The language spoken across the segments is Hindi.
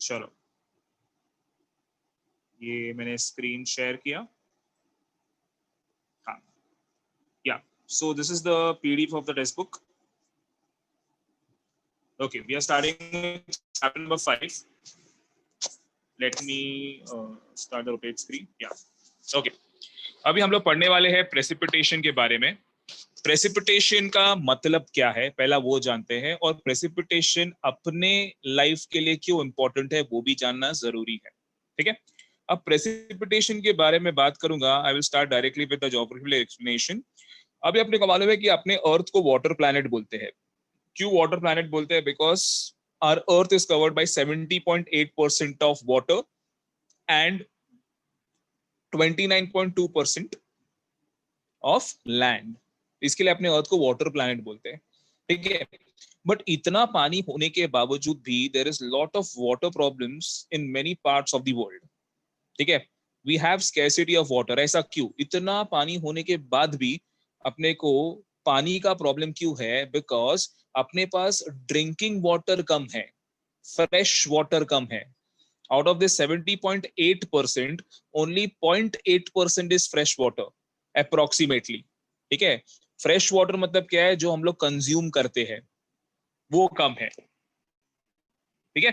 चलो, ये मैंने स्क्रीन शेयर किया। हाँ, या so this is the PDF of the textbook. Okay, we are starting chapter number 5। Let me start the rotate screen. या ओके, अभी हम लोग पढ़ने वाले हैं प्रेसिपिटेशन के बारे में। प्रेसिपिटेशन का मतलब क्या है पहला वो जानते हैं, और प्रेसिपिटेशन अपने लाइफ के लिए क्यों इंपॉर्टेंट है वो भी जानना जरूरी है। ठीक है, अब प्रेसिपिटेशन के बारे में बात करूंगा। I will start directly with the geographical explanation. अभी अपने को मालूम है कि अपने अर्थ को वाटर प्लैनेट बोलते हैं। क्यों वाटर प्लैनेट बोलते हैं? Because our earth is covered by 70.8% of water and 29.2% of land. इसके लिए अपने अर्थ को वाटर प्लैनेट बोलते हैं। ठीक है, बट इतना पानी होने के बावजूद भी there is lot of water problems in many parts of the world. ठीक है, we have scarcity of water. ऐसा क्यों? इतना पानी होने के बाद भी अपने को पानी का प्रॉब्लम क्यों है? बिकॉज अपने पास ड्रिंकिंग वाटर कम है, फ्रेश वाटर कम है। Out of this 70.8%, only 0.8% is fresh water approximately. ठीक है, फ्रेश वाटर मतलब क्या है? जो हम लोग कंज्यूम करते हैं वो कम है। ठीक है,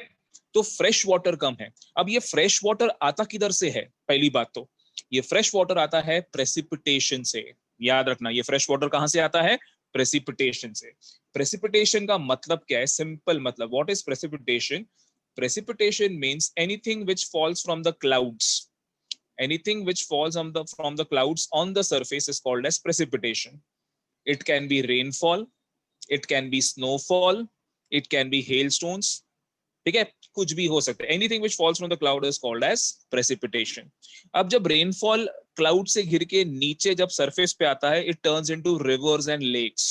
तो फ्रेश वाटर कम है। अब ये फ्रेश वाटर आता किधर से है? पहली बात तो ये फ्रेश वाटर आता है प्रेसिपिटेशन से। याद रखना, ये फ्रेश वाटर कहां से आता है? प्रेसिपिटेशन से। प्रेसिपिटेशन का मतलब क्या है? सिंपल मतलब, what is precipitation? Precipitation means anything which falls from the clouds. Anything which falls from the clouds on the surface is called as precipitation. It can be rainfall, it can be snowfall, it can be hailstones. ठीक है, कुछ भी हो सकता है। Anything which falls from the cloud is called as precipitation. अब जब rainfall cloud से गिर के नीचे जब surface पे आता है, it turns into rivers and lakes.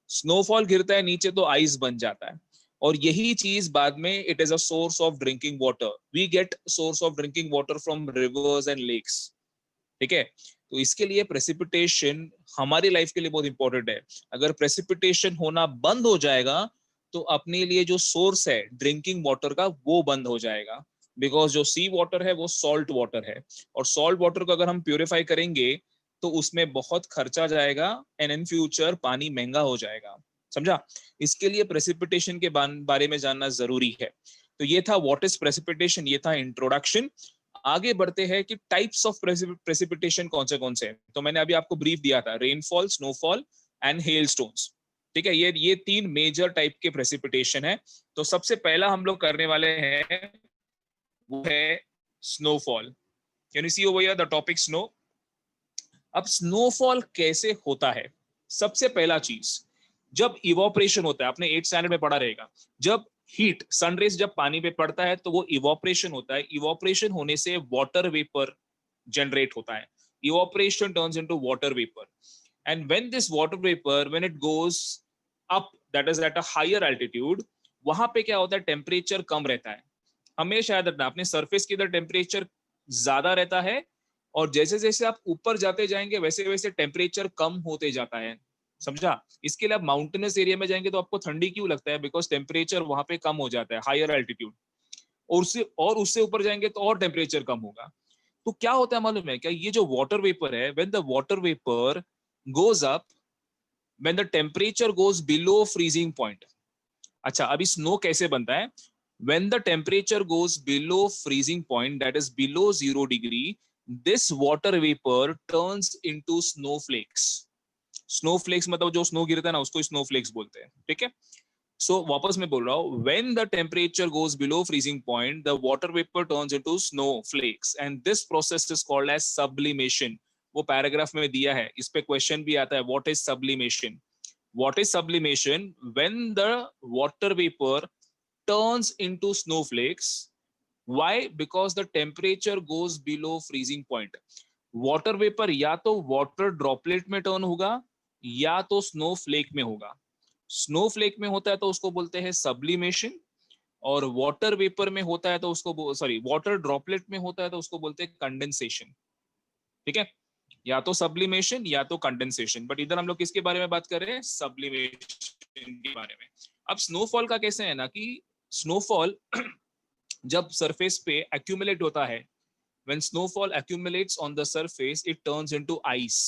Snowfall गिरता है नीचे तो ice बन जाता है, और यही चीज बाद में it is a source of drinking water. We get source of drinking water from rivers and lakes. ठीक है, तो इसके लिए प्रेसिपिटेशन हमारी लाइफ के लिए बहुत इंपॉर्टेंट है। अगर प्रेसिपिटेशन होना बंद हो जाएगा तो अपने लिए जो सोर्स है ड्रिंकिंग वाटर का वो बंद हो जाएगा। बिकॉज जो सी वाटर है वो सॉल्ट वाटर है, और सॉल्ट वाटर को अगर हम प्यूरिफाई करेंगे तो उसमें बहुत खर्चा जाएगा एंड इन फ्यूचर पानी महंगा हो जाएगा। समझा? इसके लिए प्रेसिपिटेशन के बारे में जानना जरूरी है। तो ये था व्हाट इज प्रेसिपिटेशन, ये था इंट्रोडक्शन। आगे बढ़ते हैं कि टाइप्स ऑफ प्रेसिपिटेशन कौन से हैं। तो मैंने अभी आपको ब्रीफ दिया था, रेनफॉल, स्नोफॉल एंड हेलस्टोन्स। ठीक है, ये तीन मेजर टाइप के प्रेसिपिटेशन है। तो सबसे पहला हम लोग करने वाले हैं वो है snowfall. Can you see over here the topic snow? अब स्नोफॉल कैसे होता है? सबसे पहला चीज, जब इवोपरेशन होता है, आपने 8th स्टैंडर्ड में पढ़ा रहेगा, जब हीट सनरेज जब पानी पे पड़ता है तो वो इवोपरेशन होता है। इवोपरेशन होने से वाटर वेपर जनरेट होता है। Evaporation turns into water vapour, and when this water vapour when it goes up, that is at a higher altitude, वहां पे क्या होता है? टेम्परेचर कम रहता है। हमेशा याद रखना, अपने सरफेस की इधर टेम्परेचर ज्यादा रहता है, और जैसे जैसे आप ऊपर जाते जाएंगे वैसे वैसे टेम्परेचर कम होते जाता है। समझा? इसके लिए आप माउंटेनस एरिया में जाएंगे तो आपको ठंडी क्यों लगता है? बिकॉज टेम्परेचर वहां पे कम हो जाता है, हायर एल्टीट्यूड। और उससे ऊपर जाएंगे तो और टेम्परेचर कम होगा। तो क्या होता है मालूम है क्या? ये जो वाटर वेपर है, when the water vapour goes up, when the temperature goes below freezing point. अच्छा, अभी स्नो कैसे बनता है? When the temperature goes below freezing point, that is below 0 degree, this water vapor turns into snowflakes. Snowflakes मतलब जो स्नो गिरता है ना उसको snowflakes बोलते हैं। ठीक है, सो वापस मैं बोल रहा हूँ, when the temperature goes below freezing point, the water vapor turns into snowflakes, and this process is called as sublimation. वो पैराग्राफ में दिया है, इस पे क्वेश्चन भी आता है, what is sublimation? What is sublimation? When the water vapor turns into snowflakes. Why? Because the temperature goes below freezing point. Water vapour या तो वाटर ड्रॉपलेट में टर्न होगा या तो स्नोफ्लेक में होगा। स्नोफ्लेक में होता है तो उसको बोलते हैं सब्लिमेशन, और वाटर वेपर में होता है तो उसको वाटर ड्रॉपलेट में होता है तो उसको बोलते हैं कंडेंसेशन। ठीक है, या तो सब्लिमेशन या तो कंडेंसेशन, बट इधर हम लोग किसके बारे में बात कर रहे हैं? सब्लिमेशन के बारे में। अब स्नोफॉल का कैसे है ना कि स्नोफॉल जब सरफेस पे एक्यूमुलेट होता है, when snowfall accumulates on the surface it turns into ice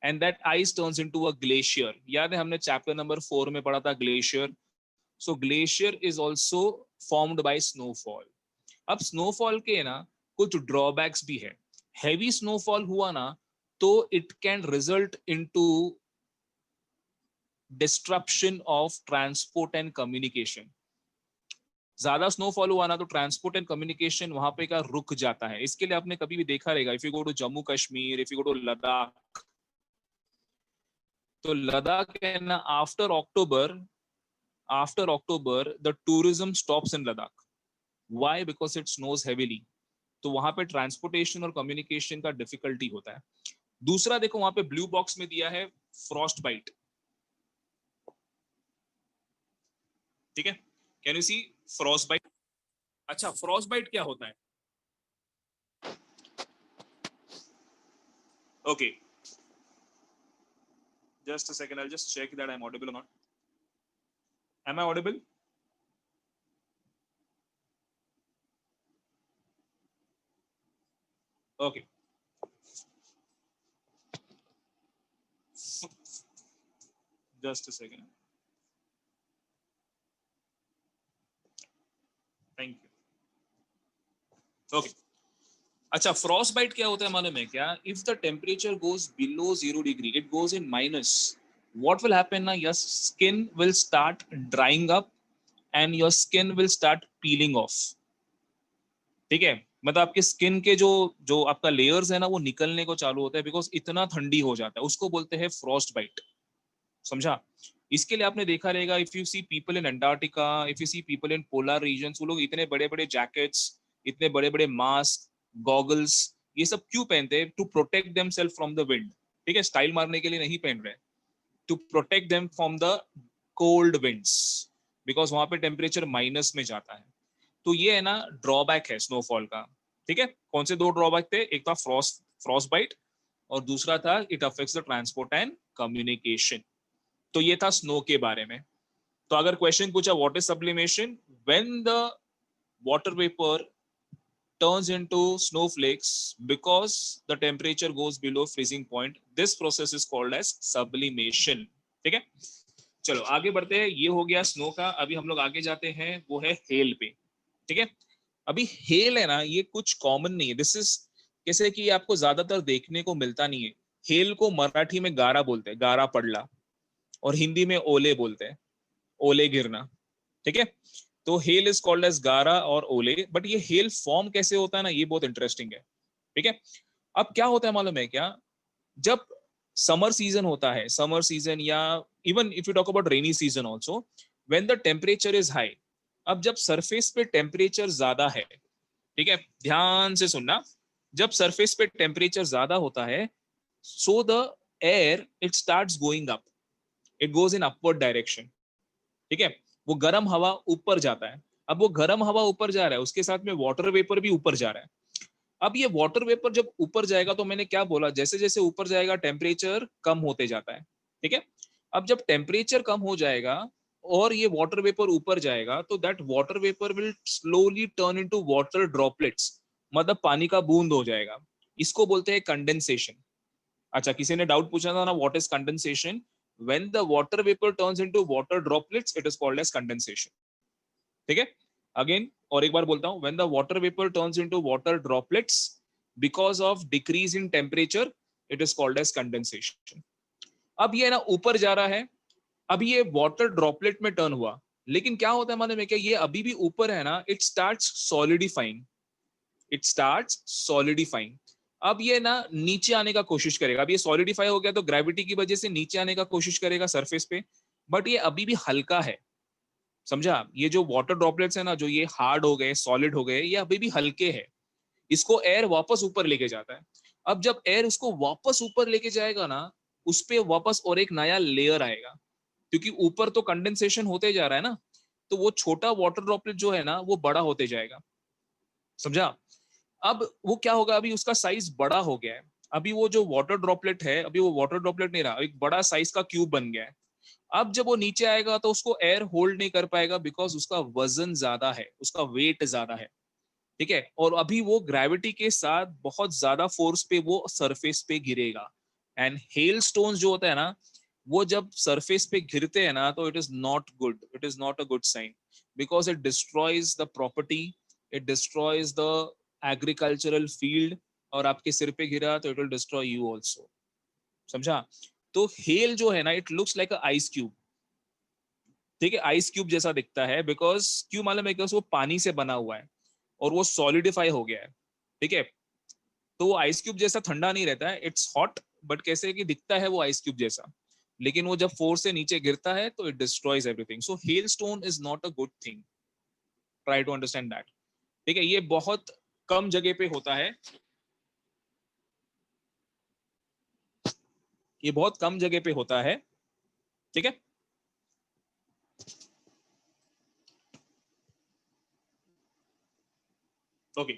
and that ice turns into a glacier. याद है हमने चैप्टर नंबर 4 में पढ़ा था glacier. So glacier is also formed by snowfall. अब स्नोफॉल के ना कुछ ड्रॉबैक्स भी है. हैवी स्नोफॉल हुआ ना तो it can result into disruption of transport and communication. ज्यादा स्नोफॉल हुआ ना तो ट्रांसपोर्ट एंड कम्युनिकेशन वहां पे का रुक जाता है. इसके लिए आपने कभी भी देखा रहेगा, if you go to Jammu Kashmir, if you go to Ladakh, तो लद्दाख है ना after October the tourism stops in Ladakh. Why? Because it snows heavily. तो वहां पे ट्रांसपोर्टेशन और कम्युनिकेशन का डिफिकल्टी होता है. दूसरा देखो वहां पे ब्लू बॉक्स में दिया है फ्रॉस्ट बाइट. ठीक है, can you see frostbite? अच्छा, फ्रॉस्ट बाइट क्या होता है? Okay, just a second, I'll just check that I'm audible or not. Am I audible? Okay. Just a second. Thank you. Okay. अच्छा, फ्रॉस्ट बाइट क्या होता है मालूम है क्या? If the temperature goes below 0 degree, it goes in minus, what will happen na, your skin will start drying up and your skin will start peeling off. ठीक है, मतलब आपके स्किन के जो जो आपका लेयर्स है ना वो निकलने को चालू होता है बिकॉज इतना ठंडी हो जाता है. उसको बोलते हैं फ्रॉस्ट बाइट. समझा? इसके लिए आपने देखा रहेगा, if you see people in Antarctica, if you see people in polar regions, वो लोग इतने बड़े बड़े जैकेट्स, इतने बड़े बड़े मास्क, गॉगल्स, ये सब क्यों पहनते हैं? To protect themselves from the wind. ठीक है, स्टाइल मारने के लिए नहीं पहन रहे, to protect them from the cold winds, because वहां पे टेम्परेचर माइनस में जाता है. तो ये है ना ड्रॉबैक है स्नोफॉल का. ठीक है, कौन से दो ड्रॉबैक थे? एक था फ्रॉस्ट बाइट और दूसरा था it affects the transport and communication. तो ये था स्नो के बारे में. तो अगर क्वेश्चन पूछा what is sublimation, when the water vapour turns into snowflakes because the temperature goes below freezing point, this process is called as sublimation. ठीक है, चलो आगे बढ़ते हैं. ये हो गया स्नो का. अभी हम लोग आगे जाते हैं, वो है हेल पे. ठीक है, अभी हेल है ना, ये कुछ कॉमन नहीं है. दिस इज कैसे कि आपको ज्यादातर देखने को मिलता नहीं है. हेल को मराठी में गारा बोलते हैं, गारा पड़ला, और हिंदी में ओले बोलते हैं, ओले गिरना. ठीक है, तो हेल इज कॉल्ड एज गारा और ओले. बट ये हेल फॉर्म कैसे होता है ना, ये बहुत इंटरेस्टिंग है. ठीक है, अब क्या होता है मालूम है क्या? जब समर सीजन होता है, समर सीजन या even if you talk about rainy season also, when the temperature is high. अब जब सरफेस पे टेम्परेचर ज्यादा है, ठीक है, ध्यान से सुनना, जब सरफेस पे टेम्परेचर ज्यादा होता है, so the air it starts going up, it goes in upward direction. ठीक है, वो गर्म हवा ऊपर जाता है. अब वो गर्म हवा ऊपर जा रहा है, उसके साथ में वाटर वेपर भी ऊपर जा रहा है. अब ये वाटर वेपर जब ऊपर जाएगा, तो मैंने क्या बोला, जैसे जैसे ऊपर जाएगा टेम्परेचर कम होते जाता है. ठीक है, अब जब टेम्परेचर कम हो जाएगा और ये वाटर वेपर ऊपर जाएगा, तो that water vapour will slowly turn into water droplets, मतलब पानी का बूंद हो जाएगा. इसको बोलते हैं कंडेंसेशन. अच्छा, किसी ने डाउट पूछा था ना, what is condensation? when the water vapor turns into water droplets, it is called as condensation. ठीक है, अगेन और एक बार बोलता हूं, when the water vapor turns into water droplets because of decrease in temperature, it is called as condensation. अब ये ना ऊपर जा रहा है, अभी ये वाटर ड्रॉपलेट में टर्न हुआ, लेकिन क्या होता है मालूम है क्या? ये अभी भी ऊपर है ना, it starts solidifying, it starts solidifying. अब ये ना नीचे आने का कोशिश करेगा. अब ये सॉलिडिफाई हो गया तो ग्रेविटी की वजह से नीचे आने का कोशिश करेगा सरफेस पे, बट ये अभी भी हल्का है. समझा? ये जो वाटर ड्रॉपलेट्स है ना, जो ये हार्ड हो गए, सॉलिड हो गए, ये अभी भी हल्के हैं. इसको एयर वापस ऊपर लेके जाता है. अब जब एयर इसको वापस ऊपर लेके जाएगा ना, उस पे वापस और एक नया लेयर आएगा, क्योंकि ऊपर तो कंडेंसेशन होते जा रहा है ना, तो वो छोटा वाटर ड्रॉपलेट जो है ना, वो बड़ा होते जाएगा. समझा? अब वो क्या होगा, अभी उसका साइज बड़ा हो गया है. अभी वो जो वाटर ड्रॉपलेट है, अभी वो वाटर ड्रॉपलेट नहीं रहा, एक बड़ा साइज का क्यूब बन गया है. अब जब वो नीचे आएगा तो उसको एयर होल्ड नहीं कर पाएगा, बिकॉज उसका वजन ज्यादा है, उसका वेट ज्यादा है. ठीक है, और अभी वो ग्रेविटी के साथ बहुत ज्यादा फोर्स पे वो सरफेस पे गिरेगा। एंड हेल स्टोन्स जो होता है ना, वो जब सरफेस पे गिरते हैं ना, तो it is not good, it is not a good sign, because it destroys the property, it destroys the agricultural field, और आपके सिर पे गिरा तो it will destroy you also. समझा? तो हेल जो है ना, it looks like a ice cube. ठीक है, आइस क्यूब जैसा दिखता है, बिकॉज क्यों मालूम है? बिकॉज वो पानी से बना हुआ है और वो सॉलिडिफाई हो गया है। ठीक है, तो वो आइस क्यूब जैसा ठंडा नहीं रहता है, इट्स हॉट, बट कैसे कि दिखता है वो आइस क्यूब जैसा, लेकिन वो जब फोर्स से नीचे गिरता है तो it destroys everything. So hailstone is not a good thing, try to understand that. ठीक है, ये बहुत कम जगह पे होता है, ये बहुत कम जगह पे होता है। ठीक है, okay.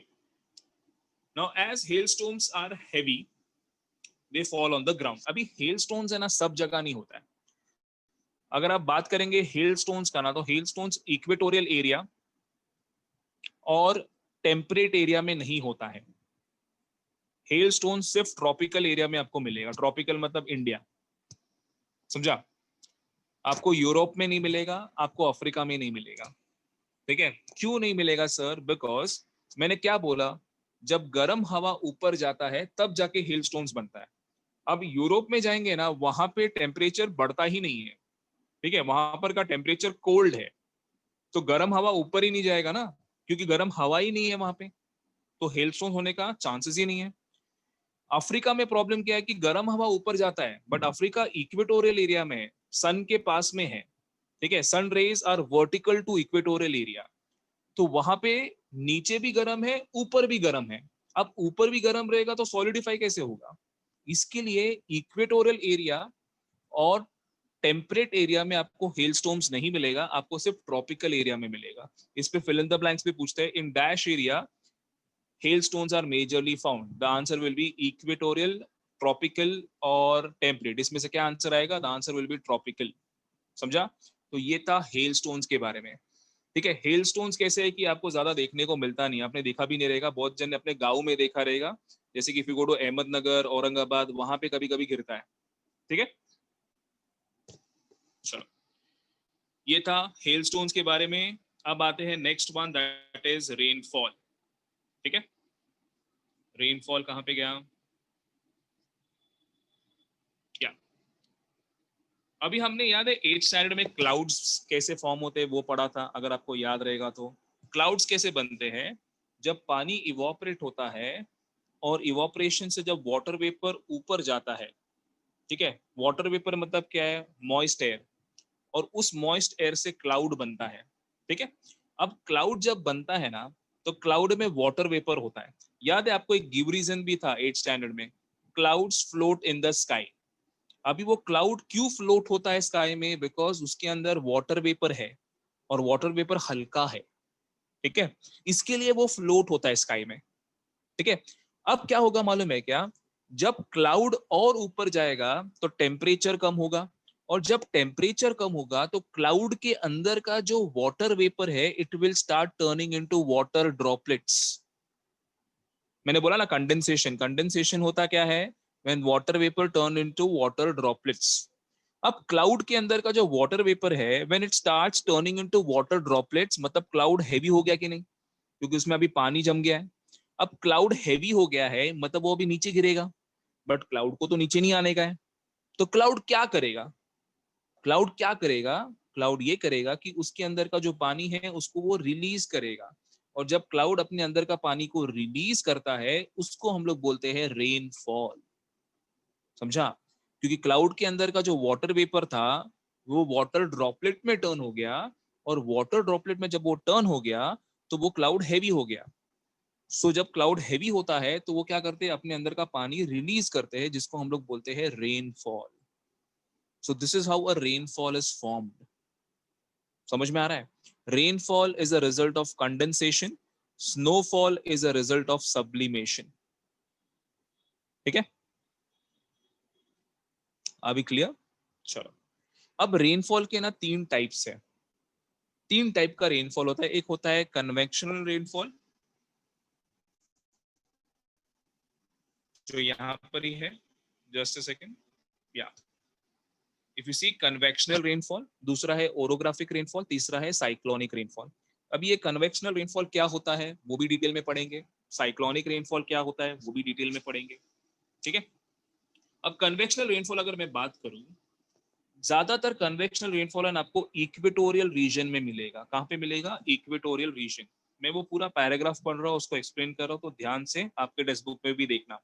Now as hailstones are heavy, they fall on the ground. अभी हेलस्टोन्स है ना, सब जगह नहीं होता है। अगर आप बात करेंगे हेलस्टोन्स का ना, तो हेलस्टोन्स इक्वेटोरियल एरिया और टेम्परेट एरिया में नहीं होता है। हेलस्टोन सिर्फ ट्रॉपिकल एरिया में आपको मिलेगा। ट्रॉपिकल मतलब इंडिया, समझा? आपको यूरोप में नहीं मिलेगा, आपको अफ्रीका में नहीं मिलेगा। ठीक है, क्यों नहीं मिलेगा सर? बिकॉज मैंने क्या बोला, जब गर्म हवा ऊपर जाता है तब जाके हेलस्टोन्स बनता है। अब यूरोप में जाएंगे ना, वहां पे टेम्परेचर बढ़ता ही नहीं है। ठीक है, वहां पर का टेम्परेचर कोल्ड है, तो गर्म हवा ऊपर ही नहीं जाएगा ना, क्योंकि गर्म हवा ही नहीं है वहां पे, तो हेलस्टोन होने का चांसेस ही नहीं है। अफ्रीका में प्रॉब्लम क्या है कि गर्म हवा ऊपर जाता है, बट अफ्रीका इक्वेटोरियल एरिया में है, सन के पास में है। ठीक है, sun rays are vertical to equatorial area, तो वहां पे नीचे भी गर्म है, ऊपर भी गर्म है। अब ऊपर भी गर्म रहेगा तो सॉलिडिफाई कैसे होगा? इसके लिए इक्वेटोरियल एरिया और टेम्परेट एरिया में आपको हेलस्टॉर्म्स नहीं मिलेगा, आपको सिर्फ ट्रॉपिकल एरिया में मिलेगा। इस पे फिल इन द ब्लैंक्स पे पूछते हैं, in dash area hailstones are majorly found. The answer will be equatorial, tropical और temperate। इसमें से क्या आंसर आएगा? The answer will be tropical। समझा? तो ये था hailstones के बारे में। ठीक है, hailstones कैसे है कि आपको ज्यादा देखने को मिलता नहीं, आपने देखा भी नहीं रहेगा, बहुत जन ने अपने गांव में देखा रहेगा, जैसे कि if you go to Ahmednagar, Aurangabad, वहां पे कभी कभी गिरता है। ठीक है, चलो, ये था hailstones के बारे में। अब आते हैं next one, that is rainfall. ठीक है, रेनफॉल कहाँ पे गया? क्या अभी हमने याद है 8th स्टैंडर्ड में क्लाउड्स कैसे फॉर्म होते हैं वो पढ़ा था, अगर आपको याद रहेगा तो। क्लाउड्स कैसे बनते हैं? जब पानी इवोपरेट होता है, और इवोपरेशन से जब वाटर वेपर ऊपर जाता है, ठीक है, वाटर वेपर मतलब क्या है? मॉइस्ट एयर, और उस मॉइस्ट एयर से क्लाउड बनता है। ठीक है, अब क्लाउड जब बनता है ना, तो क्लाउड में वाटर वेपर होता है। याद है आपको एक गिव रीजन भी था 8th स्टैंडर्ड में, clouds float in the sky. अभी वो क्लाउड क्यों फ्लोट होता है स्काई में? बिकॉज उसके अंदर वाटर वेपर है, और वाटर वेपर हल्का है। ठीक है, इसके लिए वो फ्लोट होता है स्काई में। ठीक है, अब क्या होगा मालूम है क्या? जब क्लाउड और ऊपर जाएगा तो टेम्परेचर कम होगा, और जब टेम्परेचर कम होगा तो क्लाउड के अंदर का जो वाटर वेपर है, it will start turning into water droplets. मैंने बोला ना, कंडेंसेशन। कंडेंसेशन होता क्या है? When water vapour turn into water droplets. अब क्लाउड के अंदर का जो वाटर वेपर है, when it starts turning into water droplets, मतलब क्लाउड हैवी हो गया कि नहीं? क्योंकि उसमें अभी पानी जम गया है। अब क्लाउड हैवी हो गया है, मतलब वो अभी नीचे गिरेगा, बट क्लाउड को तो नीचे नहीं आने का है। तो क्लाउड क्या करेगा? क्लाउड क्या करेगा? क्लाउड ये करेगा कि उसके अंदर का जो पानी है उसको वो रिलीज करेगा, और जब क्लाउड अपने अंदर का पानी को रिलीज करता है, उसको हम लोग बोलते हैं रेनफॉल। समझा? क्योंकि क्लाउड के अंदर का जो वाटर वेपर था, वो वाटर ड्रॉपलेट में टर्न हो गया, और वाटर ड्रॉपलेट में जब वो टर्न हो गया, तो वो क्लाउड हैवी हो गया। सो जब क्लाउड हैवी होता है तो वो क्या करते हैं? अपने अंदर का पानी रिलीज करते हैं, जिसको हम लोग बोलते हैं rainfall. So this is how a rainfall is formed. समझ में आ रहा है? Rainfall is a result of condensation, snowfall is a result of sublimation. ठीक है, अभी क्लियर? चलो, अब रेनफॉल के ना 3 टाइप्स है। 3 टाइप का रेनफॉल होता है। एक होता है कन्वेक्शनल रेनफॉल, जो यहाँ पर ही है, जस्ट अ सेकेंड, या if you see convectional rainfall, दूसरा है ओरोग्राफिक रेनफॉल, तीसरा है साइक्लोनिक रेनफॉल। अभी ये कन्वेक्शनल रेनफॉल क्या होता है वो भी डिटेल में पढ़ेंगे, साइक्लोनिक रेनफॉल क्या होता है वो भी डिटेल में पढ़ेंगे, ठीक है। अब कन्वेक्शनल रेनफॉल अगर मैं बात करूं, ज्यादातर कन्वेक्शनल रेनफॉल आपको इक्वेटोरियल रीजन में मिलेगा। कहां पे मिलेगा? Equatorial region. मैं वो पूरा पैराग्राफ पढ़ रहा हूँ, उसको एक्सप्लेन कर रहा हूँ, तो ध्यान से आपके टेक्स्ट बुक में भी देखना।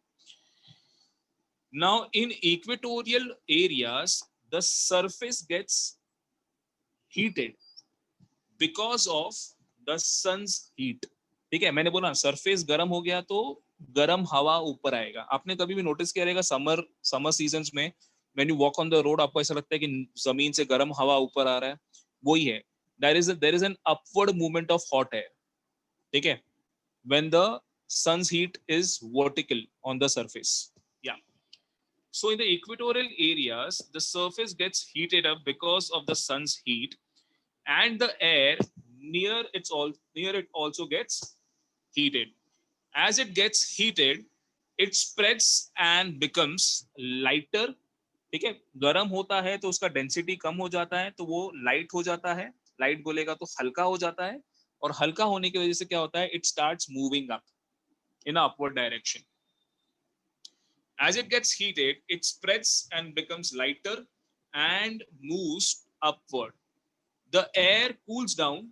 Now in equatorial areas the surface gets heated because of the sun's heat। ठीक है, मैंने बोला सरफेस गर्म हो गया तो गर्म हवा ऊपर आएगा। आपने कभी भी नोटिस किया रहेगा समर सीजन्स में when you walk on the road आपको ऐसा लगता है कि जमीन से गर्म हवा ऊपर आ रहा है, वही है। There is an upward movement of hot air, ठीक है, when the sun's heat is vertical on the surface। Yeah, so in the equatorial areas the surface gets heated up because of the sun's heat, and the air near it also gets heated। As it gets heated it spreads and becomes lighter। ठीक है, गर्म होता है तो उसका डेंसिटी कम हो जाता है तो वो लाइट हो जाता है, लाइट बोलेगा तो हल्का हो जाता है, और हल्का होने की वजह से क्या होता है, it starts moving up in upward direction. As it gets heated it spreads and becomes lighter and moves upward। The air cools down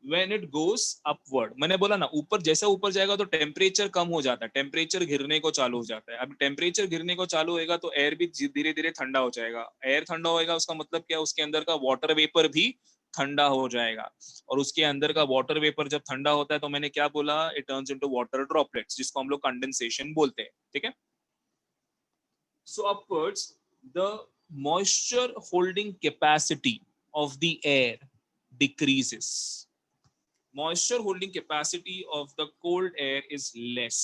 when it goes upward। मैंने बोला ना, ऊपर जैसे ऊपर जाएगा तो टेम्परेचर कम हो जाता है, टेम्परेचर गिरने को चालू हो जाता है। अब टेम्परेचर गिरने को चालू होएगा तो एयर भी धीरे धीरे ठंडा हो जाएगा। एयर ठंडा होएगा उसका मतलब क्या, उसके अंदर का वाटर वेपर भी ठंडा हो जाएगा, और उसके अंदर का वाटर वेपर जब ठंडा होता है तो मैंने क्या बोला, it turns into water droplets, जिसको हम लोग कंडेंसेशन बोलते हैं, ठीक है। So upwards the moisture holding capacity of the air decreases। Moisture holding capacity of the cold air is less।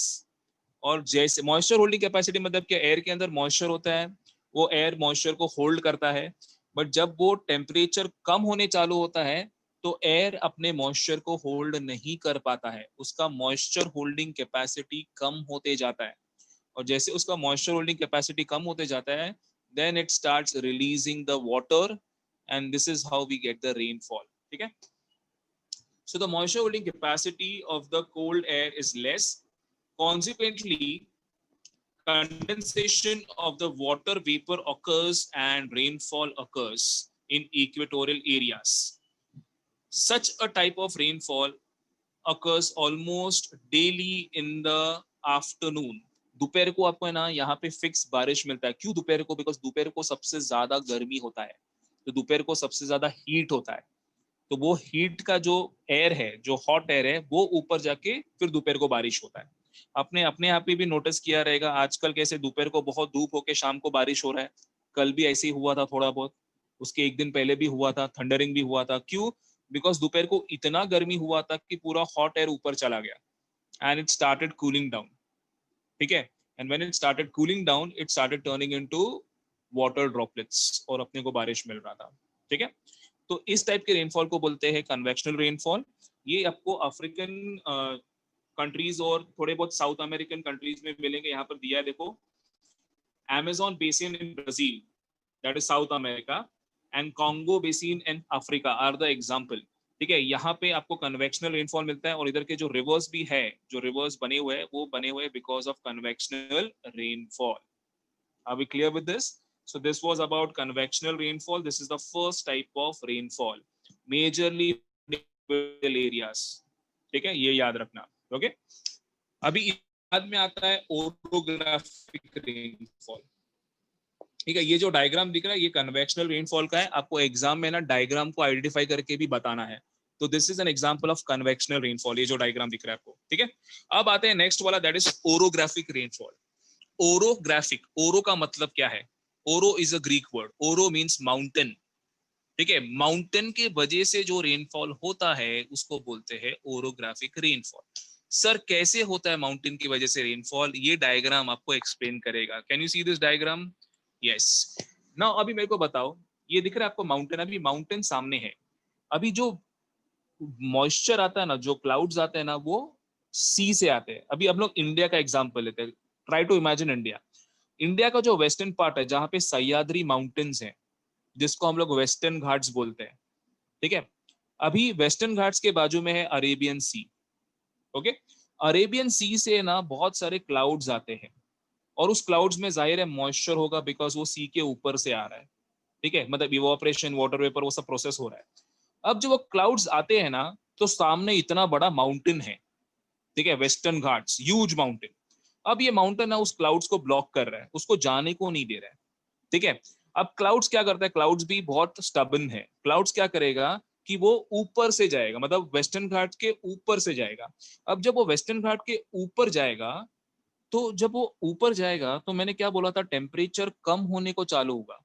और जैसे मॉइस्चर होल्डिंग कैपेसिटी मतलब क्या, एयर के अंदर मॉइस्चर होता है, वो एयर मॉइस्चर को होल्ड करता है, बट जब वो टेम्परेचर कम होने चालू होता है तो एयर अपने मॉइस्चर को होल्ड नहीं कर पाता है, उसका मॉइस्चर होल्डिंग कैपेसिटी कम होते जाता है। और जैसे उसका मॉइस्चर होल्डिंग कैपेसिटी कम होते जाता है then it starts releasing the water, and this is how we get the rainfall, ठीक है। So the moisture holding capacity of the cold air is less, consequently condensation of the water vapor occurs and rainfall occurs in equatorial areas। Such a type of rainfall occurs almost daily in the afternoon। दोपहर को आपको है ना यहाँ पे फिक्स बारिश मिलता है। क्यों दोपहर को? बिकॉज दोपहर को सबसे ज्यादा गर्मी होता है, तो दोपहर को सबसे ज्यादा हीट होता है, तो वो हीट का जो एयर है, जो हॉट एयर है, वो ऊपर जाके फिर दोपहर को बारिश होता है। आपने अपने आप ही भी नोटिस किया रहेगा आजकल कैसे दोपहर को बहुत धूप होके शाम को बारिश हो रहा है। कल भी ऐसे ही हुआ था थोड़ा बहुत, उसके एक दिन पहले भी हुआ था, थंडरिंग भी हुआ था। क्यों? बिकॉज दोपहर को इतना गर्मी हुआ था कि पूरा हॉट एयर ऊपर चला गया and it started cooling down, ठीक है। And when it started cooling down it started turning into water droplets, और अपने को बारिश मिल रहा था, ठीक है। तो इस टाइप के रेनफॉल को बोलते हैं कन्वेक्शनल रेनफॉल। ये आपको अफ्रीकन कंट्रीज और थोड़े बहुत साउथ अमेरिकन कंट्रीज में मिलेंगे। यहाँ पर दिया है देखो, Amazon basin in Brazil, that is South America, and Congo basin in Africa are the example। ठीक है, यहाँ पे आपको कन्वेक्शनल रेनफॉल मिलता है, और इधर के जो रिवर्स भी है, जो रिवर्स बने हुए हैं वो बने हुए because of convectional rainfall. Are we clear with this? So this was about convectional rainfall. This is the first type of rainfall, majorly areas। ठीक है, ये याद रखना, ओके। अभी बाद में आता है ओरोग्राफिक रेनफॉल। ठीक है, ये जो डायग्राम दिख रहा है ये कन्वेक्शनल रेनफॉल का है। आपको एग्जाम में ना डायग्राम को आइडेंटिफाई करके भी बताना है, तो this is an example of convectional rainfall, ये जो डायग्राम दिख रहा है आपको, ठीक है। अब आते हैं नेक्स्ट वाला, that is orographic rainfall. Orographic, ओरो का मतलब क्या है? ओरो इज अ ग्रीक वर्ड, ओरो मींस माउंटेन, ठीक है। माउंटेन के वजह से जो रेनफॉल होता है उसको बोलते हैं ओरोग्राफिक रेनफॉल। सर कैसे होता है माउंटेन की वजह से रेनफॉल? ये डायग्राम आपको एक्सप्लेन करेगा। Can you see this diagram? Yes. Now अभी मेरे को बताओ, ये दिख रहा है आपको माउंटेन, अभी माउंटेन सामने है। अभी जो मॉइस्चर आता है ना, जो क्लाउड्स आते हैं ना, वो सी से आते हैं। अभी हम लोग इंडिया का एग्जांपल लेते हैं, try to imagine India, India का जो वेस्टर्न पार्ट है जहाँ पे सह्याद्री माउंटेन्स हैं, जिसको हम लोग वेस्टर्न घाट्स बोलते हैं, ठीक है। अभी वेस्टर्न घाट्स के बाजू में है अरेबियन सी, ओके। अरेबियन सी से ना बहुत सारे क्लाउड्स आते हैं, और उस क्लाउड्स में जाहिर है मॉइस्चर होगा, बिकॉज वो सी के ऊपर से आ रहा है, ठीक है, मतलब इवोपरेशन, वाटर वेपर, वो सब प्रोसेस हो रहा है। अब जब वो क्लाउड्स आते हैं ना, तो सामने इतना बड़ा माउंटेन है, ठीक है, वेस्टर्न घाट्स, ह्यूज माउंटेन। अब ये माउंटेन है उस क्लाउड्स को ब्लॉक कर रहा है, उसको जाने को नहीं दे रहा है, ठीक है। अब क्लाउड्स क्या करता है, क्लाउड्स भी बहुत स्टबन है, क्लाउड्स क्या करेगा कि वो ऊपर से जाएगा, मतलब वेस्टर्न घाट के ऊपर से जाएगा। अब जब वो वेस्टर्न घाट के ऊपर जाएगा, तो जब वो ऊपर जाएगा तो मैंने क्या बोला था, टेम्परेचर कम होने को चालू होगा,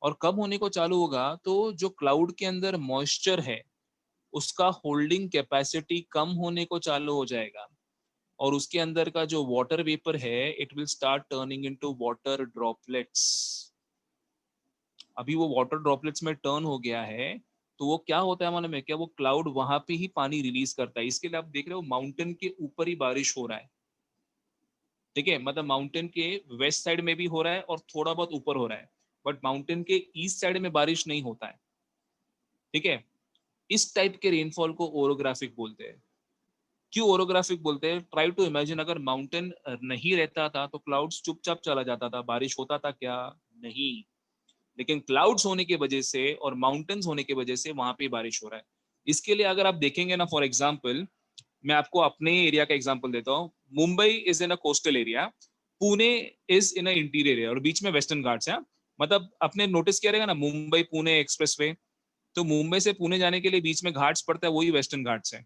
और कम होने को चालू होगा तो जो क्लाउड के अंदर मॉइस्चर है उसका होल्डिंग कैपेसिटी कम होने को चालू हो जाएगा, और उसके अंदर का जो वाटर वेपर है it will start turning into water droplets. अभी वो वाटर ड्रॉपलेट्स में टर्न हो गया है, तो वो क्या होता है मालूम में, क्या वो क्लाउड वहां पे ही पानी रिलीज करता है। इसके लिए आप देख रहे हो माउंटेन के ऊपर ही बारिश हो रहा है, ठीक है, मतलब माउंटेन के वेस्ट साइड में भी हो रहा है और थोड़ा बहुत ऊपर हो रहा है, बट माउंटेन के ईस्ट साइड में बारिश नहीं होता है, ठीक है। इस टाइप के रेनफॉल को ओरोग्राफिक बोलते हैं। क्यों ओरोग्राफिक बोलते हैं, ट्राई टू इमेजिन, अगर माउंटेन नहीं रहता था तो क्लाउड्स चुपचाप चला जाता था, बारिश होता था क्या, नहीं। लेकिन क्लाउड्स होने की वजह से और माउंटेन्स होने की वजह से वहां पे बारिश हो रहा है। इसके लिए अगर आप देखेंगे ना, फॉर एग्जाम्पल मैं आपको अपने एरिया का एग्जांपल देता हूँ। Mumbai is in a coastal area, Pune is in a interior area, और बीच में वेस्टर्न घाट्स है। मतलब आपने नोटिस किया रहेगा ना, मुंबई पुणे एक्सप्रेसवे, तो मुंबई से पुणे जाने के लिए बीच में घाट्स पड़ता है, वही वेस्टर्न घाट्स है,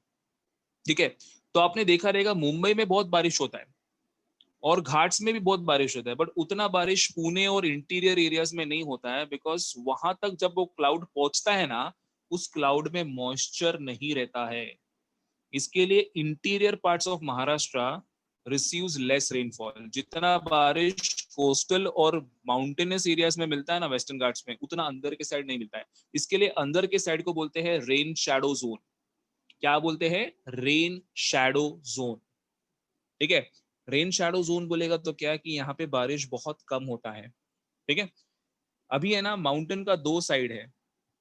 ठीक है। तो आपने देखा रहेगा मुंबई में बहुत बारिश होता है और घाट्स में भी बहुत बारिश होता है, बट उतना बारिश पुणे और इंटीरियर एरियाज में नहीं होता है, बिकॉज वहां तक जब वो क्लाउड पहुंचता है ना, उस क्लाउड में मॉइस्चर नहीं रहता है। इसके लिए interior parts of Maharashtra receives less rainfall. जितना बारिश कोस्टल और माउंटेनस एरियाज में मिलता है ना वेस्टर्न घाट्स में, उतना अंदर के साइड नहीं मिलता है। इसके लिए अंदर के साइड को बोलते हैं रेन शैडो जोन। क्या बोलते हैं, रेन शैडो जोन, ठीक है। रेन शैडो जोन बोलेगा तो क्या है कि यहाँ पे बारिश बहुत कम होता है, ठीक है। अभी है ना, माउंटेन का दो साइड है।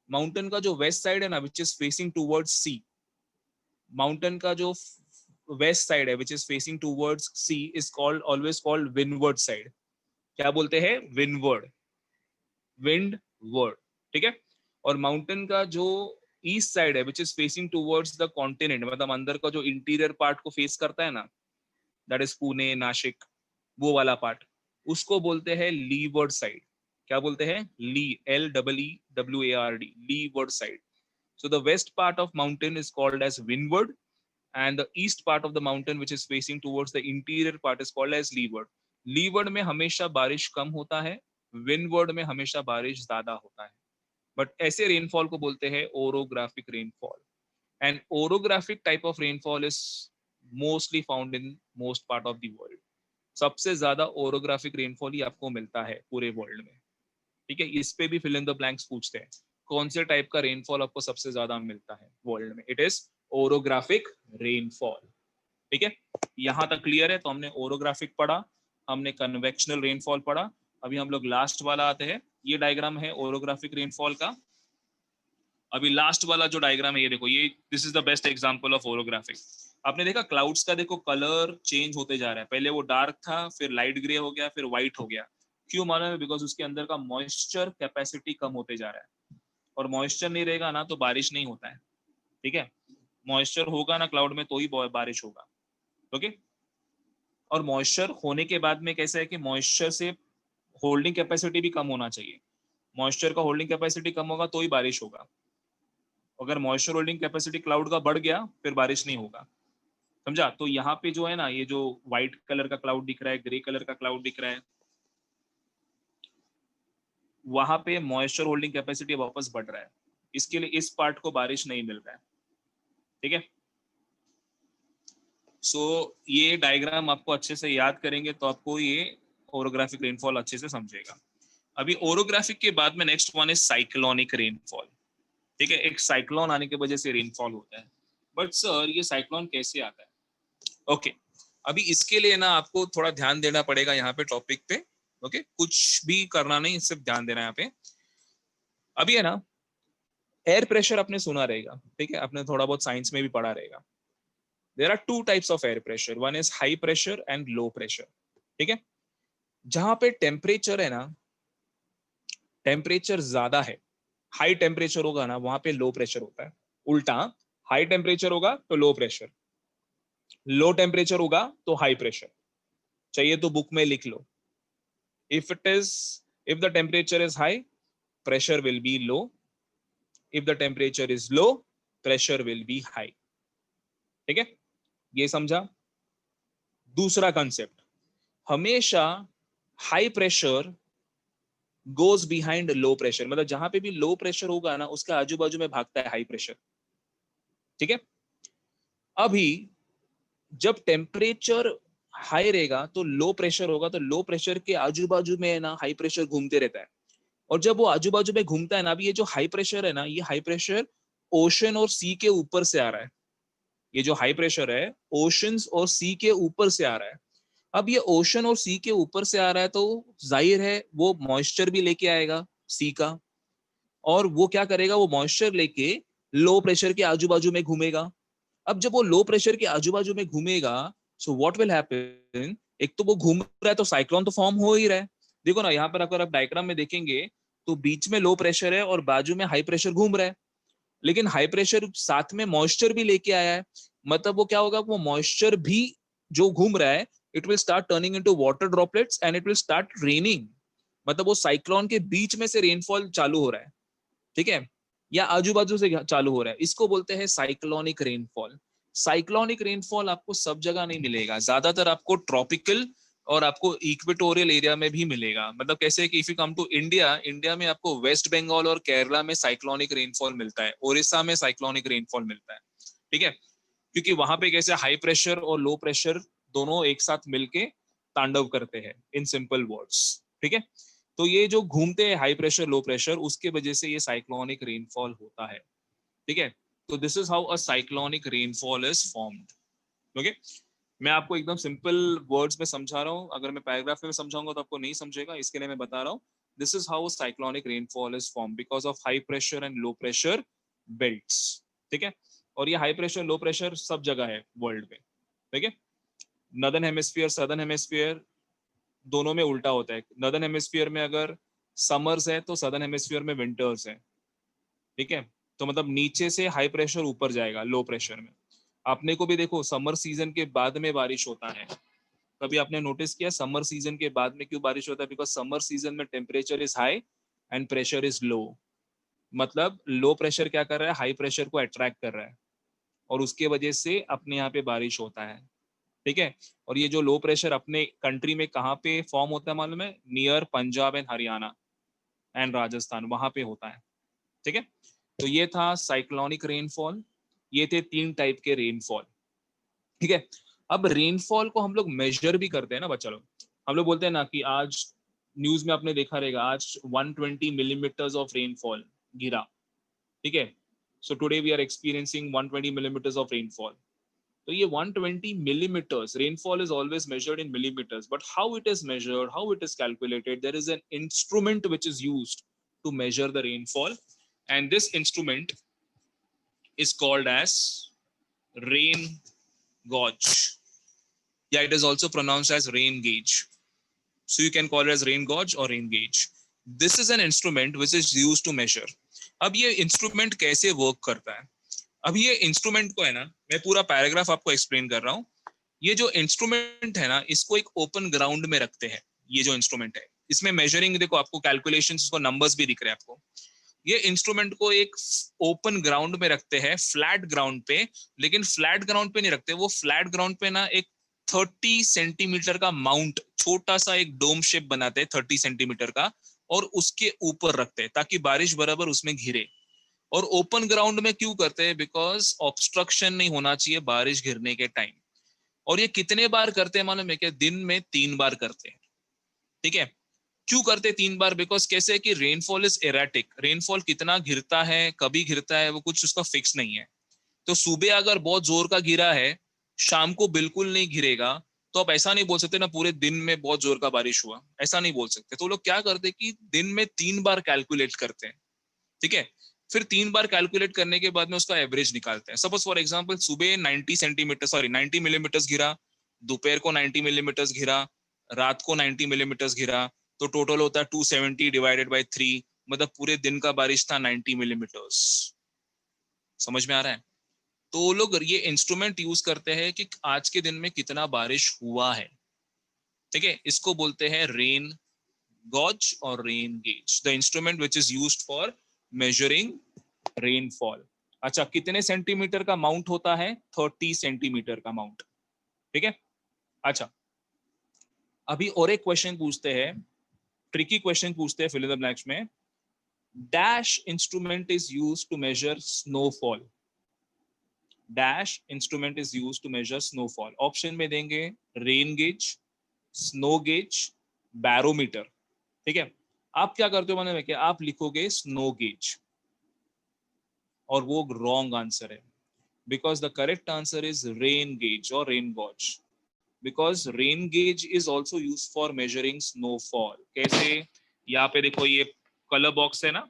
माउंटेन का जो वेस्ट साइड है ना, which is facing towards sea, mountain का जो वेस्ट साइड है which is facing towards sea is called, always called windward side. क्या बोलते हैं, विंडवर्ड, विंड वर्ड, ठीक है। और माउंटेन का जो ईस्ट साइड है which is facing towards the continent, मतलब अंदर का जो इंटीरियर पार्ट को फेस करता है ना, दैट इज पुणे नासिक, वो वाला पार्ट, उसको बोलते हैं लीवर्ड साइड। क्या बोलते हैं, lee, L double E W A R D, leeward side. So the west part of mountain is called as windward, and the east part of the mountain which is facing towards the interior part is called as leeward. Leeward में हमेशा बारिश कम होता है, windward में हमेशा बारिश ज्यादा होता है। बट ऐसे रेनफॉल को बोलते हैं orographic rainfall, and orographic type of rainfall is mostly found in most part of the world. सबसे ज्यादा ओरोग्राफिक रेनफॉल ही आपको मिलता है पूरे वर्ल्ड में, ठीक है। इस पे भी फिल इन द ब्लैंक्स पूछते हैं, कौन से टाइप का रेनफॉल आपको सबसे ज्यादा मिलता है वर्ल्ड में, इट इज ओरोग्राफिक रेनफॉल, ठीक है। यहां तक क्लियर है। तो हमने ओरोग्राफिक पढ़ा, हमने कन्वेक्शनल रेनफॉल पढ़ा। अभी हम लोग लास्ट वाला आते हैं। ये डायग्राम है ओरोग्राफिक रेनफॉल का। अभी लास्ट वाला जो डायग्राम है ये देखो, ये this is the best example of orographic. आपने देखा क्लाउड्स का देखो कलर चेंज होते जा रहा है, पहले वो डार्क था, फिर लाइट ग्रे हो गया, फिर व्हाइट हो गया। क्यों मालूम है, बिकॉज उसके अंदर का मॉइस्चर कैपेसिटी कम होते जा रहा है, और मॉइस्चर नहीं रहेगा ना तो बारिश नहीं होता है, ठीक है। मॉइस्चर होगा ना क्लाउड में तो ही बारिश होगा, ओके। और मॉइस्चर होने के बाद में कैसा है कि मॉइस्चर से होल्डिंग कैपेसिटी भी कम होना चाहिए। मॉइस्चर का होल्डिंग कैपेसिटी कम होगा तो ही बारिश होगा। अगर मॉइस्चर होल्डिंग कैपेसिटी क्लाउड का बढ़ गया फिर बारिश नहीं होगा, समझा। तो यहाँ पे जो है ना, ये जो व्हाइट कलर का क्लाउड दिख रहा है, ग्रे कलर का क्लाउड दिख रहा है, वहां पे मॉइस्चर होल्डिंग कैपेसिटी वापस बढ़ रहा है। इसके लिए इस पार्ट को बारिश नहीं मिल रहा है, ठीक है। सो ये डायग्राम आपको अच्छे से याद करेंगे तो आपको ये ओरोग्राफिक रेनफॉल अच्छे से समझेगा। अभी ओरोग्राफिक के बाद में next one is cyclonic rainfall, ठीक है। एक साइक्लोन आने की वजह से रेनफॉल होता है। बट सर ये साइक्लोन कैसे आता है, ओके। अभी इसके लिए ना आपको थोड़ा ध्यान देना पड़ेगा यहाँ पे टॉपिक पे, ओके, कुछ भी करना नहीं, सिर्फ ध्यान देना है यहाँ पे। अभी है ना, एयर प्रेशर आपने सुना रहेगा, ठीक है, आपने थोड़ा बहुत साइंस में भी पढ़ा रहेगा। There are two types of air pressure, one is high pressure and low pressure, ठीक है। जहां पे टेम्परेचर है ना, टेम्परेचर ज्यादा है, हाई टेम्परेचर होगा ना, वहां पे लो प्रेशर होता है। उल्टा, हाई टेम्परेचर होगा तो लो प्रेशर, लो टेम्परेचर होगा तो हाई प्रेशर। चाहिए तो बुक में लिख लो, if it is, if the temperature is high, pressure will be low. If the temperature is low, pressure will be high. ठीक है, ये समझा। दूसरा कंसेप्ट, हमेशा high pressure goes behind low pressure, मतलब जहां पे भी लो प्रेशर होगा ना, उसके आजू बाजू में भागता है हाई प्रेशर, ठीक है। अभी जब टेम्परेचर हाई रहेगा तो लो प्रेशर होगा, तो लो प्रेशर के आजू बाजू में है ना हाई प्रेशर घूमते रहता है। और जब वो आजू बाजू में घूमता है ना, अभी ये जो हाई प्रेशर है ना, ये हाई प्रेशर ओशन और सी के ऊपर से आ रहा है। ये जो हाई प्रेशर है ओशंस और सी के ऊपर से आ रहा है। अब ये ओशन और सी के ऊपर से आ रहा है, तो जाहिर है वो मॉइस्चर भी लेके आएगा सी का, और वो क्या करेगा, वो मॉइस्चर लेके लो प्रेशर के आजू बाजू में घूमेगा। अब जब वो लो प्रेशर के आजू बाजू में घूमेगा, सो व्हाट विल हैपन, एक तो वो घूम रहा है तो साइक्लोन तो फॉर्म हो ही रहा है। देखो ना यहाँ पर अगर आप डायग्राम में देखेंगे तो बीच में लो प्रेशर है और बाजू में हाई प्रेशर घूम रहा है, लेकिन हाई प्रेशर साथ में मॉइस्चर भी लेके आया है। मतलब वो क्या होगा, वो मॉइस्चर भी जो घूम रहा है, it will start turning into water droplets and it will start raining. मतलब वो साइक्लोन के बीच में से रेनफॉल चालू हो रहा है, ठीक है, या आजू बाजू से चालू हो रहा है। इसको बोलते हैं साइक्लोनिक रेनफॉल। साइक्लोनिक रेनफॉल आपको सब जगह नहीं मिलेगा, ज्यादातर आपको ट्रॉपिकल और आपको इक्वेटोरियल एरिया में भी मिलेगा। मतलब कैसे कि if you come to India, India में आपको वेस्ट बंगाल और केरला में साइक्लोनिक रेनफॉल मिलता है, ओडिशा में साइक्लोनिक रेनफॉल मिलता है, ठीक है, क्योंकि वहां पे कैसे हाई प्रेशर और लो प्रेशर दोनों एक साथ मिलके तांडव करते हैं, इन सिंपल वर्ड्स, ठीक है। तो ये जो घूमते हैं हाई प्रेशर लो प्रेशर, उसके वजह से ये साइक्लोनिक रेनफॉल होता है, ठीक है। तो this is how a cyclonic rainfall is formed, okay. मैं आपको एकदम सिंपल वर्ड्स में समझा रहा हूँ, अगर मैं पैराग्राफ में समझाऊंगा तो आपको नहीं समझेगा, इसके लिए मैं बता रहा हूँ। This is how cyclonic rainfall is form because of high pressure and low pressure belts, ठीक है। और ये हाई प्रेशर लो प्रेशर सब जगह है वर्ल्ड में, ठीक है। नॉर्दर्न हेमिस्फीयर सदर्न हेमिस्फीयर दोनों में उल्टा होता है। नॉर्दर्न हेमिस्फीयर में अगर समर्स है तो सदर्न हेमिस्फीयर में विंटर्स है, ठीक है। तो मतलब नीचे से हाई प्रेशर ऊपर जाएगा लो प्रेशर में। आपने को भी देखो समर सीजन के बाद में बारिश होता है, कभी आपने नोटिस किया समर सीजन के बाद में क्यों बारिश होता है? बिकॉज समर सीजन में temperature is high and pressure is low. मतलब लो प्रेशर क्या कर रहा है, हाई प्रेशर को अट्रैक्ट कर रहा है, और उसके वजह से अपने यहाँ पे बारिश होता है, ठीक है। और ये जो लो प्रेशर अपने कंट्री में कहाँ पे फॉर्म होता है मालूम है? Near Punjab and Haryana and Rajasthan, वहां पे होता है, ठीक है। तो ये था साइक्लोनिक रेनफॉल, ये थे 3 टाइप के रेनफॉल, ठीक है। अब रेनफॉल को हम लोग मेजर भी करते हैं ना बच्चा लोग। हम लोग बोलते हैं ना कि आज न्यूज में आपने देखा रहेगा आज 120 मिलीमीटर्स ऑफ रेनफॉल गिरा, ठीक है। So today we are experiencing 120 millimetres of rainfall. तो ये 120 millimeters rainfall is always measured in millimeters, but how it is measured, how it is calculated, there is an instrument which is used to measure the rainfall, and this instrument is called as rain gauge. Yeah, it is also pronounced as rain gauge, so you can call it as rain gauge or rain gauge. This is an instrument which is used to measure. अब ये इंस्ट्रूमेंट कैसे वर्क करता है? अब ये इंस्ट्रूमेंट को है ना, मैं पूरा पैराग्राफ आपको एक्सप्लेन कर रहा हूँ। ये जो इंस्ट्रूमेंट है ना, इसको एक ओपन ग्राउंड में रखते हैं। ये जो इंस्ट्रूमेंट है इसमें मेजरिंग, देखो आपको कैलकुलेशंस को नंबर्स भी दिख रहे हैं आपको। ये इंस्ट्रूमेंट को एक ओपन ग्राउंड में रखते हैं, फ्लैट ग्राउंड पे। लेकिन फ्लैट ग्राउंड पे नहीं रखते, वो फ्लैट ग्राउंड पे ना एक 30 सेंटीमीटर का माउंट, छोटा सा एक डोम शेप बनाते हैं 30 सेंटीमीटर का, और उसके ऊपर रखते हैं ताकि बारिश बराबर उसमें घिरे। और ओपन ग्राउंड में क्यों करते हैं? बिकॉज ऑब्स्ट्रक्शन नहीं होना चाहिए बारिश गिरने के टाइम। और ये कितने बार करते हैं मालूम है क्या? दिन में 3 बार करते हैं, ठीक है। क्यों करते 3 बार? बिकॉज कैसे है कि रेनफॉल इज एराटिक, रेनफॉल कितना गिरता है, कभी गिरता है, वो कुछ उसका फिक्स नहीं है। तो सुबह अगर बहुत जोर का गिरा है, शाम को बिल्कुल नहीं गिरेगा, तो आप ऐसा नहीं बोल सकते ना पूरे दिन में बहुत जोर का बारिश हुआ, ऐसा नहीं बोल सकते। तो लोग क्या करते हैं कि दिन में 3 बार कैलकुलेट करते हैं, ठीक है। फिर 3 बार कैलकुलेट करने के बाद में उसका एवरेज निकालते हैं। सपोज फॉर एग्जांपल सुबह 90 मिलीमीटर गिरा, दोपहर को 90 मिलीमीटर गिरा, रात को 90 मिलीमीटर गिरा, तो टोटल होता है 270 डिवाइडेड बाय 3, मतलब पूरे दिन का बारिश था 90 मिलीमीटर्स। समझ में आ रहा है? तो वो लोग ये इंस्ट्रूमेंट यूज करते हैं कि आज के दिन में कितना बारिश हुआ है, ठीक है। इसको बोलते हैं रेन गॉज और rain gauge, the instrument which is used for measuring rainfall. अच्छा, कितने सेंटीमीटर का माउंट होता है? 30 सेंटीमीटर का माउंट, ठीक है। अच्छा, अभी और एक क्वेश्चन पूछते हैं, ट्रिकी क्वेश्चन पूछते हैं फिल इन द ब्लैंक्स में। Dash instrument is used to measure snowfall. Dash instrument is used to measure snowfall. Option में देंगे rain gauge, snow gauge, barometer, ठीक है। आप क्या करते हो मालूम है क्या? आप लिखोगे स्नो गेज, और वो रॉन्ग आंसर है, because the correct answer is rain gauge और rain gauge, because rain gauge is also use for measuring snowfall. कैसे? यहाँ पे देखो ये कलर बॉक्स है ना,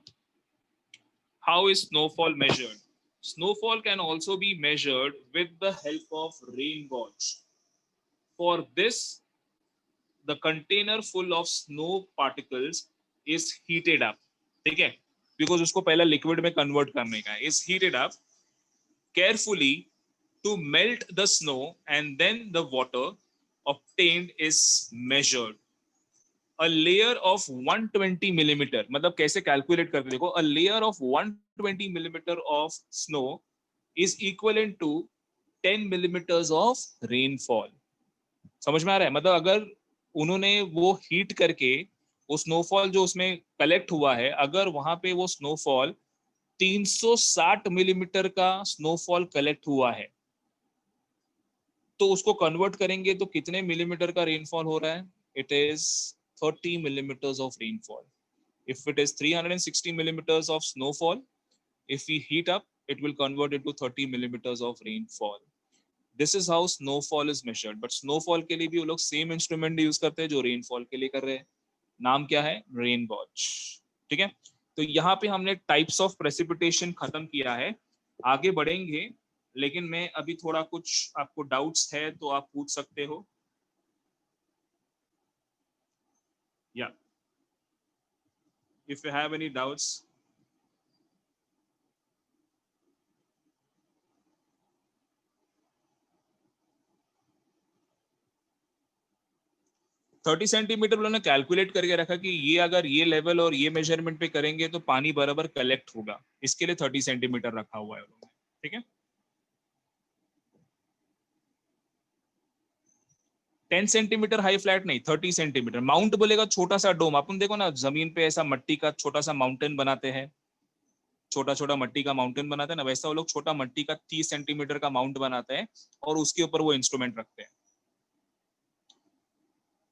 how is snowfall measured? Snowfall can also be measured with the help of rain gauge. For this, the container full of snow particles is heated up, ठीक है, बिकॉज उसको पहले लिक्विड में कन्वर्ट करने का है। Is heated up carefully to melt the snow, and then the water obtained is measured. A layer of 120 millimeter, मतलब कैसे कैलकुलेट करते देखो, a layer of 120 millimeter of snow is equivalent to 10 millimeters of rainfall. समझ में आ रहा है? मतलब अगर उन्होंने वो हीट करके वो स्नोफॉल जो उसमें कलेक्ट हुआ है, अगर वहां पे वो स्नोफॉल 360 मिलीमीटर का स्नोफॉल कलेक्ट हुआ है, तो उसको कन्वर्ट करेंगे तो कितने मिलीमीटर का रेनफॉल हो रहा है? It is 30 millimeters of rainfall. If it is 360 millimeters of snowfall, if we heat up, it will convert into 30 millimeters of rainfall. This is how snowfall is measured. But snowfall के लिए भी वो लोग सेम इंस्ट्रूमेंट यूज करते हैं जो रेनफॉल के लिए कर रहे हैं। नाम क्या है? रेन गॉज, ठीक है। तो यहाँ पे हमने टाइप्स ऑफ प्रेसिपिटेशन खत्म किया है, आगे बढ़ेंगे, लेकिन मैं अभी थोड़ा कुछ आपको डाउट्स है तो आप पूछ सकते हो या if you have any doubts. Thirty centimetre उन्होंने कैलकुलेट करके रखा कि ये अगर ये लेवल और ये मेजरमेंट पे करेंगे तो पानी बराबर कलेक्ट होगा, इसके लिए 30 सेंटीमीटर रखा हुआ है उन्होंने, ठीक है। 10 सेंटीमीटर हाई फ्लैट नहीं, 30 सेंटीमीटर। माउंट बोलेगा छोटा सा डोम, अपन देखो ना जमीन पे ऐसा मट्टी का छोटा सा माउंटेन बनाते हैं, छोटा छोटा मट्टी का माउंटेन बनाते हैं ना, वैसा वो लोग छोटा मट्टी का 30 सेंटीमीटर का माउंट बनाते हैं और उसके ऊपर वो इंस्ट्रूमेंट रखते हैं।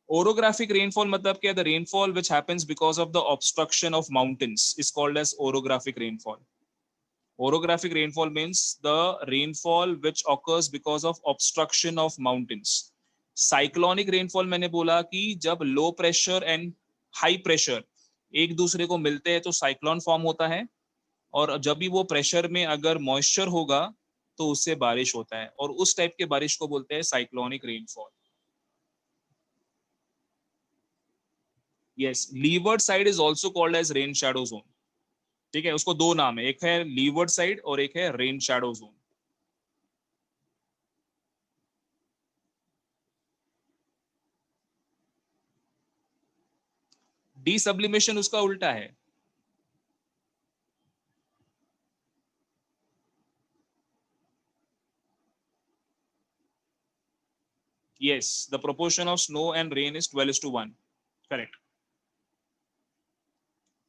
Orographic rainfall मतलब क्या? The rainfall which happens because of the obstruction of mountains is called as orographic rainfall. Orographic rainfall means the rainfall which occurs because of obstruction of mountains. Cyclonic rainfall मैंने बोला कि जब low pressure and high pressure एक दूसरे को मिलते हैं तो साइक्लोन फॉर्म होता है, और जब भी वो प्रेशर में अगर मॉइस्चर होगा तो उससे बारिश होता है, और उस टाइप के बारिश को बोलते हैं cyclonic rainfall. Yes, leeward side is also called as rain shadow zone, ठीक है। उसको दो नाम है, एक है लीवर्ड साइड और एक है rain shadow zone. D sublimation उसका उल्टा है। Yes, the proportion of snow and rain is 12:1, correct.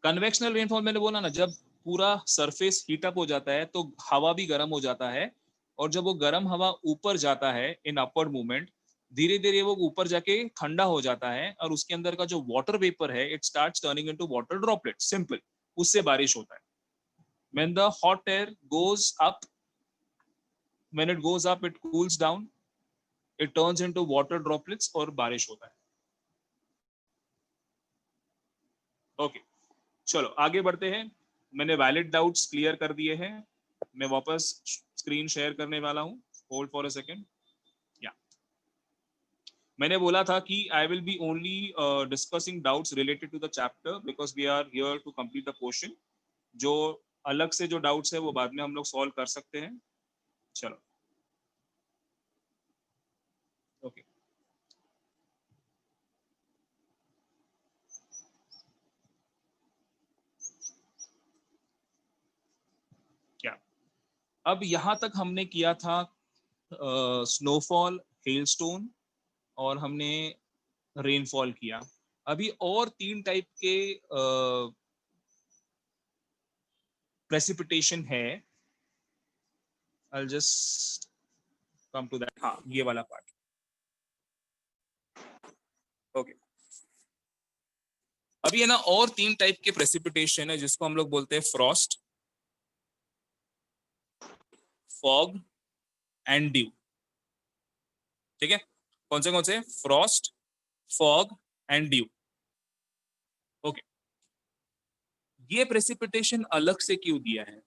Convectional rainfall मैंने बोला ना, जब पूरा सरफेस हीट अप हो जाता है तो हवा भी गर्म हो जाता है, और जब वो गर्म हवा ऊपर जाता है इन अपवर्ड मूवमेंट, धीरे धीरे वो ऊपर जाके ठंडा हो जाता है, और उसके अंदर का जो वाटर वेपर है it starts turning into water droplet, simple. उससे बारिश होता है। When the hot air goes up, when it goes up it cools down, it turns into water droplets और बारिश होता है। ओके चलो आगे बढ़ते हैं। मैंने वैलिड डाउट्स क्लियर कर दिए हैं। मैं वापस स्क्रीन शेयर करने वाला हूँ। Hold for a second. या मैंने बोला था कि I will be only discussing doubts related to the chapter because we are here to complete the question. जो अलग से जो डाउट्स है वो बाद में हम लोग सॉल्व कर सकते हैं। चलो ओके क्या अब यहाँ तक हमने किया था स्नोफॉल, हेलस्टोन और हमने रेनफॉल किया। अभी और 3 टाइप के प्रेसिपिटेशन है। I'll just come to that। हाँ ये वाला पार्ट। ओके अभी है ना और 3 टाइप के प्रेसिपिटेशन है जिसको हम लोग बोलते हैं फ्रॉस्ट, फॉग एंड ड्यू। ठीक है कौन से Frost, fog and due. Okay ये प्रेसिपिटेशन अलग से क्यों दिया है?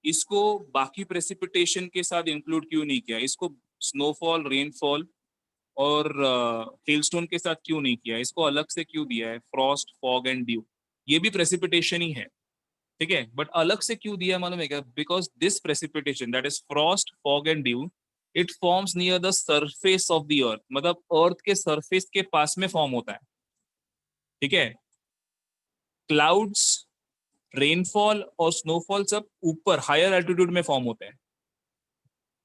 इसको बाकी प्रेसिपिटेशन के साथ इंक्लूड क्यों नहीं किया? इसको स्नोफॉल, रेनफॉल और हेलस्टोन के साथ क्यों नहीं किया? इसको अलग से क्यों दिया है? फ्रॉस्ट, फॉग एंड ड्यू ये भी प्रेसिपिटेशन ही है। ठीक है बट अलग से क्यों दिया मालूम है क्या? Because this precipitation that is Frost, fog and due it forms near the surface of the earth, मतलब अर्थ के सरफेस के पास में फॉर्म होता है। ठीक है क्लाउड्स, रेनफॉल और स्नोफॉल सब ऊपर हायर एल्टीट्यूड में फॉर्म होते हैं।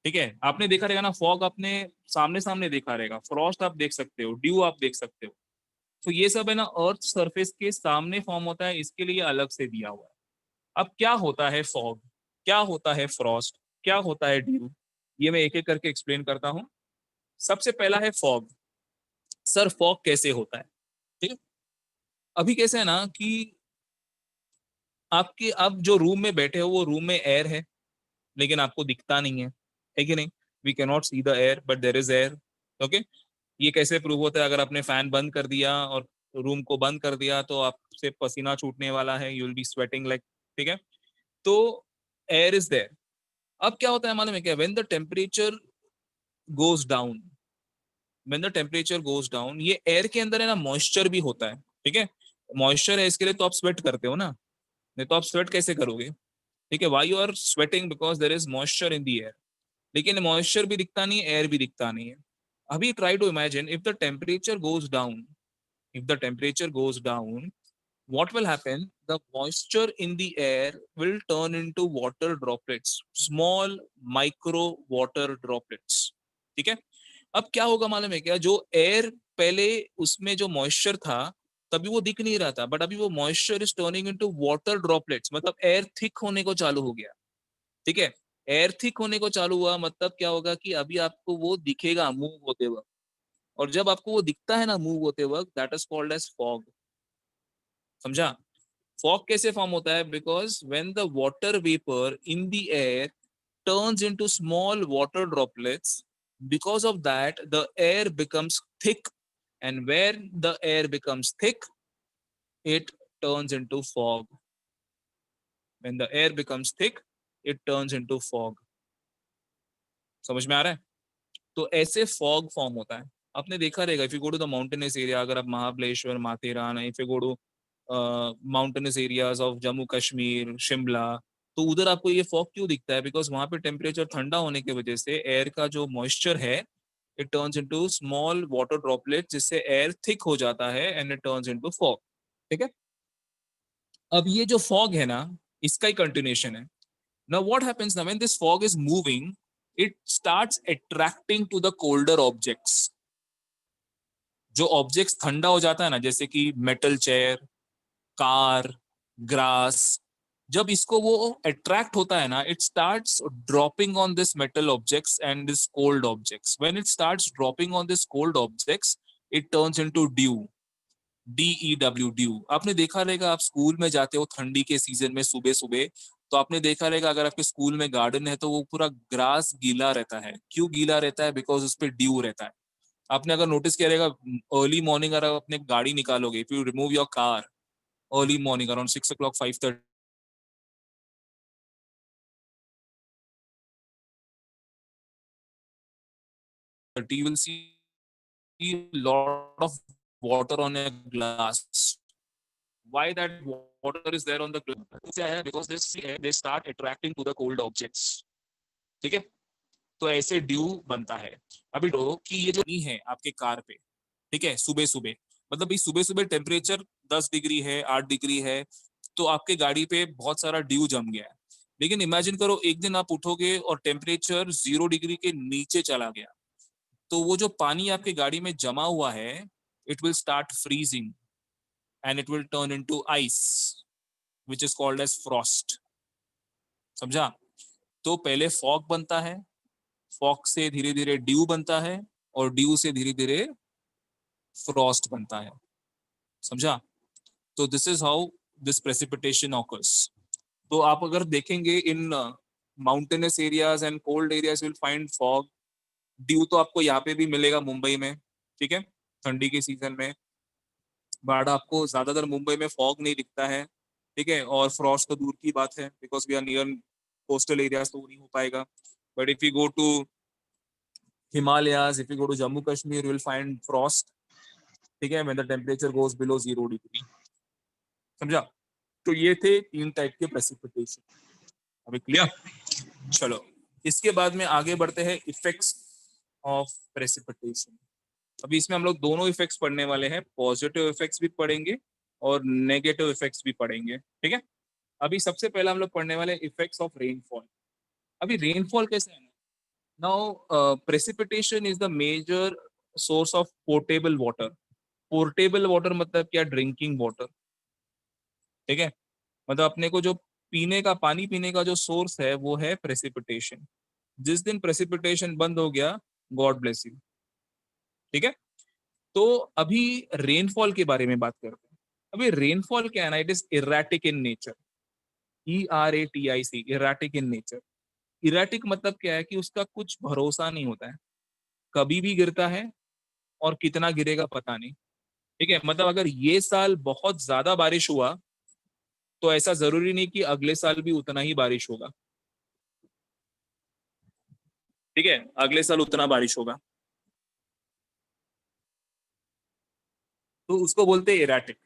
ठीक है आपने देखा रहेगा ना फॉग, आपने सामने सामने देखा रहेगा, फ्रॉस्ट आप देख सकते हो, ड्यू आप देख सकते हो। तो ये सब है ना अर्थ सरफेस के सामने फॉर्म होता है, इसके लिए अलग से दिया हुआ है। अब क्या होता है फॉग, क्या होता है फ्रॉस्ट, क्या होता है ड्यू, ये मैं एक एक करके एक्सप्लेन करता हूँ। सबसे पहला है फॉग। सर फॉग कैसे होता है? ठीक है अभी कैसे है ना कि आपके आप जो रूम में बैठे हो वो रूम में एयर है लेकिन आपको दिखता नहीं है कि नहीं? We can not see the air but there is air. Okay ये कैसे प्रूव होता है? अगर आपने फैन बंद कर दिया और रूम को बंद कर दिया तो आपसे पसीना छूटने वाला है, you will be sweating like. ठीक है तो एयर इज देयर। अब क्या होता है मालूम है क्या? When the temperature goes down, when the temperature goes down ये एयर के अंदर है ना मॉइस्चर भी होता है। ठीक है मॉइस्चर है इसके लिए तो आप स्वेट करते हो ना, नहीं तो आप स्वेट कैसे करोगे? ठीक है why you are sweating? Because there is moisture in the air. लेकिन मॉइस्चर भी दिखता नहीं है, एयर भी दिखता नहीं है। अभी try to imagine if the temperature goes down, if the temperature goes down, what will happen? The moisture in the air will turn into water droplets, small micro water droplets। ठीक है अब क्या होगा मालूम है क्या? जो एयर पहले उसमें जो मॉइस्चर था तभी वो दिख नहीं रहा था बट अभी वो moisture is turning into water droplets, मतलब एयर थिक होने को चालू हो गया। ठीक है एयर थिक होने को चालू हुआ मतलब क्या होगा कि अभी आपको वो दिखेगा मूव होते वक्त, और जब आपको वो दिखता है ना मूव होते वक्त that is called as fog. समझा? फॉग कैसे फॉर्म होता है? Because when the water vapour in the air turns into small water droplets, because of that the air becomes thick, and where the air becomes thick it turns into fog। when the air becomes thick it turns into fog। समझ में आ रहा है? तो ऐसे फॉग फॉर्म होता है। आपने देखा रहेगा if you go to the mountainous area, अगर आप Mahabaleshwar, Matheran, if you go to mountainous areas of Jammu Kashmir, Shimla, तो उधर आपको ये फॉग क्यों दिखता है? बिकॉज वहां पे टेम्परेचर ठंडा होने की वजह से एयर का जो मॉइस्चर है it turns into small water droplet, जिससे एयर थिक हो जाता है and it turns into fog. ठीक है अब ये जो फॉग है ना इसका ही कंटिन्यूएशन है। Now what happens now when this fog is moving, it starts attracting to the colder objects। जो ऑब्जेक्ट्स ठंडा हो जाता है ना जैसे कि मेटल चेयर, कार, ग्रास, जब इसको वो अट्रैक्ट होता है ना it starts dropping on this metal objects and this cold objects. When it starts dropping on this cold objects it turns into due, DEW due. आपने देखा रहेगा आप स्कूल में जाते हो ठंडी के सीजन में सुबह सुबह, तो आपने देखा रहेगा अगर आपके स्कूल में गार्डन है तो वो पूरा ग्रास गीला रहता है। क्यों गीला रहता है? बिकॉज उस पर ड्यू रहता है। आपने अगर नोटिस किया रहेगा, अर्ली मॉर्निंग अगर आप अपने गाड़ी निकालोगे, if you remove your car early morning around 6 o'clock 5:30, you will see a lot of water on a glass. Why that water is there on the glass? Because they start attracting to the cold objects. ठीक है, तो ऐसे ड्यू बनता है। अभी दो कि ये जो नहीं है आपके कार पे, ठीक है, सुबह सुबह, मतलब भाई सुबह सुबह टेम्परेचर 10 डिग्री है, 8 डिग्री है, तो आपके गाड़ी पे बहुत सारा ड्यू जम गया है। लेकिन इमेजिन करो एक दिन आप उठोगे और टेम्परेचर 0 डिग्री के नीचे चला गया, तो वो जो पानी आपके गाड़ी में जमा हुआ है, it will start freezing and it will turn into ice which is called as frost. समझा? तो पहले फॉग बनता है, फॉग से धीरे धीरे ड्यू बनता है, और ड्यू से धीरे धीरे फ्रॉस्ट बनता है। समझा? तो this is how this precipitation occurs. तो आप अगर देखेंगे in mountainous areas and cold areas will find fog. Dew तो आपको यहाँ पे भी मिलेगा मुंबई में, ठीक है, ठंडी के सीजन में। बट आपको ज्यादातर मुंबई में फॉग नहीं दिखता है, ठीक है, और फ्रॉस्ट तो दूर की बात है, because we are near coastal areas, तो नहीं हो पाएगा। But if you go to Himalayas, if you go to Jammu Kashmir, will find frost, ठीक है, when the temperature goes below 0 degree. समझा? तो ये थे 3 टाइप के प्रेसिपिटेशन। अभी क्लियर? चलो, इसके बाद में आगे बढ़ते हैं इफेक्ट्स ऑफ प्रेसिपिटेशन। अभी इसमें हम लोग दोनों इफेक्ट्स पढ़ने वाले हैं, पॉजिटिव इफेक्ट्स भी पढ़ेंगे और नेगेटिव इफेक्ट्स भी पढ़ेंगे, ठीक है। अभी सबसे पहला हम लोग पढ़ने वाले इफेक्ट्स ऑफ रेनफॉल। अभी रेनफॉल कैसे है ना, now precipitation is the major source of portable water. Portable water मतलब क्या? ड्रिंकिंग वाटर, ठीक है, मतलब अपने को जो पीने का पानी, पीने का जो सोर्स है वो है प्रेसिपिटेशन। जिस दिन प्रेसिपिटेशन बंद हो गया, गॉड ब्लेस यू, ठीक है। तो अभी रेनफॉल के बारे में बात करते हैं। अभी रेनफॉल क्या है ना, it is erratic in nature. ERATIC, erratic in nature. Erratic मतलब क्या है कि उसका कुछ भरोसा नहीं होता है, कभी भी गिरता है और कितना गिरेगा पता नहीं, ठीक है। मतलब अगर ये साल बहुत ज्यादा बारिश हुआ, तो ऐसा जरूरी नहीं कि अगले साल भी उतना ही बारिश होगा, ठीक है, अगले साल उतना बारिश होगा, तो उसको बोलते हैं इरेटिक।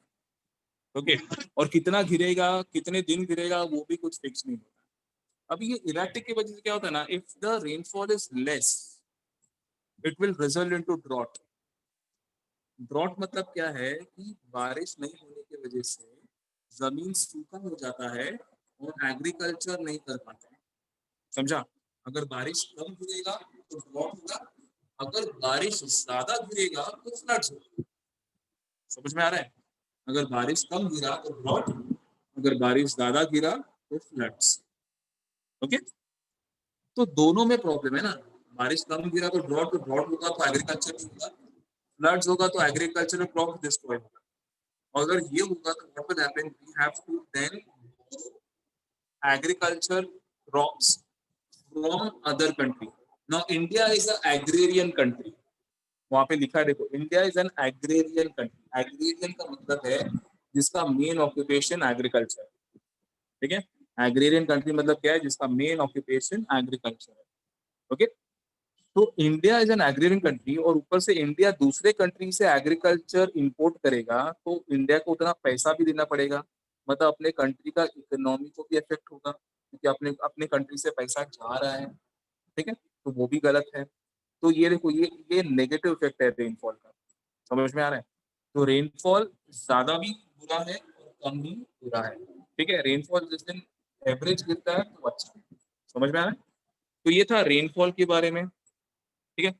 ओके, और कितना गिरेगा, कितने दिन गिरेगा, वो भी कुछ फिक्स नहीं होता। अब ये इरेटिक की वजह से क्या होता है ना, if the rainfall is less, it will result into drought. Drought मतलब क्या है कि बारिश नहीं होने की वजह से जमीन सूखा हो जाता है और एग्रीकल्चर नहीं कर पाते हैं। समझा? अगर बारिश कम गिरेगा तो ड्रॉट होगा, अगर बारिश ज्यादा गिरेगा तो फ्लड्स होगा। समझ में आ रहा है? अगर बारिश कम गिरा तो ड्रॉट, अगर बारिश ज्यादा गिरा तो फ्लड्स। ओके, तो दोनों में प्रॉब्लम है ना। बारिश कम गिरा तो ड्रॉट, होगा तो एग्रीकल्चर नहीं होगा, फ्लड्स होगा तो एग्रीकल्चरल क्रॉप डिस्ट्रॉय होगा। और अगर ये होगा तो what will happen, we have to then agriculture crops from other country. Now India is a agrarian country. वहां पे लिखा है, देखो, India is an agrarian country. Agrarian का मतलब है जिसका मेन ऑक्यूपेशन एग्रीकल्चर, ठीक है। एग्रेरियन कंट्री मतलब क्या है? जिसका मेन ऑक्यूपेशन एग्रीकल्चर है। ओके, तो India is N agrarian country, और ऊपर से इंडिया दूसरे कंट्री से एग्रीकल्चर इंपोर्ट करेगा, तो इंडिया को उतना पैसा भी देना पड़ेगा। मतलब अपने कंट्री का इकोनॉमी को भी इफेक्ट होगा, क्योंकि अपने अपने कंट्री से पैसा जा रहा है, ठीक है, तो वो भी गलत है। तो ये देखो, ये नेगेटिव इफेक्ट है रेनफॉल का। समझ में आ रहा है? तो रेनफॉल ज्यादा भी बुरा है और कम भी बुरा है, ठीक है। रेनफॉल जिस दिन एवरेज गिरता है तो अच्छा है। समझ में आ रहा है? तो ये था रेनफॉल के बारे में, ठीक है।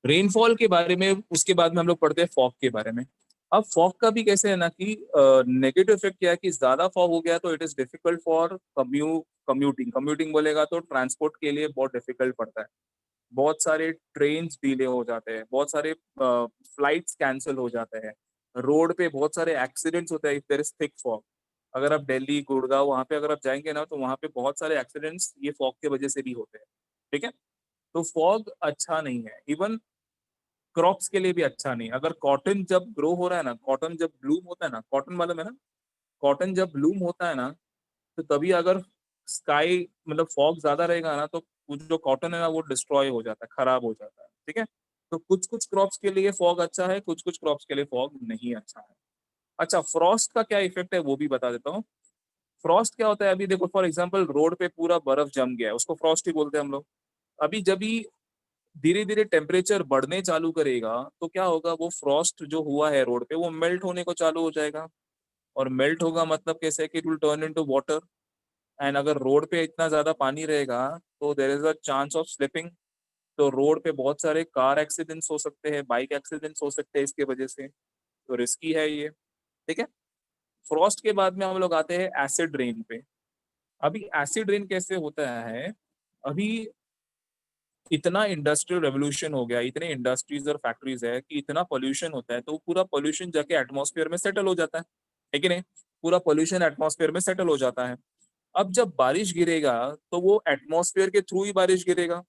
रेनफॉल के बारे में, उसके बाद में हम लोग पढ़ते हैं फॉग के बारे में। अब फॉग का भी कैसे है ना कि नेगेटिव इफेक्ट क्या है कि ज्यादा फॉग हो गया तो it is difficult for commuting. Commuting बोलेगा तो ट्रांसपोर्ट के लिए बहुत डिफिकल्ट पड़ता है। बहुत सारे ट्रेन डिले हो जाते हैं, बहुत सारे फ्लाइट्स कैंसिल हो जाते हैं, रोड पे बहुत सारे एक्सीडेंट्स होते हैं if there is thick fog. अगर आप दिल्ली, गुड़गांव, वहां पे अगर आप जाएंगे ना, तो वहां पे बहुत सारे एक्सीडेंट्स ये फॉग के वजह से भी होते हैं, ठीक है। तो फॉग अच्छा नहीं है। इवन क्रॉप्स के लिए भी अच्छा नहीं। अगर कॉटन जब ग्रो हो रहा है ना, कॉटन जब ब्लूम होता है ना, कॉटन मालूम है ना, कॉटन जब ब्लूम होता है ना, तो तभी अगर स्काई मतलब फॉग ज्यादा रहेगा ना, तो वो जो कॉटन है ना वो डिस्ट्रॉय हो जाता है, खराब हो जाता है। ठीक है, तो कुछ कुछ क्रॉप्स के लिए फॉग अच्छा है, कुछ कुछ क्रॉप्स के लिए फॉग नहीं अच्छा है। अच्छा, फ्रॉस्ट का क्या इफेक्ट है वो भी बता देता हूँ। फ्रॉस्ट क्या होता है, अभी देखो फॉर एग्जांपल रोड पे पूरा बर्फ जम गया है, उसको फ्रॉस्ट ही बोलते हैं हम लोग। अभी जब भी धीरे धीरे टेम्परेचर बढ़ने चालू करेगा, तो क्या होगा, वो फ्रॉस्ट जो हुआ है रोड पे वो मेल्ट होने को चालू हो जाएगा। और मेल्ट होगा मतलब कैसे, कि it will turn into water. And अगर रोड पे इतना ज्यादा पानी रहेगा, तो there is a chance of slipping. तो रोड पे बहुत सारे कार एक्सीडेंट्स हो सकते हैं, बाइक एक्सीडेंट्स हो सकते हैं इसके वजह से। तो रिस्की है ये। ठीक है, फ्रॉस्ट के बाद में हम लोग आते हैं एसिड रेन पे। अभी एसिड रेन कैसे होता है, अभी इतना इंडस्ट्रियल रेवोल्यूशन हो गया, इतने इंडस्ट्रीज और फैक्ट्रीज है कि इतना पोल्यूशन होता है, तो पूरा पोल्यूशन जाके एटमॉस्फेयर में सेटल हो जाता है कि नहीं। पूरा पोल्यूशन एटमॉस्फेयर में सेटल हो जाता है। अब जब बारिश गिरेगा, तो वो एटमॉस्फेयर के थ्रू ही बारिश गिरेगा।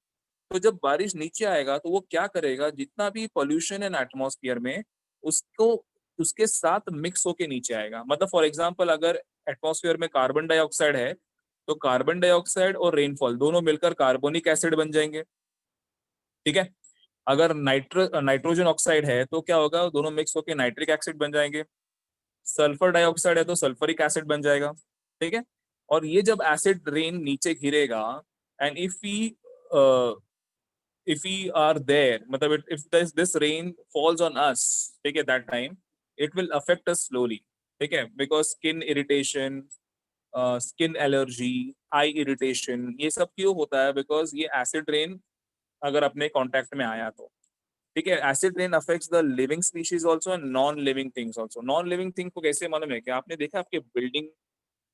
तो जब बारिश नीचे आएगा, तो वो क्या करेगा, जितना भी पोल्यूशन है ना एटमॉस्फेयर में, उसको उसके साथ मिक्स होके नीचे आएगा। मतलब फॉर एग्जांपल, अगर एटमॉस्फेयर में कार्बन डाइऑक्साइड है, तो कार्बन डाइऑक्साइड और रेनफॉल दोनों मिलकर कार्बोनिक एसिड बन जाएंगे। ठीक है, अगर नाइट्रोजन ऑक्साइड है, तो क्या होगा, दोनों मिक्स होकर नाइट्रिक एसिड बन जाएंगे। सल्फर डाइऑक्साइड है तो सल्फरिक एसिड बन जाएगा। ठीक है, और ये जब एसिड रेन नीचे गिरेगा, and if we are there, मतलब if this rain falls on us, ठीक है, that time it will affect us slowly. ठीक है, because skin irritation, skin allergy, eye irritation, ये सब क्यों होता है, बिकॉज ये एसिड रेन अगर अपने कांटेक्ट में आया तो। ठीक है, acid rain affects the living species also and non living things also. Non living thing को कैसे मालूम है, कि आपने देखा आपके बिल्डिंग,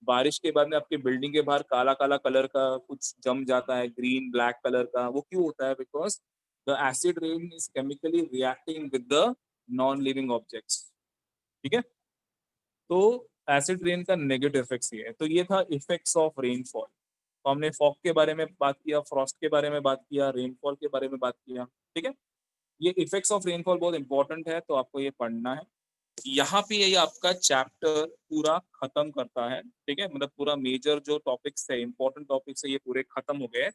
बारिश के बाद में आपके बिल्डिंग के बाहर काला काला कलर का कुछ जम जाता है, ग्रीन ब्लैक कलर का, वो क्यों होता है, because the acid rain is chemically reacting with the non living objects. ठीक है, तो एसिड रेन का नेगेटिव इफेक्ट्स ये है। तो ये था इफेक्ट्स ऑफ रेनफॉल। तो हमने फॉग के बारे में बात किया, फ्रॉस्ट के बारे में बात किया, रेनफॉल के बारे में बात किया। ठीक है, ये इफेक्ट्स ऑफ रेनफॉल बहुत इंपॉर्टेंट है, तो आपको ये पढ़ना है। यहाँ पे ये आपका चैप्टर पूरा खत्म करता है। ठीक है, मतलब पूरा मेजर जो टॉपिक्स है, इंपॉर्टेंट टॉपिक्स है, ये पूरे खत्म हो गए।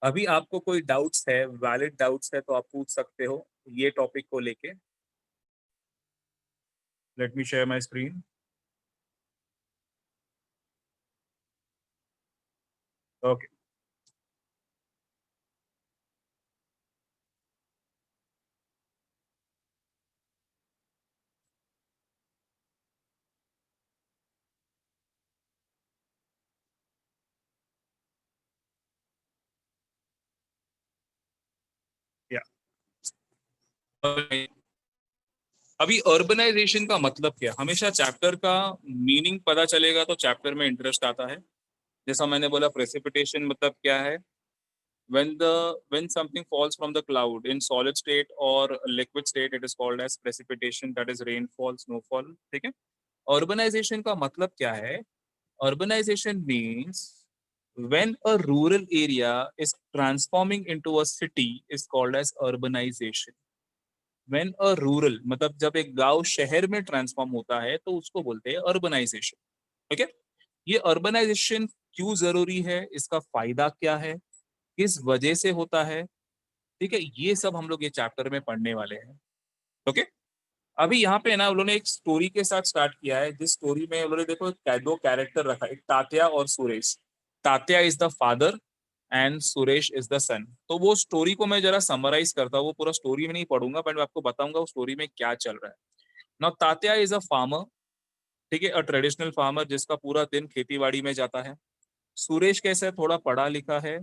अभी आपको कोई डाउट्स है, वैलिड डाउट्स है, तो आप पूछ सकते हो ये टॉपिक को लेके। Let me share my screen. Okay, या अभी अर्बनाइजेशन का मतलब क्या, हमेशा चैप्टर का मीनिंग पता चलेगा तो चैप्टर में इंटरेस्ट आता है। जैसा मैंने बोला, प्रेसिपिटेशन मतलब क्या है, when something falls from the cloud in solid state or liquid state, it is called as precipitation, that is rainfall, snowfall। ठीक है, urbanization का मतलब क्या है, urbanization means when a rural area is transforming into a city is called as urbanization। when a rural मतलब जब एक गांव शहर में ट्रांसफॉर्म होता है, तो उसको बोलते हैं अर्बनाइजेशन। ठीक है, ये अर्बनाइजेशन क्यों जरूरी है, इसका फायदा क्या है, किस वजह से होता है, ठीक है, ये सब हम लोग ये चैप्टर में पढ़ने वाले हैं। ओके, अभी यहाँ पे ना उन्होंने एक स्टोरी के साथ स्टार्ट किया है, जिस स्टोरी में उन्होंने देखो दो कैरेक्टर रखा है, एक तात्या और Suresh. Tatya is the father and Suresh is the son. तो वो स्टोरी को मैं जरा समराइज करता हूँ, वो पूरा स्टोरी में नहीं पढ़ूंगा, बट मैं आपको बताऊंगा वो स्टोरी में क्या चल रहा है। Now Tatya is a farmer. ठीक है, अ ट्रेडिशनल फार्मर जिसका पूरा दिन खेती बाड़ी में जाता है। सुरेश कैसा है, थोड़ा पढ़ा लिखा है,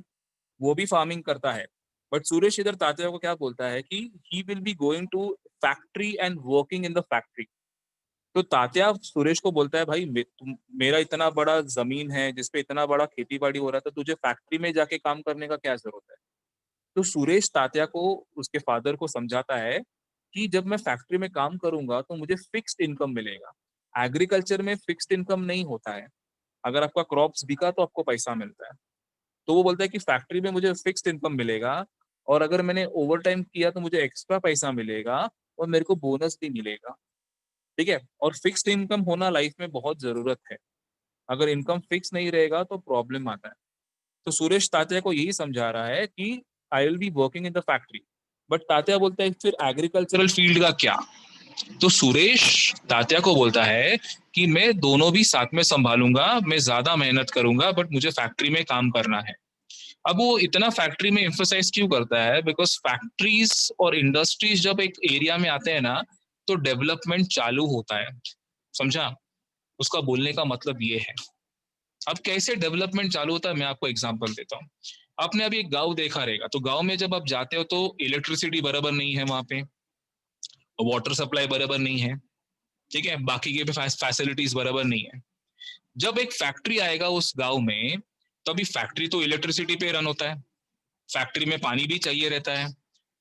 वो भी फार्मिंग करता है। बट सुरेश इधर तात्या को क्या बोलता है कि he will be going to factory and working in the factory. तो तात्या सुरेश को बोलता है, भाई मेरा इतना बड़ा जमीन है जिसपे इतना बड़ा खेती बाड़ी हो रहा था, तुझे फैक्ट्री में जाके काम करने का क्या जरूरत है। तो सुरेश तात्या को, उसके फादर को समझाता है कि जब मैं फैक्ट्री में काम करूंगा तो मुझे फिक्स्ड इनकम मिलेगा। एग्रीकल्चर में फिक्स्ड इनकम नहीं होता है, अगर आपका क्रॉप्स बिका तो आपको पैसा मिलता है। तो वो बोलता है कि फैक्ट्री में मुझे फिक्स्ड इनकम मिलेगा, और अगर मैंने ओवर टाइम किया तो मुझे एक्स्ट्रा पैसा मिलेगा और मेरे को बोनस भी मिलेगा। ठीक है, और फिक्स्ड इनकम होना लाइफ में बहुत जरूरत है। अगर इनकम फिक्स नहीं रहेगा तो प्रॉब्लम आता है। तो सुरेश तात्या को यही समझा रहा है कि I will be working in the factory, but Tatya बोलता है फिर एग्रीकल्चरल फील्ड का क्या? तो सुरेश तात्या को बोलता है कि मैं दोनों भी साथ में संभालूंगा, मैं ज्यादा मेहनत करूंगा, बट मुझे फैक्ट्री में काम करना है। अब वो इतना फैक्ट्री में एम्फोसाइज क्यों करता है? बिकॉज फैक्ट्रीज और इंडस्ट्रीज जब एक एरिया में आते हैं ना, तो डेवलपमेंट चालू होता है। समझा? उसका बोलने का मतलब ये है। अब कैसे डेवलपमेंट चालू होता है, मैं आपको एग्जांपल देता हूँ। आपने अभी एक गांव देखा रहेगा, तो गांव में जब आप जाते हो तो इलेक्ट्रिसिटी बराबर नहीं है वहां पे, वाटर सप्लाई बराबर नहीं है, ठीक है, बाकी के भी फैसिलिटीज बराबर नहीं है। जब एक फैक्ट्री आएगा उस गांव में, तो अभी फैक्ट्री तो इलेक्ट्रिसिटी पे रन होता है, फैक्ट्री में पानी भी चाहिए रहता है,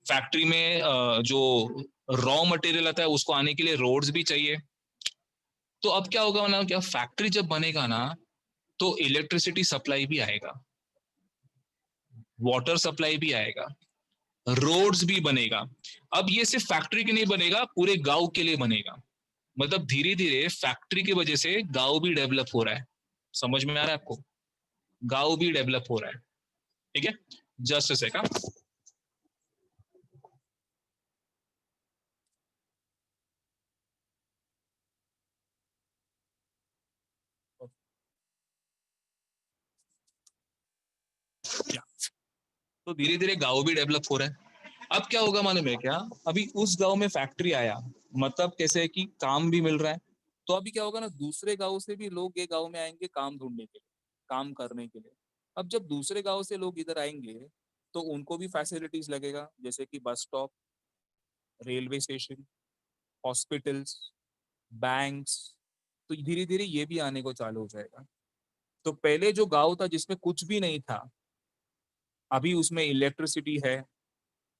फैक्ट्री में जो रॉ मटेरियल आता है उसको आने के लिए रोड्स भी चाहिए। तो अब क्या होगा ना, क्या फैक्ट्री जब बनेगा ना, तो इलेक्ट्रिसिटी सप्लाई भी आएगा, वाटर सप्लाई भी आएगा, रोड्स भी बनेगा। अब ये सिर्फ फैक्ट्री के नहीं बनेगा, पूरे गांव के लिए बनेगा। मतलब धीरे धीरे फैक्ट्री की वजह से गांव भी डेवलप हो रहा है। समझ में आ रहा है आपको? गांव भी डेवलप हो रहा है। ठीक है, जस्ट अ सेकंड। तो धीरे धीरे गांव भी डेवलप हो रहा है। अब क्या होगा मालूम है क्या? अभी उस गांव में फैक्ट्री आया, मतलब कैसे है कि काम भी मिल रहा है। तो अभी क्या होगा ना, दूसरे गांव से भी लोग ये गांव में आएंगे काम ढूंढने के लिए, काम करने के लिए। अब जब दूसरे गांव से लोग इधर आएंगे, तो उनको भी फैसिलिटीज लगेगा, जैसे कि bus stop, railway station, hospitals, banks. तो धीरे धीरे ये भी आने को चालू हो जाएगा। तो पहले जो गांव था जिसमें कुछ भी नहीं था, अभी उसमें इलेक्ट्रिसिटी है,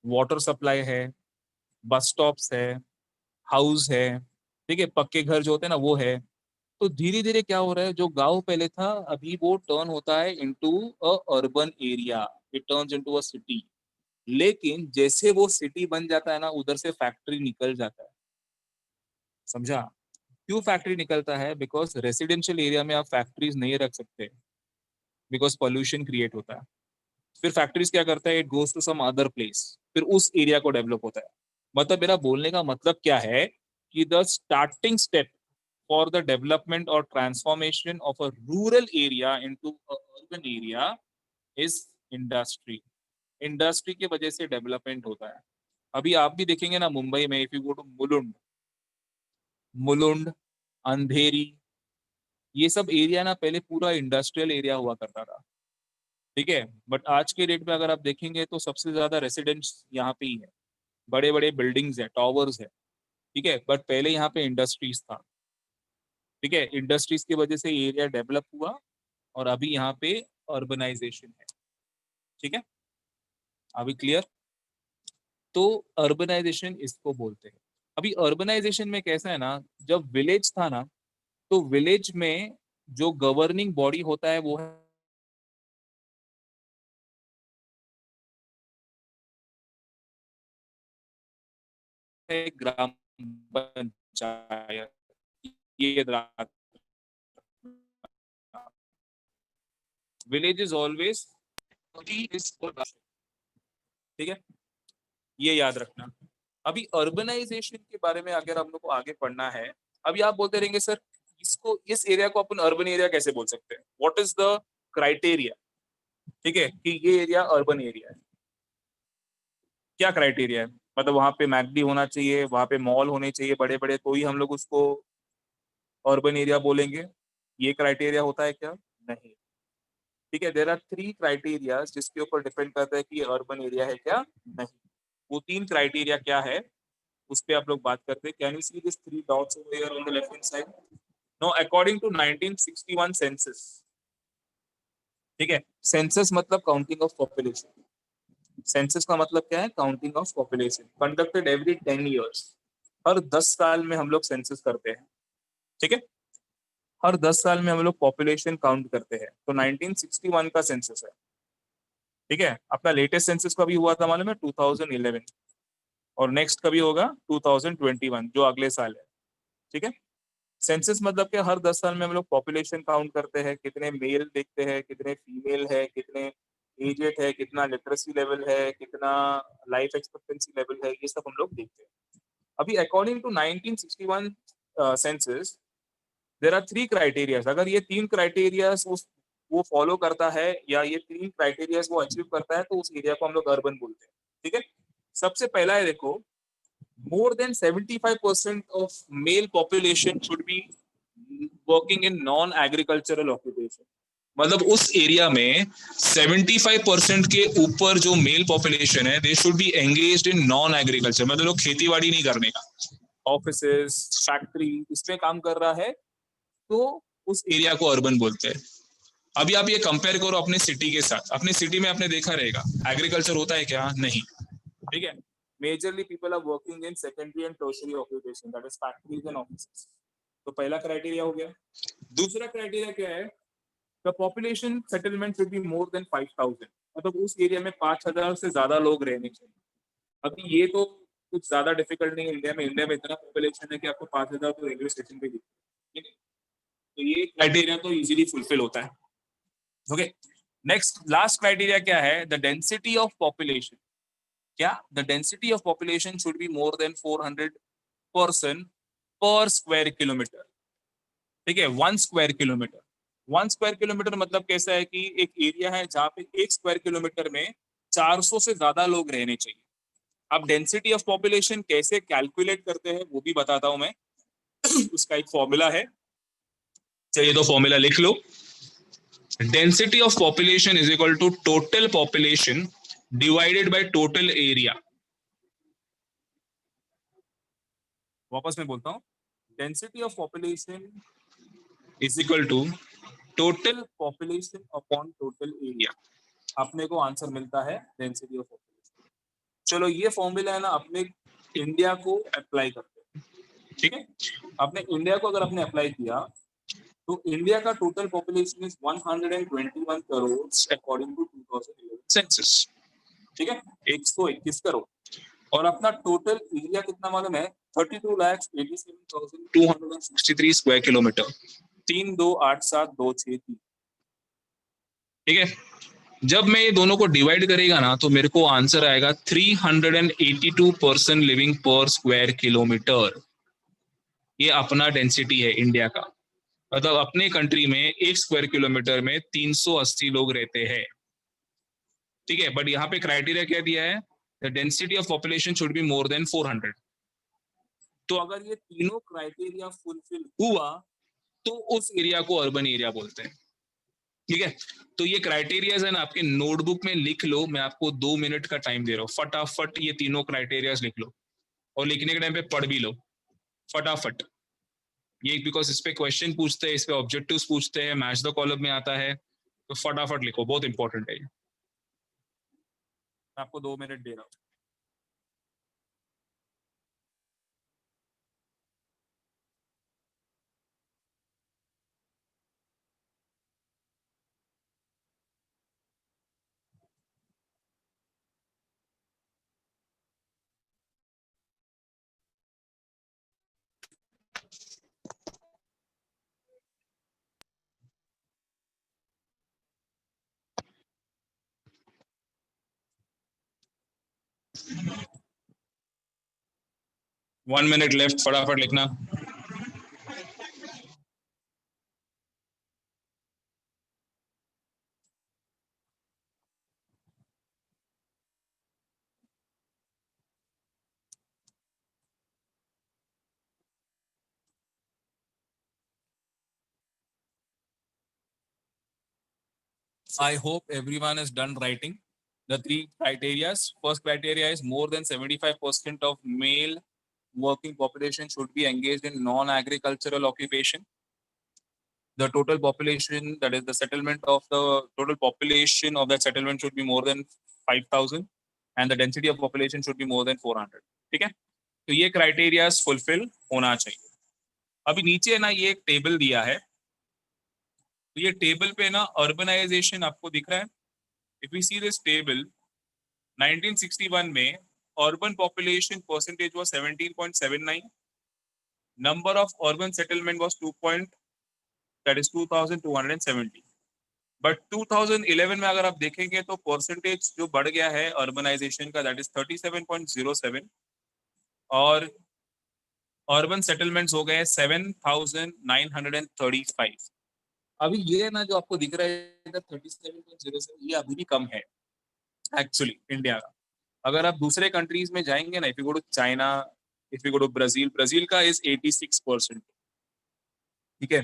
वाटर सप्लाई है, बस स्टॉप्स है, हाउस है, ठीक है, पक्के घर जो होते हैं ना वो है। तो धीरे धीरे क्या हो रहा है, जो गांव पहले था अभी वो टर्न होता है into a urban area, it turns into a city. लेकिन जैसे वो सिटी बन जाता है ना, उधर से फैक्ट्री निकल जाता है। समझा? क्यों फैक्ट्री निकलता है? बिकॉज रेसिडेंशियल एरिया में आप फैक्ट्रीज नहीं रख सकते, बिकॉज पोल्यूशन क्रिएट होता है। फिर फैक्ट्रीज क्या करता है, it goes to some other place, फिर उस एरिया को डेवलप होता है। मतलब मेरा बोलने का मतलब क्या है कि the starting step for the development और transformation of a rural area into a urban area is industry. Industry की वजह से डेवलपमेंट होता है। अभी आप भी देखेंगे ना मुंबई में, if you go to Mulund, Mulund, Andheri, ये सब एरिया ना पहले पूरा इंडस्ट्रियल एरिया हुआ करता था। ठीक है, बट आज के डेट में अगर आप देखेंगे तो सबसे ज्यादा रेसिडेंट्स यहाँ पे ही है, बड़े बड़े बिल्डिंग्स है, टॉवर्स है। ठीक है, बट पहले यहाँ पे इंडस्ट्रीज था। ठीक है, इंडस्ट्रीज की वजह से एरिया डेवलप हुआ और अभी यहाँ पे अर्बनाइजेशन है। ठीक है, अभी क्लियर? तो अर्बनाइजेशन इसको बोलते हैं। अभी अर्बनाइजेशन में कैसा है ना, जब विलेज था ना, तो विलेज में जो गवर्निंग बॉडी होता है वो है ग्राम पंचायत। ये विलेज इज ऑलवेज, ठीक है, ये याद रखना। अभी अर्बनाइजेशन के बारे में अगर हम लोग को आगे पढ़ना है, अभी आप बोलते रहेंगे सर इसको, इस एरिया को अपन अर्बन एरिया कैसे बोल सकते हैं, व्हाट इज द क्राइटेरिया? ठीक है, कि ये एरिया अर्बन एरिया है, क्या क्राइटेरिया है? मतलब वहां पे मैकडी होना चाहिए, वहां पे मॉल होने चाहिए बड़े बड़े, तो ही हम लोग उसको अर्बन एरिया बोलेंगे? ये क्राइटेरिया होता है क्या? नहीं। ठीक है, देर आर थ्री क्राइटेरिया जिसके ऊपर डिपेंड करता है कि अर्बन एरिया है क्या नहीं। वो तीन क्राइटेरिया क्या है, उस पे आप लोग बात करते हैं। Can you see this three dots over here on the left hand side? No, according to 1961 census. ठीक है, सेंसस मतलब काउंटिंग ऑफ पॉपुलेशन। सेंसस का मतलब क्या है? Counting of population, conducted every 10 years. हर 10 साल में हम लोग सेंसस करते हैं। ठीक है, हर 10 साल में हम लोग पॉपुलेशन काउंट करते हैं, तो 1961 का सेंसस है। ठीक है, अपना लेटेस्ट सेंसस कभी हुआ था मालूम है? 2011। और नेक्स्ट कभी होगा? 2021, जो अगले साल है। ठीक है, सेंसस मतलब कि हर 10 साल में हम लोग पॉपुलेशन काउंट करते हैं, कितने मेल देखते हैं, कितने फीमेल है, कितने एजेड है, कितना लिटरेसी लेवल है, कितना लाइफ एक्सपेक्टेंसी लेवल है, ये सब हम लोग देखते हैं। अभी according to 1961 census there are 3 criterias. अगर ये 3 क्राइटेरियाज वो फॉलो करता है, या ये 3 क्राइटेरियाज वो अचीव करता है, तो उस एरिया को हम लोग अर्बन बोलते हैं। ठीक है, सबसे पहला है, देखो, more than 75% of male population should be working in non-agricultural occupation। मतलब उस एरिया में 75% के ऊपर जो मेल पॉपुलेशन है, they should be engaged in non agriculture, मतलब लोग खेती बाड़ी नहीं करने का, ऑफिसेस, फैक्ट्री, इसमें काम कर रहा है, तो उस एरिया को अर्बन बोलते हैं। अभी आप ये कंपेयर करो अपने सिटी के साथ। अपने सिटी में आपने देखा रहेगा एग्रीकल्चर होता है क्या? नहीं। ठीक है, majorly people are working in secondary and tertiary occupation, that is factories and offices. तो पहला क्राइटेरिया हो गया। दूसरा क्राइटेरिया क्या है? The population settlement should be more than 5000, मतलब उस एरिया में 5000 से ज्यादा लोग रहने चाहिए। अभी ये तो कुछ ज्यादा डिफिकल्ट नहीं है इंडिया में। इंडिया में इतना पॉपुलेशन है कि आपको 5000 तो रेलवे स्टेशन पे दिखते हैं। तो ये क्राइटेरिया तो इजीली फुलफिल होता है। ओके, नेक्स्ट लास्ट क्राइटेरिया क्या है? The density of population. क्या? The density of population should be more than 400 person per square kilometre. ठीक है, 1 स्क्वायर किलोमीटर। 1 स्क्वायर किलोमीटर मतलब कैसा है कि एक एरिया है जहां पे 1 स्क्वायर किलोमीटर में 400 से ज्यादा लोग रहने चाहिए। अब डेंसिटी ऑफ पॉपुलेशन कैसे कैलकुलेट करते हैं वो भी बताता हूं मैं। उसका एक फॉर्मूला है, चाहिए तो फॉर्मूला लिख लो। Density of population is equal to total population divided by total area. वापस मैं बोलता हूं, density of population is equal to total population upon total area. अपने को आंसर मिलता है डेंसिटी ऑफ पॉपुलेशन। चलो, ये फॉर्मूला है ना, अपने इंडिया को अप्लाई करते हैं। ठीक है, अपने इंडिया को अगर आपने अप्लाई किया, तो इंडिया का total population is 121 crore according to 2011 census. ठीक है, 121 करोड़। और अपना टोटल एरिया कितना मालूम है? 32,87,263 स्क्वायर किलोमीटर। 3287263। ठीक है, जब मैं ये दोनों को डिवाइड करेगा ना, तो मेरे को आंसर आएगा 382 पर्सन लिविंग पर स्क्वायर किलोमीटर। ये अपना डेंसिटी है इंडिया का, मतलब अपने कंट्री में 1 स्क्वायर किलोमीटर में 380 लोग रहते हैं। ठीक है, बट यहाँ पे क्राइटेरिया क्या दिया है? The density of population should be more than 400। तो अगर ये तीनों क्राइटेरिया फुलफिल हुआ, तो उस एरिया को अर्बन एरिया बोलते हैं। ठीक है, तो ये क्राइटेरियाज है ना, आपके नोटबुक में लिख लो। मैं आपको 2 मिनट का टाइम दे रहा हूँ, फटाफट ये तीनों क्राइटेरियाज लिख लो, और लिखने के टाइम पे पढ़ भी लो फटाफट। ये बिकॉज इस पे क्वेश्चन पूछते हैं, इस पे ऑब्जेक्टिव्स पूछते हैं, मैच द कॉलम में आता है, तो फटाफट लिखो, बहुत इंपॉर्टेंट है ये। मैं आपको 2 मिनट दे रहा हूँ। वन मिनट लेफ्ट, फटाफट लिखना। I hope everyone is done writing the 3 criteria. First criteria is more than 75% of male working population should be engaged in non-agricultural occupation. The total population, that is the settlement of the total population of that settlement, should be more than 5,000, and the density of population should be more than 400. ठीक है, तो ये क्राइटेरिया फुलफिल होना चाहिए। अभी नीचे ना ये एक टेबल दिया है, तो ये टेबल पे ना अर्बनाइजेशन आपको दिख रहा है, If we see this table, 1961 में urban population percentage was 17.79, number of urban settlement was 2270, but 2011 में अगर आप देखेंगे तो परसेंटेज जो बढ़ गया है अर्बनाइजेशन का, दैट इज 37.07, और अर्बन सेटलमेंट्स हो गए 7935। अभी ये ना जो आपको दिख रहा है इधर 37.07, ये अभी भी कम है एक्चुअली इंडिया का। अगर आप दूसरे कंट्रीज में जाएंगे ना, if you go to China, if you go to Brazil, Brazil का इज 86%, ठीक है।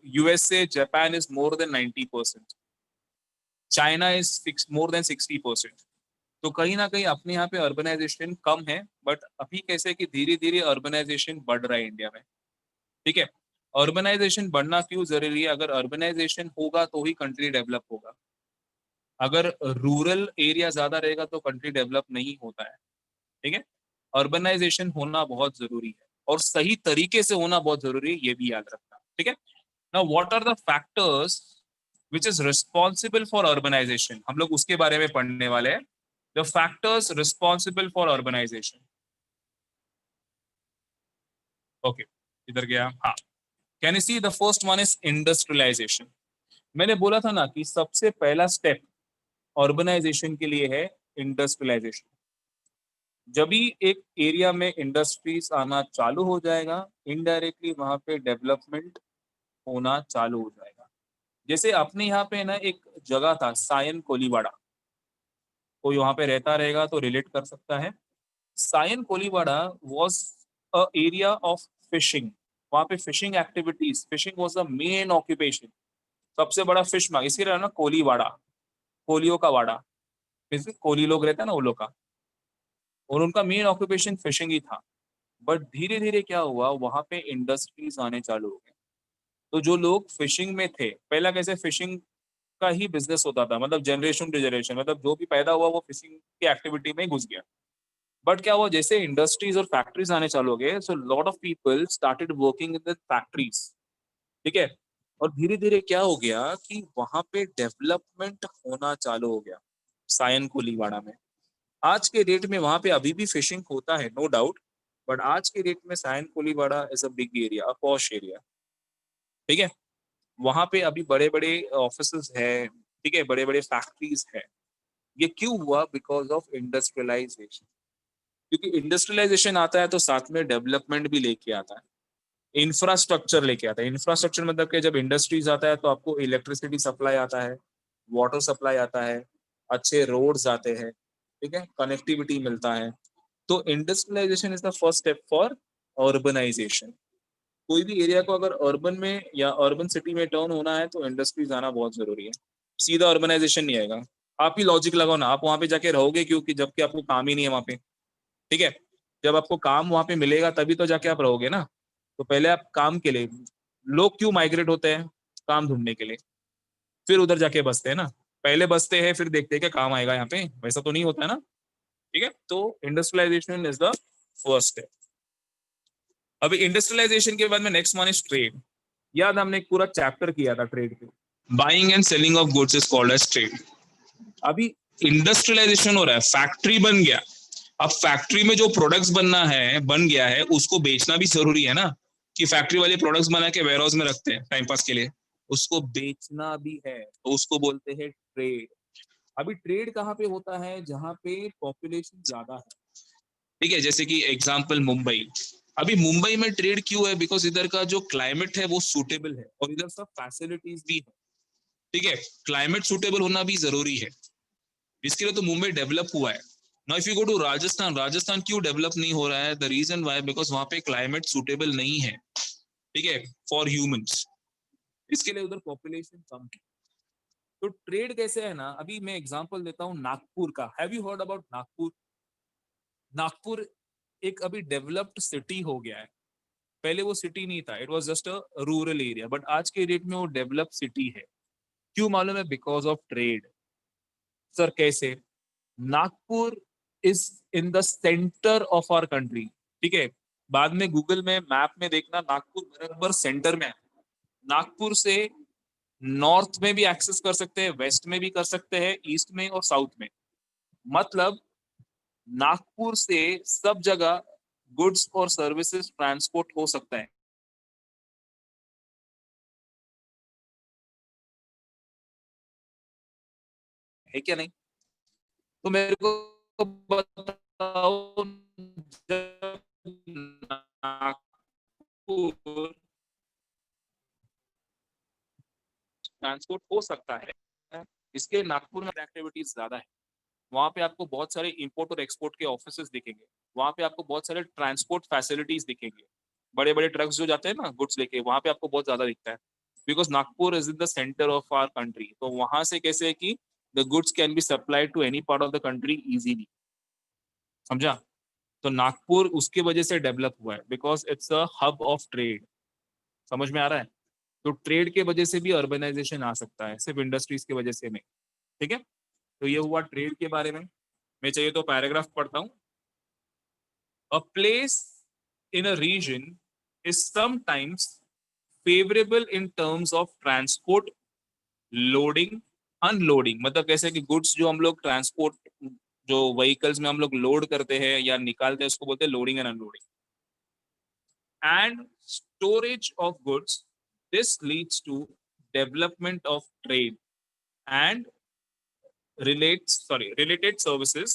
USA, Japan is more than 90%, China is more than 60%। तो कहीं ना कहीं अपने यहाँ पे अर्बनाइजेशन कम है, बट अभी कैसे कि धीरे धीरे अर्बनाइजेशन बढ़ रहा है इंडिया में, ठीक है। अर्बनाइजेशन बढ़ना क्यों जरूरी है? अगर अर्बनाइजेशन होगा तो ही कंट्री डेवलप होगा। अगर रूरल एरिया ज्यादा रहेगा तो कंट्री डेवलप नहीं होता है, ठीक है। अर्बनाइजेशन होना बहुत जरूरी है और सही तरीके से होना बहुत जरूरी है, ये भी याद रखना, ठीक है। Now what are the factors which is responsible for urbanization, हम लोग उसके बारे में पढ़ने वाले हैं। The factors responsible for urbanization, okay, इधर गया, हाँ। Can you see the first one is industrialization. मैंने बोला था ना कि सबसे पहला स्टेप अर्बनाइजेशन के लिए है इंडस्ट्रियलाइजेशन। जब भी एक एरिया में इंडस्ट्रीज आना चालू हो जाएगा, इनडायरेक्टली वहां पे डेवलपमेंट होना चालू हो जाएगा। जैसे अपने यहाँ पे ना एक जगह था सायन कोलीवाड़ा, कोई वहां पे रहता रहेगा तो रिलेट कर सकता है। Sion Koliwada was a area of fishing. वहां पे fishing activities, fishing was the main occupation, सबसे बड़ा फिश मार्केट, इसी ना कोलीवाड़ा, कोलियों का वाड़ा, जैसे कोली लोग रहते हैं ना वो लोग का, और उनका मेन ऑक्यूपेशन फिशिंग ही था। बट धीरे धीरे क्या हुआ, वहां पे इंडस्ट्रीज आने चालू हो गए। तो जो लोग फिशिंग में थे, पहला कैसे फिशिंग का ही बिजनेस होता था, मतलब जनरेशन टू जनरेशन, मतलब जो भी पैदा हुआ वो फिशिंग की एक्टिविटी में घुस गया। बट क्या हुआ, जैसे इंडस्ट्रीज और फैक्ट्रीज आने चालू हो गए, so lot of people started working in the factories, ठीक है। और धीरे धीरे क्या हो गया कि वहां पे डेवलपमेंट होना चालू हो गया सायन कोलीवाड़ा में। आज के डेट में वहां पे अभी भी फिशिंग होता है, नो डाउट, बट आज के डेट में Sion Koliwada is a big area, a posh area, ठीक है। वहां पे अभी बड़े बड़े ऑफिसेज है, ठीक है, बड़े बड़े फैक्ट्रीज है। ये क्यों हुआ? Because of industrialization. क्योंकि इंडस्ट्रियलाइजेशन आता है तो साथ में डेवलपमेंट भी लेके आता है, इंफ्रास्ट्रक्चर लेके आता है। इंफ्रास्ट्रक्चर मतलब कि जब इंडस्ट्रीज आता है तो आपको इलेक्ट्रिसिटी सप्लाई आता है, वाटर सप्लाई आता है, अच्छे रोड्स आते हैं, ठीक है, कनेक्टिविटी मिलता है। तो industrialization is the first step for urbanization. कोई भी एरिया को अगर अर्बन में या अर्बन सिटी में टर्न होना है तो इंडस्ट्रीज आना बहुत जरूरी है, सीधा अर्बनाइजेशन नहीं आएगा। आप ही लॉजिक लगाओ ना, आप वहां पे जाके रहोगे क्योंकि जबकि आपको काम ही नहीं है वहां पे, ठीक है। जब आपको काम वहां पे मिलेगा तभी तो जाके आप रहोगे ना। तो पहले आप काम के लिए, लोग क्यों माइग्रेट होते हैं? काम ढूंढने के लिए, फिर उधर जाके बसते हैं ना। पहले बसते हैं फिर देखते हैं क्या काम आएगा यहाँ पे, वैसा तो नहीं होता है ना, ठीक है। तो industrialization is the first step. अभी इंडस्ट्रियलाइजेशन के बाद में नेक्स्ट वन इज ट्रेड। याद हमने एक पूरा चैप्टर किया था ट्रेड पे, buying and selling of goods is called as trade. अभी इंडस्ट्रियलाइजेशन हो रहा है, फैक्ट्री बन गया। अब फैक्ट्री में जो प्रोडक्ट्स बनना है, बन गया है, उसको बेचना भी जरूरी है ना, कि फैक्ट्री वाले प्रोडक्ट्स बना के वेयर हाउस में रखते हैं टाइम पास के लिए, उसको बेचना भी है, तो उसको बोलते हैं ट्रेड। अभी ट्रेड कहाँ पे होता है? जहाँ पे पॉपुलेशन ज्यादा है, ठीक है। जैसे कि एग्जांपल मुंबई। अभी मुंबई में ट्रेड क्यों है? बिकॉज इधर का जो क्लाइमेट है वो सूटेबल है और इधर सब फैसिलिटीज भी है, ठीक है। क्लाइमेट सूटेबल होना भी जरूरी है, इसके लिए तो मुंबई डेवलप हुआ है। Now if you go to Rajasthan, Rajasthan क्यों डेवलप नहीं हो रहा है? द रीजन वाई, बिकॉज वहां पे क्लाइमेट सूटेबल नहीं है, ठीक है, फॉर ह्यूमंस, इसके लिए उधर पॉपुलेशन कम है। तो ट्रेड कैसे है ना, अभी मैं एग्जांपल देता हूँ नागपुर का। Have you heard about Nagpur? Nagpur एक अभी डेवलप्ड सिटी हो गया है, पहले वो सिटी नहीं था, it was just a rural area, but आज के डेट में वो डेवलप सिटी है। क्यों मालूम है? Because of trade. सर कैसे? Nagpur is in the centre of our country, ठीक है। बाद में गूगल में मैप में देखना, नागपुर बराबर सेंटर में है। नागपुर से नॉर्थ में भी एक्सेस कर सकते हैं, वेस्ट में भी कर सकते हैं, ईस्ट में और साउथ में। मतलब नागपुर से सब जगह गुड्स और सर्विसेज ट्रांसपोर्ट हो सकता है क्या नहीं? तो मेरे को बताओ, जब नागपुर ट्रांसपोर्ट हो सकता है, इसके नागपुर में एक्टिविटीज ज्यादा है। वहां पे आपको बहुत सारे इंपोर्ट और एक्सपोर्ट के ऑफिसेस दिखेंगे, वहां पे आपको बहुत सारे ट्रांसपोर्ट फैसिलिटीज दिखेंगे, बड़े बड़े ट्रक्स जो जाते हैं ना गुड्स लेके, वहां पे आपको बहुत ज्यादा दिखता है। Because Nagpur is in the centre of our country, तो वहां से कैसे है कि the goods can be supplied to any part of the country easily. समझा? तो नागपुर उसकी वजह से डेवलप हुआ है, because it's a hub of trade. समझ में आ रहा है? तो ट्रेड के वजह से भी अर्बनाइजेशन आ सकता है, सिर्फ इंडस्ट्रीज की वजह से नहीं। ठीक है, तो ये हुआ ट्रेड के बारे में। मैं चाहिए तो पैराग्राफ पढ़ता हूँ। A place in a region is sometimes favorable in terms of transport, loading, unloading। मतलब कैसे कि गुड्स जो हम लोग ट्रांसपोर्ट, जो व्हीकल्स में हम लोग लोड करते हैं या निकालते हैं, उसको बोलते हैं loading and unloading. And storage of goods, this leads to development of trade and related services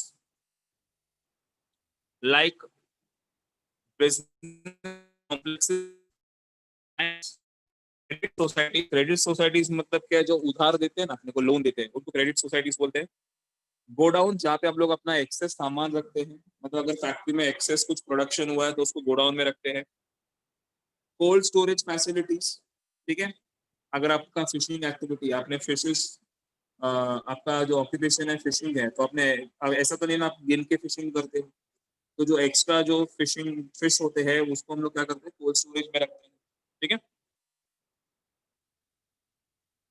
like business complexes। Credit societies मतलब क्या है? जो उधार देते हैं ना, अपने को लोन देते हैं, उनको क्रेडिट सोसाइटीज बोलते हैं। गोडाउन, जहाँ पे आप लोग अपना एक्सेस सामान रखते हैं, मतलब अगर फैक्ट्री में एक्सेस कुछ प्रोडक्शन हुआ है तो उसको गोडाउन में रखते हैं। कोल्ड स्टोरेज फैसिलिटीज, ठीक है। अगर आपका फिशिंग एक्टिविटी, आपने फिशेस, आपका जो ऑक्यूपेशन है फिशिंग है, तो आपने, अब ऐसा तो नहीं ना आप गिन के फिशिंग करते हो, तो जो एक्स्ट्रा जो फिशिंग फिश होते हैं उसको हम लोग क्या करते हैं, कोल्ड स्टोरेज में रखते हैं। ठीक है,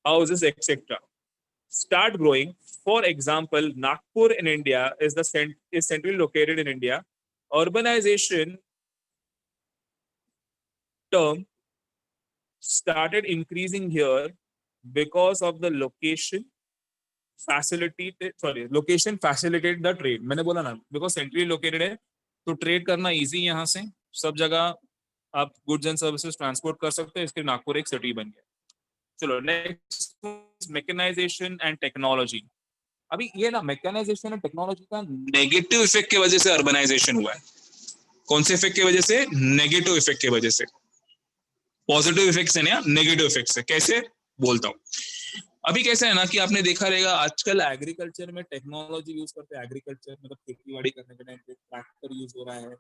houses etc start growing. For example, Nagpur in India is centrally located in India. Urbanization term started increasing here because of the location facilitated the trade। मैंने बोला ना, because centrally located है तो ट्रेड करना इजी, यहाँ से सब जगह आप गुड्स एंड सर्विसेज ट्रांसपोर्ट कर सकते हैं, इसके नागपुर एक सिटी बन गया। चलो नेक्स्ट, मैकेनाइजेशन एंड टेक्नोलॉजी। अभी ये ना मैकेनाइजेशन एंड टेक्नोलॉजी का नेगेटिव इफेक्ट की वजह से अर्बनाइजेशन हुआ है। कौन से इफेक्ट की वजह से? नेगेटिव इफेक्ट की वजह से। पॉजिटिव इफेक्ट से नहीं, नेगेटिव इफेक्ट से। कैसे बोलता हूँ। अभी कैसे है ना कि आपने देखा रहेगा आजकल एग्रीकल्चर में टेक्नोलॉजी यूज करते हैं। एग्रीकल्चर मतलब खेती बाड़ी करने के टाइम पे ट्रैक्टर यूज हो रहा है,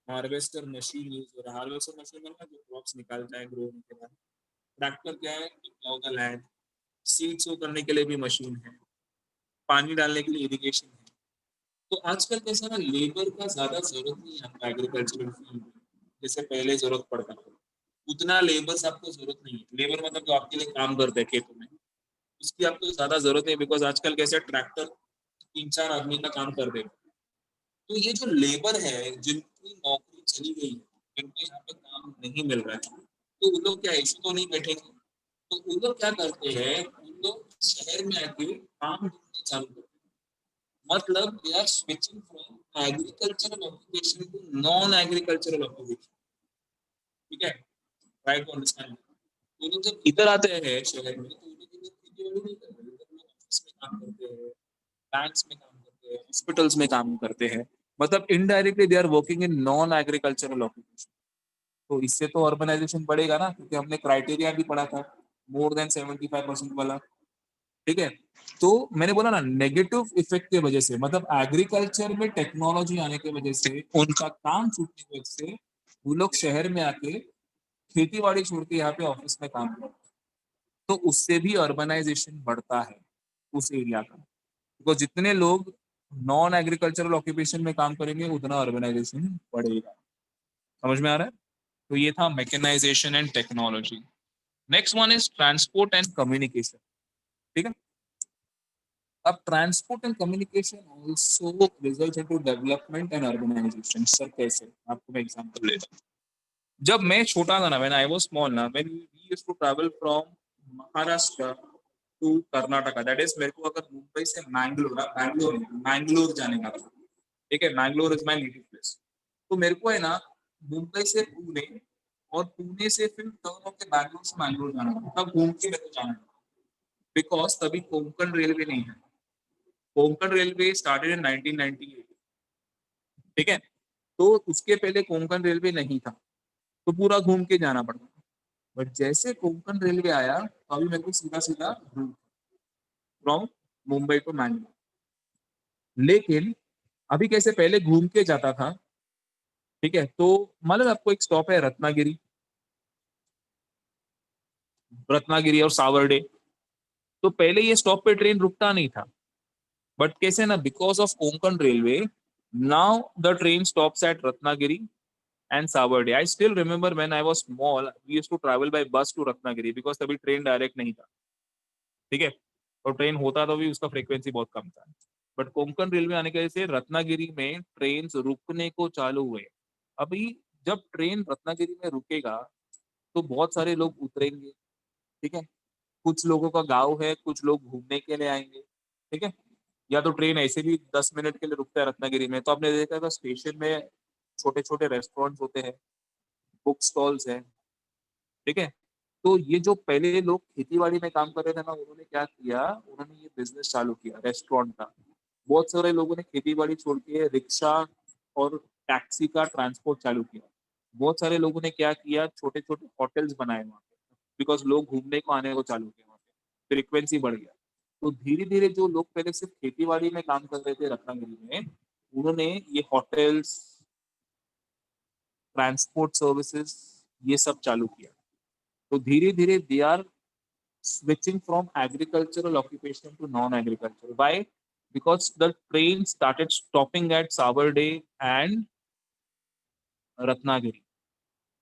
हार्वेस्टर मशीन यूज हो रहा है। हार्वेस्टर मशीन में ना जो क्रॉप्स निकालता है ग्रो होने के बाद। ट्रैक्टर क्या है? Plough the land. सीड्स को करने के लिए भी मशीन है, पानी डालने के लिए इरिगेशन है। तो आजकल कैसा ना, लेबर का ज्यादा जरूरत नहीं है आपका एग्रीकल्चरल फील्ड में, जैसे पहले जरूरत पड़ता था। उतना लेबर्स आपको जरूरत नहीं है। लेबर मतलब जो आपके लिए काम करते हैं खेतों में, उसकी आपको ज्यादा जरूरत नहीं, बिकॉज आजकल कैसे ट्रैक्टर 3-4 आदमी का काम कर देगा। तो ये जो लेबर है जिनकी नौकरी चली गई है, जिनको यहाँ पे काम नहीं मिल रहा है, तो उन लोग क्या इशू तो नहीं बैठेंगे। तो उन लोग क्या करते हैं, उन लोग शहर में आके काम ढूंढने चालू करते हैं। मतलब they are switching from agricultural occupation to non agricultural occupation. ठीक है, ट्राई टू अंडरस्टैंड। वो लोग जब इधर आते हैं शहर में, तो उन्हें इधर खेती बाड़ी नहीं करते, इधर लोग ऑफिस में काम करते हैं, बैंक्स में काम करते हैं, हॉस्पिटल्स में काम करते हैं। मतलब indirectly they are working in non agricultural occupation. तो इससे तो अर्बनाइजेशन बढ़ेगा ना, क्योंकि हमने क्राइटेरिया भी पढ़ा था, मोर देन 75% वाला। ठीक है, तो मैंने बोला ना नेगेटिव इफेक्ट की वजह से, मतलब एग्रीकल्चर में टेक्नोलॉजी आने की वजह से, उनका काम छूटने की वजह से, वो लोग शहर में आके खेती बाड़ी छोड़ के यहाँ पे ऑफिस में काम करते हैं। तो उससे भी अर्बनाइजेशन बढ़ता है उस एरिया का, बिकॉज जितने लोग नॉन एग्रीकल्चरल ऑक्यूपेशन में काम करेंगे उतना अर्बनाइजेशन बढ़ेगा। समझ में आ रहा है? तो ये था mechanization and technology. Next one is transport and communication. ठीक है, अब transport and communication also result into development and urbanization. Sir कैसे? आपको मैं एग्जांपल लेता हूँ। जब मैं छोटा था ना, व्हेन आई वाज स्मॉल ना, when we used to travel from Maharashtra to Karnataka, that is मेरे को अगर मुंबई से मैंगलोर जाने का था, ठीक है, Mangalore is my native place, तो मेरे को है ना मुंबई से पुणे और पुणे से फिर टर्न होकर बैंगलोर से मैंगलोर जाना था, तब घूम के मेरे को जाना था, बिकॉज तभी कोंकण रेलवे नहीं है। कोंकण रेलवे स्टार्टेड इन 1998, ठीक है, तो उसके पहले कोंकण रेलवे नहीं था, तो पूरा घूम के जाना पड़ता था। बट जैसे कोंकण रेलवे आया तो अभी मेरे को सीधा सीधा route from Mumbai to Mangalore. लेकिन अभी कैसे पहले घूम के जाता था, ठीक है, तो मतलब आपको एक स्टॉप है रत्नागिरी, रत्नागिरी और सावर्डे, तो पहले ये स्टॉप पे ट्रेन रुकता नहीं था, बट कैसे ना because of Konkan railway now the train stops at Ratnagiri and Savarde. I still remember when I was small we used to travel by bus to Ratnagiri because तभी ट्रेन डायरेक्ट नहीं था, ठीक है, और ट्रेन होता तो भी उसका फ्रीक्वेंसी बहुत कम था। बट कोंकण रेलवे आने की वजह से रत्नागिरी में ट्रेन रुकने को चालू हुए। अभी जब ट्रेन रत्नागिरी में रुकेगा तो बहुत सारे लोग उतरेंगे, ठीक है, कुछ लोगों का गांव है, कुछ लोग घूमने के लिए आएंगे, ठीक है, या तो ट्रेन ऐसे भी 10 मिनट के लिए रुकता है रत्नागिरी में, तो आपने देखा था स्टेशन में छोटे छोटे रेस्टोरेंट्स होते हैं, बुक स्टॉल्स हैं, ठीक है। तो ये जो पहले लोग खेती बाड़ी में काम कर रहे थे ना, उन्होंने क्या किया, उन्होंने ये बिजनेस चालू किया रेस्टोरेंट का। बहुत सारे लोगों ने खेती बाड़ी छोड़ के रिक्शा और टैक्सी का ट्रांसपोर्ट चालू किया। बहुत सारे लोगों ने क्या किया, छोटे छोटे होटल्स बनाए वहाँ पे, बिकॉज लोग घूमने को आने को चालू किया, वहाँ पे फ्रिक्वेंसी बढ़ गया। तो धीरे धीरे जो लोग पहले सिर्फ खेती बाड़ी में काम कर रहे थे रत्नागिरी में, उन्होंने ये होटल्स, ट्रांसपोर्ट सर्विसेज, ये सब चालू किया। तो धीरे धीरे they are switching from agricultural occupation to non-agricultural. Why? Because the train started stopping at Savarde and Ratnagiri.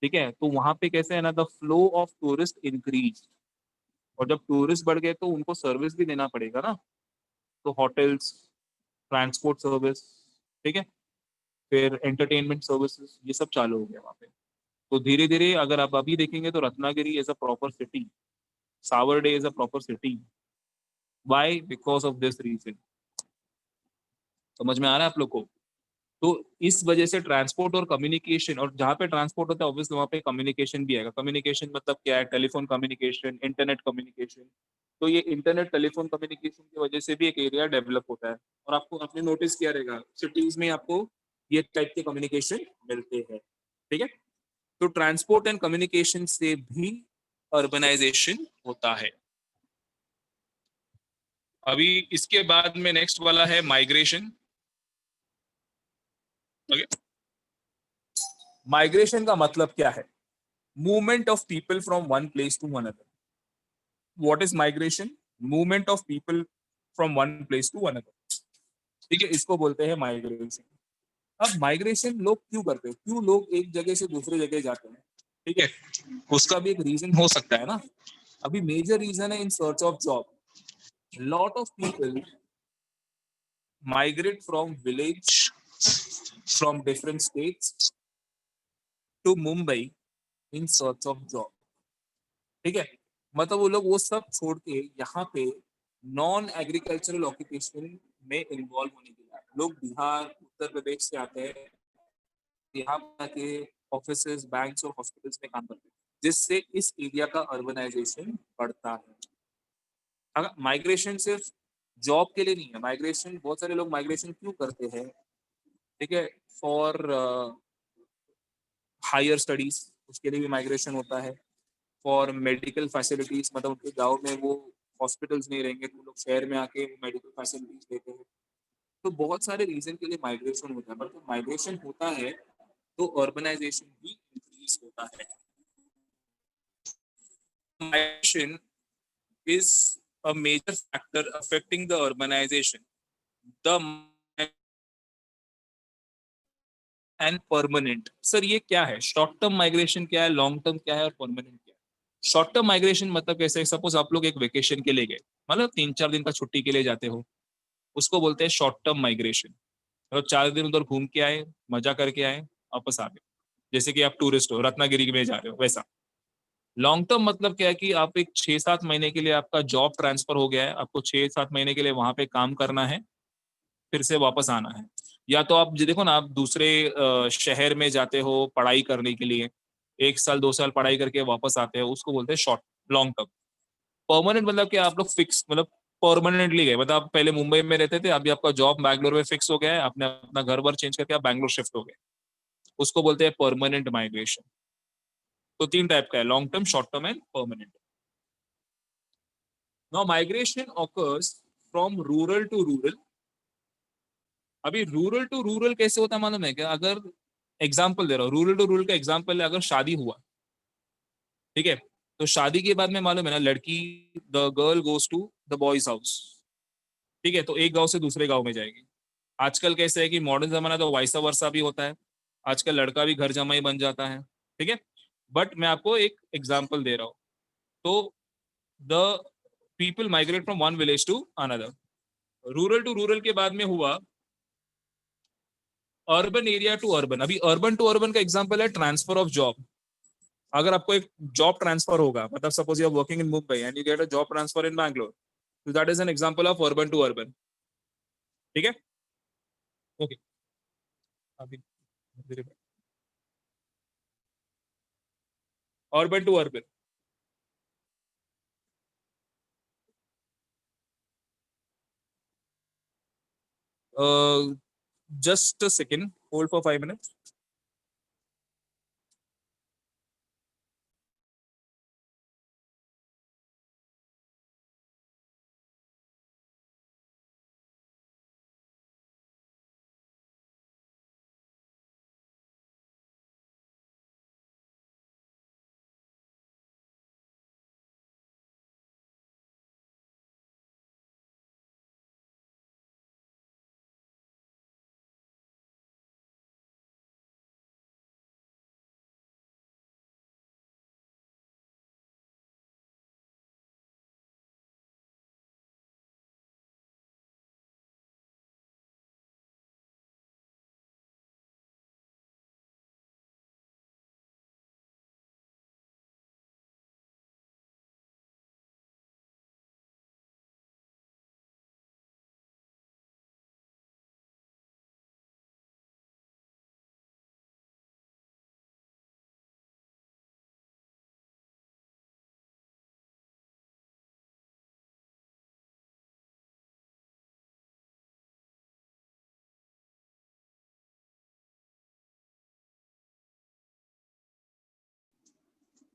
ठीक है, तो वहां पे कैसे है ना, the flow of tourist increase, और जब टूरिस्ट बढ़ गए तो उनको सर्विस भी देना पड़ेगा ना, तो होटल्स, ट्रांसपोर्ट सर्विस, ठीक है, फिर एंटरटेनमेंट सर्विसेज, ये सब चालू हो गया वहाँ पे। तो धीरे धीरे अगर आप अभी देखेंगे तो Ratnagiri is a proper city, Savarde is a proper city. Why? Because of this reason. समझ में आ रहा है आप लोग को? तो इस वजह से ट्रांसपोर्ट और कम्युनिकेशन, और जहाँ पे ट्रांसपोर्ट होता है ऑब्वियसली वहाँ पे कम्युनिकेशन भी आएगा। कम्युनिकेशन मतलब क्या है? Telephone communication, internet communication. तो ये इंटरनेट टेलीफोन कम्युनिकेशन की वजह से भी एक एरिया डेवलप होता है। और आपको आपने नोटिस किया रहेगा सिटीज में आपको ये टाइप के कम्युनिकेशन मिलते हैं, ठीक है। तो ट्रांसपोर्ट एंड कम्युनिकेशन से भी अर्बनाइजेशन होता है। अभी इसके बाद में नेक्स्ट वाला है माइग्रेशन। ओके, माइग्रेशन का मतलब क्या है? Movement of people from one place to another. What is migration? Movement of people from one place to another, ठीक है, इसको बोलते हैं माइग्रेशन। अब माइग्रेशन लोग क्यों करते हैं, क्यों लोग एक जगह से दूसरे जगह जाते हैं, ठीक है, उसका भी एक रीजन हो सकता है ना। अभी मेजर रीजन है इन search of job. Lot of people migrate from village, from different states to Mumbai in search of job, ठीक है। मतलब वो लोग वो सब छोड़ के यहाँ पे नॉन एग्रीकल्चरल ऑक्यूपेशन में इन्वॉल्व होने के लिए लोग बिहार, उत्तर प्रदेश से आते हैं, यहाँ के ऑफिसेज, बैंक्स और हॉस्पिटल्स में काम करते हैं, जिससे इस एरिया का अर्बनाइजेशन बढ़ता है। अगर माइग्रेशन सिर्फ जॉब के लिए नहीं है, माइग्रेशन बहुत सारे लोग माइग्रेशन क्यों करते हैं, ठीक है, फॉर हायर स्टडीज, उसके लिए भी माइग्रेशन होता है। फॉर मेडिकल फैसिलिटीज, मतलब उनके गांव में वो हॉस्पिटल्स नहीं रहेंगे तो लोग शहर में आके मेडिकल फैसिलिटीज देते हैं। तो बहुत सारे रीजन के लिए माइग्रेशन होता है, बट जब माइग्रेशन होता है तो अर्बनाइजेशन भी इंक्रीज होता है। Migration is a major factor affecting the urbanization. The and permanent. Sir ये क्या है? शॉर्ट टर्म माइग्रेशन क्या है, लॉन्ग टर्म क्या है और परमानेंट क्या है? शॉर्ट टर्म माइग्रेशन मतलब कैसे? सपोज आप लोग एक वेकेशन के लिए गए, मतलब 3-4 दिन का छुट्टी के लिए जाते हो, उसको बोलते हैं शॉर्ट टर्म माइग्रेशन। मतलब 4 दिन उधर घूम के आए, मजा करके आए, वापस आ गए। जैसे कि आप टूरिस्ट हो, रत्नागिरी में जा रहे हो, वैसा। लॉन्ग टर्म मतलब क्या है कि आप एक 6-7 महीने के लिए आपका जॉब ट्रांसफर हो गया है, आपको 6-7 महीने के लिए वहां पे काम करना है, फिर से वापस आना है। या तो आप देखो ना, आप दूसरे शहर में जाते हो पढ़ाई करने के लिए, 1 साल 2 साल पढ़ाई करके वापस आते हैं, उसको बोलते हैं शॉर्ट लॉन्ग टर्म। परमानेंट मतलब क्या, आप लोग फिक्स मतलब परमानेंटली गए, मतलब आप पहले मुंबई में रहते थे, अभी आपका जॉब बैंगलोर में फिक्स हो गया है, आपने अपना घर वर चेंज करके आप बैंगलोर शिफ्ट हो गए, उसको बोलते हैं परमानेंट माइग्रेशन। तो 3 टाइप का है, long term, short term and permanent. Now migration occurs from rural to rural. अभी रूरल टू रूरल कैसे होता है मालूम है क्या? अगर एग्जाम्पल दे रहा हूँ, रूरल टू रूरल का एग्जाम्पल है, अगर शादी हुआ, ठीक है, तो शादी के बाद में मालूम है ना, लड़की, the girl goes to the boy's house, ठीक है, तो एक गांव से दूसरे गांव में जाएगी। आजकल कैसे है कि मॉडर्न जमाना, तो वाइसा वर्सा भी होता है, आजकल लड़का भी घर जमाई बन जाता है, ठीक है। बट मैं आपको एक एग्जाम्पल दे रहा हूँ। तो the people migrate from one village to another. Rural to rural के बाद में हुआ अर्बन एरिया टू अर्बन। अभी अर्बन टू अर्बन का एग्जांपल है ट्रांसफर ऑफ जॉब। अगर आपको एक जॉब ट्रांसफर होगा, मतलब suppose you are working in Mumbai and you get a job transfer in Bangalore, तो that is an example of urban to urban, ठीक है। ओके, अभी urban to urban. Just a second, hold for 5 minutes.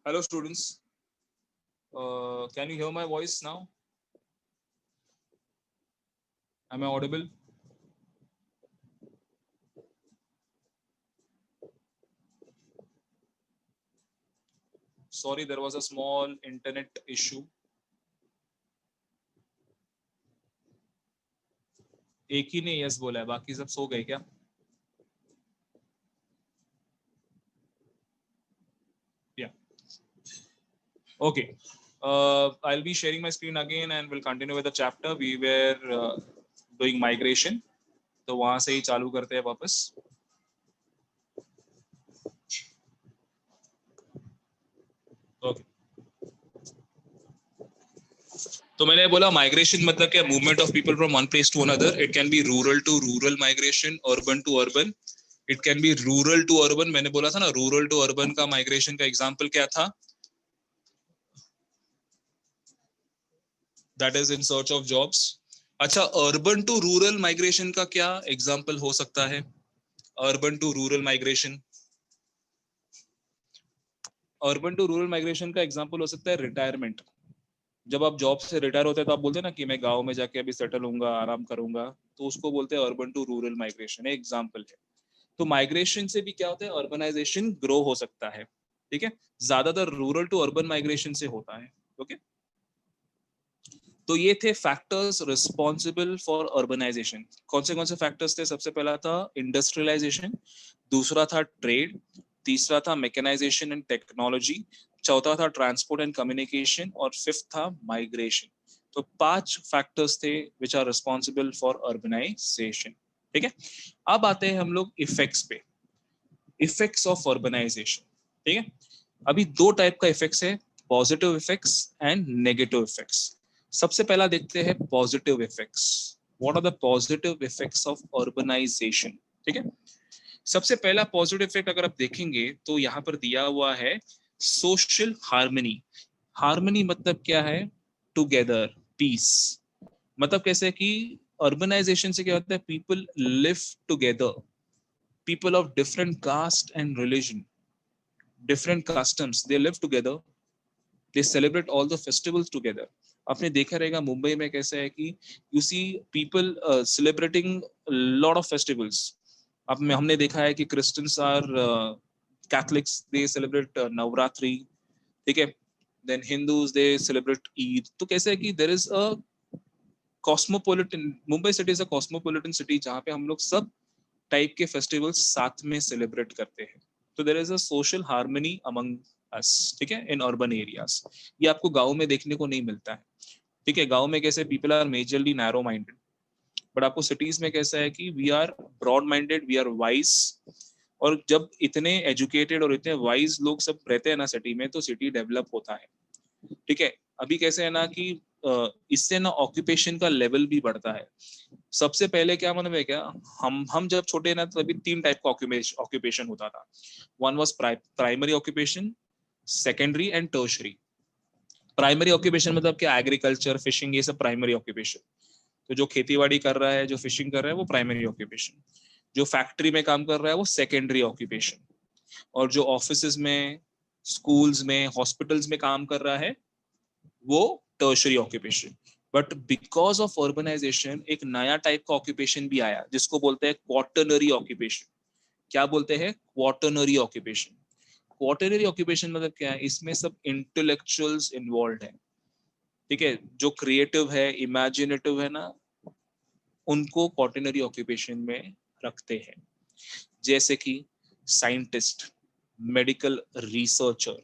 Hello students, can you hear my voice now? Am I audible? Sorry, there was a small internet issue. एक ही ने यस बोला है, बाकी सब सो गए क्या? Yeah. Okay. I'll be sharing my screen again and we'll continue with the chapter. We were doing migration. तो वहां से ही चालू करते हैं वापस। Okay. तो मैंने बोला माइग्रेशन मतलब क्या, movement of people from one place to another. It can be rural to rural migration, urban to urban, it can be rural to urban. मैंने बोला था ना, रूरल टू अर्बन का माइग्रेशन का एग्जांपल क्या था? That is in search of jobs. अच्छा, अर्बन टू रूरल माइग्रेशन का क्या एग्जांपल हो सकता है? Urban to rural migration, urban to rural migration का एग्जांपल हो सकता है रिटायरमेंट। जब आप जॉब से रिटायर होते हैं तो आप बोलते हैं ना कि मैं गांव में जाके अभी सेटल होऊंगा, आराम करूंगा, तो उसको बोलते हैं अर्बन टू रूरल माइग्रेशन, एक एग्जांपल है। तो माइग्रेशन से भी क्या होता है, अर्बनाइजेशन ग्रो हो सकता है, ठीक है। ज्यादातर रूरल टू अर्बन माइग्रेशन से होता है। ओके, तो ये थे फैक्टर्स रिस्पॉन्सिबल फॉर अर्बनाइजेशन। कौन से फैक्टर्स थे? सबसे पहला था इंडस्ट्रियलाइजेशन, दूसरा था ट्रेड, तीसरा था मैकेनाइजेशन एंड टेक्नोलॉजी, चौथा था ट्रांसपोर्ट एंड कम्युनिकेशन, और फिफ्थ था माइग्रेशन। तो 5 फैक्टर्स थे which are responsible for urbanization, ठीक है। अब आते हैं हम लोग इफेक्ट्स पे, इफेक्ट्स ऑफ अर्बनाइजेशन, ठीक है। अभी 2 टाइप का इफेक्ट्स है, positive effects and negative effects. सबसे पहला देखते हैं positive effects. What are the positive effects of urbanization? ठीक है, सबसे पहला पॉजिटिव इफेक्ट अगर आप देखेंगे तो यहाँ पर दिया हुआ है सोशल हार्मनी। हार्मनी मतलब क्या है? Together, peace. मतलब कैसे कि अर्बनाइजेशन से क्या होता है? People live together, people of different caste and religion, different customs, they live together, they celebrate all the festivals together. आपने देखा रहेगा मुंबई में कैसा है कि you see people celebrating a lot of festivals. अब में हमने देखा है कि Christians are Catholics, they celebrate Navratri, ठीक है, then Hindus they celebrate Eid. तो कैसा है कि there is a cosmopolitan, Mumbai city is a cosmopolitan city जहाँ पे हम लोग सब टाइप के फेस्टिवल्स साथ में सेलिब्रेट करते हैं। तो there is a social harmony among us, ठीक है, इन अर्बन एरियाज। ये आपको गांव में देखने को नहीं मिलता है, ठीक है। गांव में कैसे people are majorly narrow minded, but आपको सिटीज में कैसा है कि we are broad minded, we are wise. और जब इतने एजुकेटेड और इतने वाइज लोग सब रहते हैं ना सिटी में, तो सिटी डेवलप होता है, ठीक है। अभी कैसे है ना कि इससे ना ऑक्यूपेशन का लेवल भी बढ़ता है। सबसे पहले क्या मतलब है क्या, हम जब छोटे ना तभी 3 टाइप का ऑक्यूपेशन होता था। One was primary occupation, secondary and tertiary. Primary occupation मतलब क्या? एग्रीकल्चर, फिशिंग, ये सब प्राइमरी ऑक्यूपेशन। तो जो खेतीबाड़ी कर रहा है, जो फिशिंग कर रहा है, वो प्राइमरी ऑक्यूपेशन। जो फैक्ट्री में काम कर रहा है वो सेकेंडरी ऑक्यूपेशन। और जो ऑफिस में, स्कूल्स में, हॉस्पिटल्स में काम कर रहा है वो tertiary occupation. But because of urbanization एक नया टाइप का ऑक्यूपेशन भी आया जिसको बोलते हैं क्वार्टरनरी ऑक्यूपेशन। क्या बोलते हैं? Quaternary occupation. क्वार्टरनरी ऑक्यूपेशन मतलब क्या है? इसमें सब इंटेलेक्चुअल्स इन्वॉल्व है, ठीक है। जो क्रिएटिव है, इमेजिनेटिव है ना, उनको क्वार्टरनरी ऑक्यूपेशन में रखते हैं। जैसे कि scientist, medical researcher,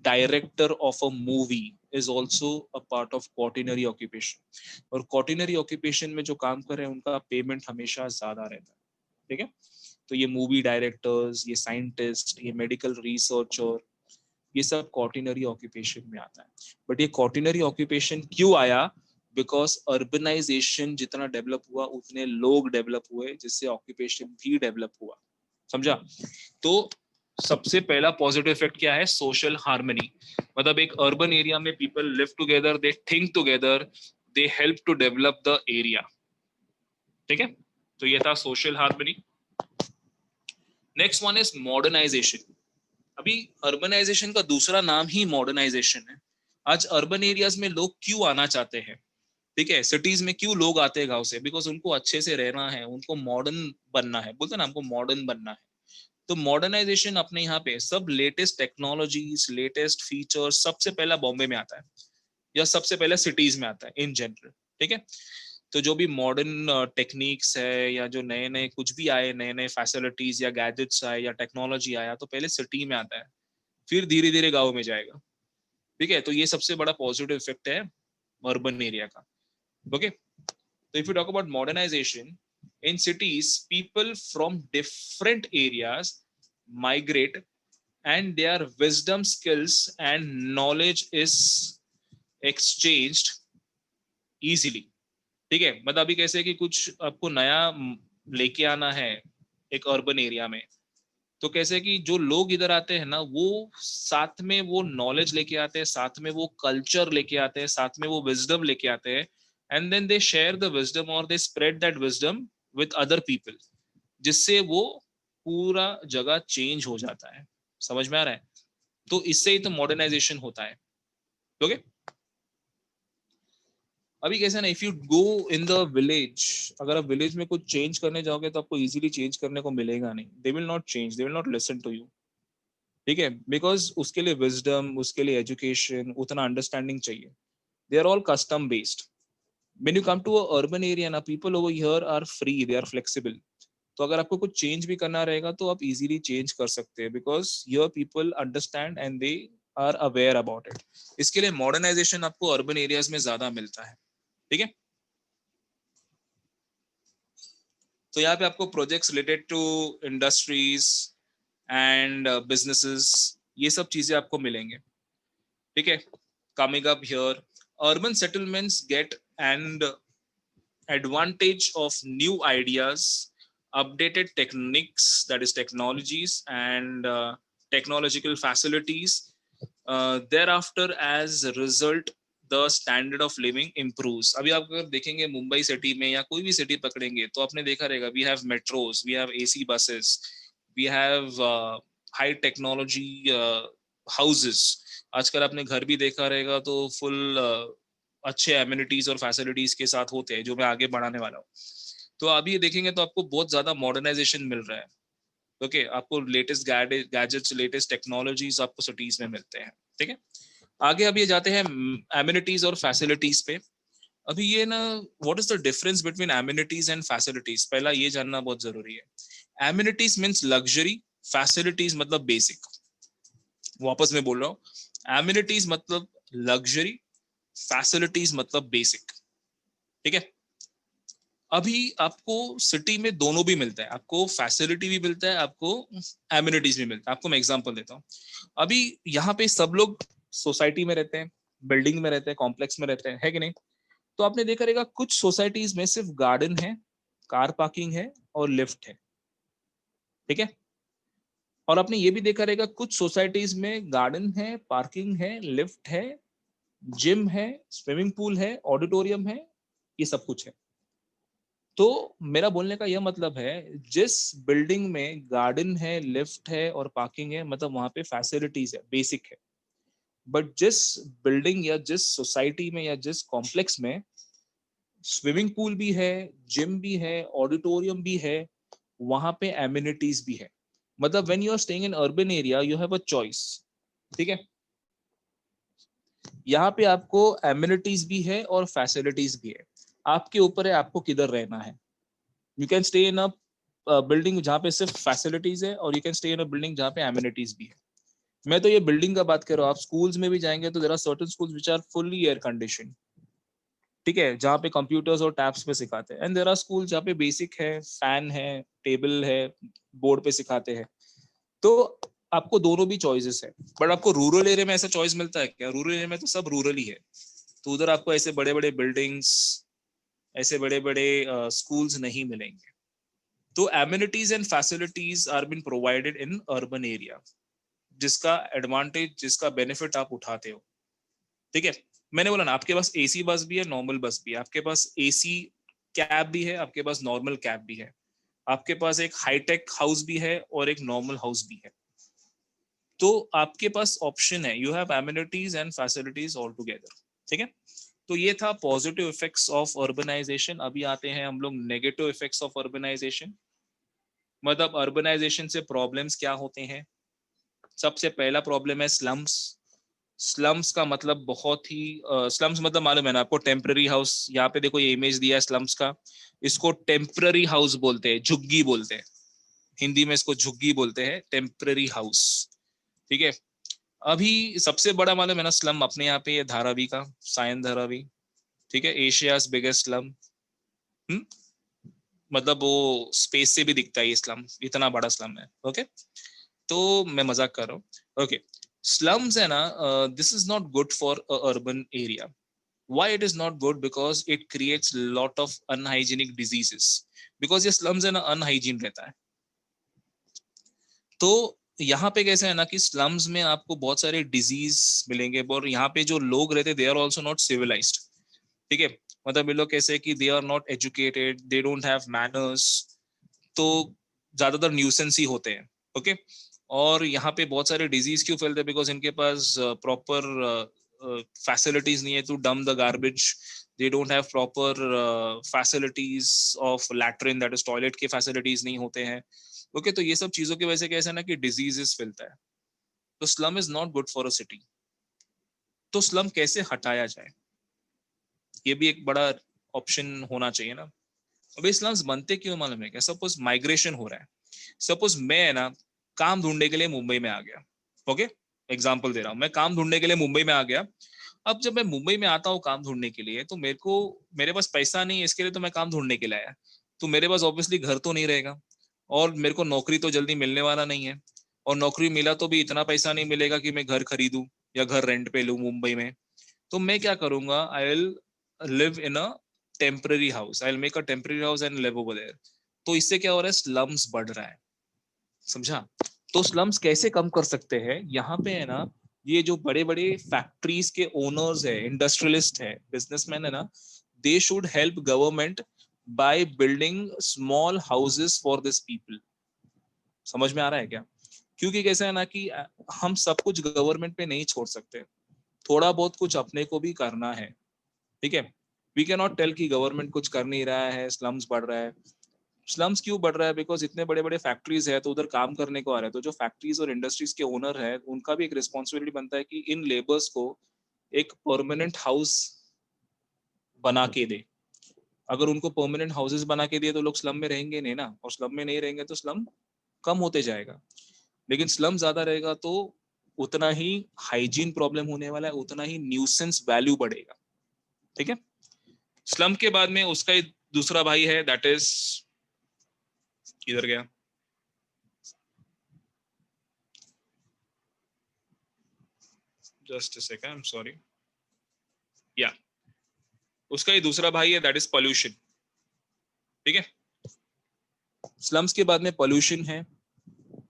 director of a movie is also a part of quaternary occupation. और quaternary occupation में जो काम कर रहे हैं उनका पेमेंट हमेशा ज्यादा रहता है, ठीक है। तो ये मूवी डायरेक्टर्स, ये साइंटिस्ट, ये मेडिकल रिसर्चर, ये सब quaternary occupation में आता है। बट ये quaternary occupation क्यों आया? बिकॉज अर्बनाइजेशन जितना डेवलप हुआ उतने लोग डेवलप हुए, जिससे ऑक्यूपेशन भी डेवलप हुआ, समझा। तो सबसे पहला पॉजिटिव इफेक्ट क्या है? Social harmony. मतलब एक अर्बन एरिया में people live together, they think together, they help to develop the area, ठीक है। तो ये था social harmony. Next one is modernization. अभी अर्बनाइजेशन का दूसरा नाम ही मॉडर्नाइजेशन है। आज अर्बन एरियाज में लोग क्यों आना चाहते हैं, ठीक है, सिटीज में क्यों लोग आते हैं गांव से? बिकॉज उनको अच्छे से रहना है, उनको मॉडर्न बनना है, बोलते हैं ना, हमको मॉडर्न बनना है। तो मॉडर्नाइजेशन अपने यहाँ पे सब लेटेस्ट टेक्नोलॉजीज, लेटेस्ट फीचर्स सबसे पहला बॉम्बे में आता है, या सबसे पहले सिटीज में आता है इन जनरल, ठीक है। तो जो भी मॉडर्न टेक्निक्स है, या जो नए नए कुछ भी आए, नए नए फैसिलिटीज या गैजेट्स आए या टेक्नोलॉजी आया, तो पहले सिटी में आता है, फिर धीरे धीरे गाँव में जाएगा, ठीक है। तो ये सबसे बड़ा पॉजिटिव इफेक्ट है अर्बन एरिया का, okay. So if you talk about modernization in cities, people from different areas migrate and their wisdom, skills and knowledge is exchanged easily, ठीक है। मतलब अभी कैसे कि कुछ आपको नया लेके आना है एक अर्बन एरिया में, तो कैसे कि जो लोग इधर आते हैं ना, वो साथ में वो नॉलेज लेके आते हैं, साथ में वो कल्चर लेके आते हैं, साथ में वो विजडम लेके आते हैं, and then they share the wisdom और they spread that wisdom with other people, जिससे वो पूरा जगह चेंज हो जाता है। समझ में आ रहा है? तो इससे ही तो मॉडर्नाइजेशन होता है, ओके। अभी कैसे ना, if you go in the village, अगर आप विलेज में कुछ चेंज करने जाओगे तो आपको इजीली चेंज करने को मिलेगा नहीं। They will not change, they will not listen to you, ठीक है। बिकॉज उसके लिए विजडम, उसके लिए एजुकेशन, उतना अंडरस्टैंडिंग चाहिए। They are all custom based. When you come to a urban area ना, people over here are free, they are flexible. तो अगर आपको कुछ चेंज भी करना रहेगा तो आप इजीली चेंज कर सकते हैं, because here people understand and they are aware about it. इसके लिए मॉडर्नाइजेशन आपको अर्बन एरियाज में ज्यादा मिलता है, ठीक है। तो यहाँ पे आपको projects related to industries and businesses, ये सब चीजें आपको मिलेंगे, ठीक है, coming up here, urban settlements get and advantage of new ideas, updated techniques, that is technologies, and technological facilities. Thereafter, as a result, the standard of living improves. अभी आप अगर देखेंगे मुंबई सिटी में या कोई भी सिटी पकड़ेंगे तो आपने देखा रहेगा, we have metros, we have AC buses, we have high technology houses. आजकल आपने घर भी देखा रहेगा तो फुल अच्छे एमिनिटीज और फैसिलिटीज के साथ होते हैं, जो मैं आगे बढ़ाने वाला हूँ. तो अभी ये देखेंगे तो आपको बहुत ज्यादा मॉडर्नाइजेशन मिल रहा है. ओके, आपको लेटेस्ट गैजेट्स, लेटेस्ट टेक्नोलॉजीज आपको सिटीज में मिलते हैं. ठीक है, आगे अभी ये जाते हैं एमिनिटीज और फैसिलिटीज पे. अभी ये ना, what is the difference between amenities and facilities, पहला ये जानना बहुत जरूरी है. एमिनिटीज मीन्स लग्जरी, फैसिलिटीज मतलब बेसिक. वापस मैं बोल रहा हूँ, एमिनिटीज मतलब लग्जरी, फैसिलिटीज मतलब बेसिक. ठीक है, अभी आपको सिटी में दोनों भी मिलता है, आपको फैसिलिटी भी मिलता है, आपको एमिनिटीज भी मिलता है. आपको मैं एग्जांपल देता हूँ. अभी यहाँ पे सब लोग सोसाइटी में रहते हैं, बिल्डिंग में रहते हैं, कॉम्प्लेक्स में रहते हैं, है कि नहीं? तो आपने देखा रहेगा कुछ सोसाइटीज में सिर्फ गार्डन है, कार पार्किंग है और लिफ्ट है. ठीक है, और आपने ये भी देखा रहेगा कुछ सोसाइटीज में गार्डन है, पार्किंग है, लिफ्ट है, जिम है, स्विमिंग पूल है, ऑडिटोरियम है, ये सब कुछ है. तो मेरा बोलने का यह मतलब है, जिस बिल्डिंग में गार्डन है, लिफ्ट है और पार्किंग है, मतलब वहां पे फैसिलिटीज है, बेसिक है. बट जिस बिल्डिंग या जिस सोसाइटी में या जिस कॉम्प्लेक्स में स्विमिंग पूल भी है, जिम भी है, ऑडिटोरियम भी है, वहां पे एमिनिटीज भी है. मतलब when you are staying in urban area you have a choice. ठीक है, यहाँ पे आपको एमिनिटीज भी है और फैसिलिटीज भी है. आपके ऊपर है आपको किधर रहना है. You can stay in a building जहाँ पे सिर्फ फैसिलिटीज है, और you can stay in a building जहाँ पे एमिनिटीज भी है. मैं तो ये बिल्डिंग का बात कर रहा हूँ. आप स्कूल्स में भी जाएंगे तो there are certain schools which are fully air condition. ठीक है, जहाँ पे कंप्यूटर्स और टैब्स पे सिखाते हैं. एंड देयर आर स्कूल जहाँ पे बेसिक है, फैन है, टेबल है, बोर्ड पे सिखाते हैं. तो आपको दोनों भी चॉइसेस है. बट आपको रूरल एरिया में ऐसा चॉइस मिलता है क्या? रूरल एरिया में तो सब रूरल ही है. तो उधर आपको ऐसे बड़े बड़े बिल्डिंग्स, ऐसे बड़े बड़े स्कूल्स नहीं मिलेंगे. तो amenities and facilities are been provided in urban area, जिसका एडवांटेज, जिसका बेनिफिट आप उठाते हो. ठीक है, मैंने बोला ना, आपके पास एसी बस भी है, नॉर्मल बस भी है, आपके पास एसी कैब भी है, आपके पास नॉर्मल कैब भी है, आपके पास एक हाईटेक हाउस भी है और एक नॉर्मल हाउस भी है. तो आपके पास ऑप्शन है, you have amenities and facilities all together. ठीक है, तो ये था पॉजिटिव इफेक्ट्स ऑफ अर्बनाइजेशन. अभी आते हैं हम लोग नेगेटिव इफेक्ट्स ऑफ अर्बनाइजेशन. मतलब अर्बनाइजेशन से प्रॉब्लम्स क्या होते हैं. सबसे पहला प्रॉब्लम है स्लम्स. स्लम्स का मतलब बहुत ही स्लम्स मतलब मालूम है ना आपको, टेम्पररी हाउस. यहाँ पे देखो ये इमेज दिया है स्लम्स का. इसको टेम्पररी हाउस बोलते हैं, झुग्गी बोलते हैं. हिंदी में इसको झुग्गी बोलते हैं, टेम्पररी हाउस. ठीक है, अभी सबसे बड़ा मालूम है ना स्लम अपने यहाँ पे, ये धारावी का, सायन धारावी. ठीक है, एशियाज बिगेस्ट स्लम. मतलब वो स्पेस से भी दिखता है ये स्लम, इतना बड़ा स्लम है. ओके, तो मैं मजाक कर रहा हूँ. ओके, slums है ना, this is not good for a urban area. Why it is not good? Because it creates lot of unhygienic diseases. Because ये slums है ना, unhygiene रहता है. तो यहाँ पे कैसे है ना कि slums में आपको बहुत सारे डिजीज मिलेंगे, और यहाँ पे जो लोग रहते हैं, they are also not civilized. ठीक है, मतलब ये लोग कैसे कि they are not educated, they don't have manners. तो ज्यादातर न्यूसेंस ही होते हैं. ओके, और यहाँ पे बहुत सारे डिजीज क्यों फैलते हैं? बिकॉज इनके पास प्रॉपर फैसिलिटीज नहीं है to dump the garbage. They don't have proper facilities of latrine, that is toilet की फैसिलिटीज नहीं होते हैं. ओके, तो ये सब चीजों की वजह से कैसे ना कि डिजीजेस फैलता है. तो slum is not good for a city. तो स्लम कैसे हटाया जाए, ये भी एक बड़ा ऑप्शन होना चाहिए ना. अभी स्लम्स बनते क्यों मालूम है क्या? सपोज माइग्रेशन हो रहा है. सपोज मैं ना काम ढूंढने के लिए मुंबई में आ गया. ओके, एग्जांपल दे रहा हूँ, मैं काम ढूंढने के लिए मुंबई में आ गया. अब जब मैं मुंबई में आता हूँ काम ढूंढने के लिए, तो मेरे पास पैसा नहीं है इसके लिए, तो मैं काम ढूंढने के लिए आया. तो मेरे पास ऑब्वियसली घर तो नहीं रहेगा, और मेरे को नौकरी तो जल्दी मिलने वाला नहीं है. और नौकरी मिला तो भी इतना पैसा नहीं मिलेगा कि मैं घर खरीदूं या घर रेंट पे लूं मुंबई में, तो मैं क्या करूंगा, I will live in a temporary house, I will make a temporary house and live over there. तो इससे क्या हो रहा है, स्लम्स बढ़ रहा है, समझा। तो स्लम्स कैसे कम कर सकते हैं, यहाँ पे है ना, ये जो बड़े बड़े फैक्ट्रीज के ओनर्स है, इंडस्ट्रियलिस्ट है, बिजनेसमैन है ना, they should help government by building small houses for this people. समझ में आ रहा है क्या? क्योंकि कैसा है ना कि हम सब कुछ गवर्नमेंट पे नहीं छोड़ सकते, थोड़ा बहुत कुछ अपने को भी करना है, ठीक है। वी कैन नॉट टेल कि गवर्नमेंट कुछ कर नहीं रहा है, स्लम्स बढ़ रहा है। स्लम्स क्यों बढ़ रहा है, बिकॉज इतने बड़े बड़े फैक्ट्रीज है तो उधर काम करने को आ रहा है, तो जो फैक्ट्रीज और इंडस्ट्रीज के ओनर है उनका भी एक रिस्पॉन्सिबिलिटी बनता है कि इन लेबर्स को एक परमानेंट हाउस बना के दे। अगर उनको परमानेंट हाउसेस बना के दिए तो लोग स्लम में रहेंगे नहीं ना, और स्लम में नहीं रहेंगे तो स्लम कम होते जाएगा। लेकिन स्लम ज्यादा रहेगा तो उतना ही हाइजीन प्रॉब्लम होने वाला है, उतना ही न्यूसेंस वैल्यू बढ़ेगा, ठीक है। स्लम के बाद में उसका एक दूसरा भाई है, दैट इज, किधर गया, just a second, I am sorry, या, उसका ही दूसरा भाई है, दैट इज पोल्यूशन, ठीक है। स्लम्स के बाद में पोल्यूशन है,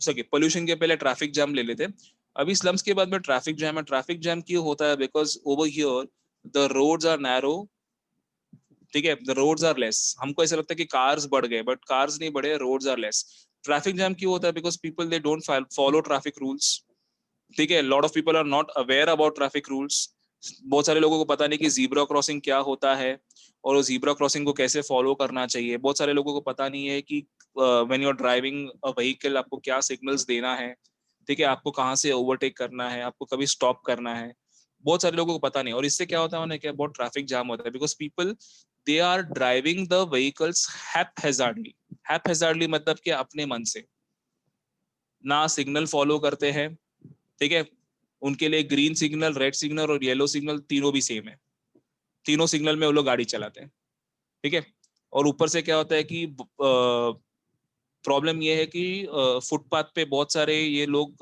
सके पोल्यूशन के पहले ट्रैफिक जैम ले लेते हैं। अभी स्लम्स के बाद में ट्रैफिक जैम है। ट्रैफिक जैम क्यों होता है, because over here the roads are narrow, ठीक है, द रोड्स आर लेस। हमको ऐसा लगता है कि कार्स बढ़ गए, बट कार्स नहीं बढ़े, roads are less. Traffic jam क्यों होता है, because people they don't follow traffic rules, ठीक है। Lot of people are not aware about traffic rules. बहुत सारे लोगों को पता नहीं कि जीब्रा क्रॉसिंग क्या होता है और जीब्रा क्रॉसिंग को कैसे फॉलो करना चाहिए। बहुत सारे लोगों को पता नहीं है कि when you are driving a vehicle आपको क्या सिग्नल्स देना है, ठीक है, आपको कहाँ से ओवरटेक करना है, आपको कभी स्टॉप करना है। बहुत सारे लोगों को पता नहीं, और इससे क्या होता है ना, क्या बहुत ट्रैफिक जाम होता है, because people they are driving the vehicles haphazardly मतलब कि अपने मन से, ना सिग्नल फॉलो करते हैं, ठीक है। उनके लिए ग्रीन सिग्नल, रेड सिग्नल और येलो सिग्नल तीनों भी सेम है, तीनों सिग्नल में वो लोग गाड़ी चलाते हैं, ठीक है। और ऊपर से क्या होता है कि प्रॉब्लम ये है कि फुटपाथ पे बहुत सारे ये लोग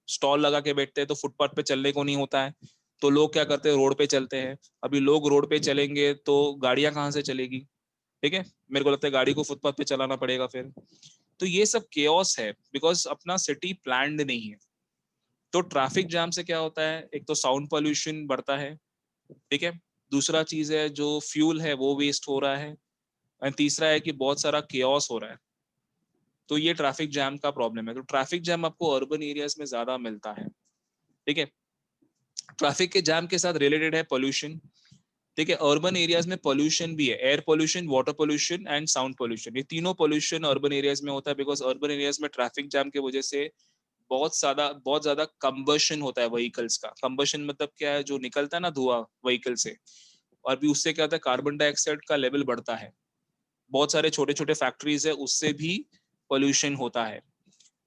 स्टॉल लगा के बैठते हैं, तो फुटपाथ पे चलने को नहीं होता है, तो लोग क्या करते हैं, रोड पे चलते हैं। अभी लोग रोड पे चलेंगे तो गाड़ियां कहाँ से चलेगी, ठीक है। मेरे को लगता है गाड़ी को फुटपाथ पे चलाना पड़ेगा फिर। तो ये सब केओस है, बिकॉज अपना सिटी प्लान्ड नहीं है। तो ट्रैफिक जाम से क्या होता है, एक तो साउंड पोल्यूशन बढ़ता है, ठीक है। दूसरा चीज है जो फ्यूल है वो वेस्ट हो रहा है, और तीसरा है कि बहुत सारा केओस हो रहा है। तो ये ट्रैफिक जैम का प्रॉब्लम है। तो ट्रैफिक जैम आपको अर्बन एरियाज में ज्यादा मिलता है, ठीक है। ट्रैफिक के जैम के साथ रिलेटेड है पोल्यूशन, ठीक है। अर्बन एरियाज में पोल्यूशन भी है, air pollution, water pollution and sound pollution, ये तीनों पोल्यूशन अर्बन एरियाज में होता है, बिकॉज अर्बन एरियाज में ट्रैफिक जैम की वजह से बहुत ज्यादा कंबशन होता है व्हीकल्स का। कंबशन मतलब क्या है, जो निकलता है ना धुआं व्हीकल से, और भी उससे क्या होता है, कार्बन डाइऑक्साइड का लेवल बढ़ता है। बहुत सारे छोटे छोटे फैक्ट्रीज है, उससे भी पोल्यूशन होता है।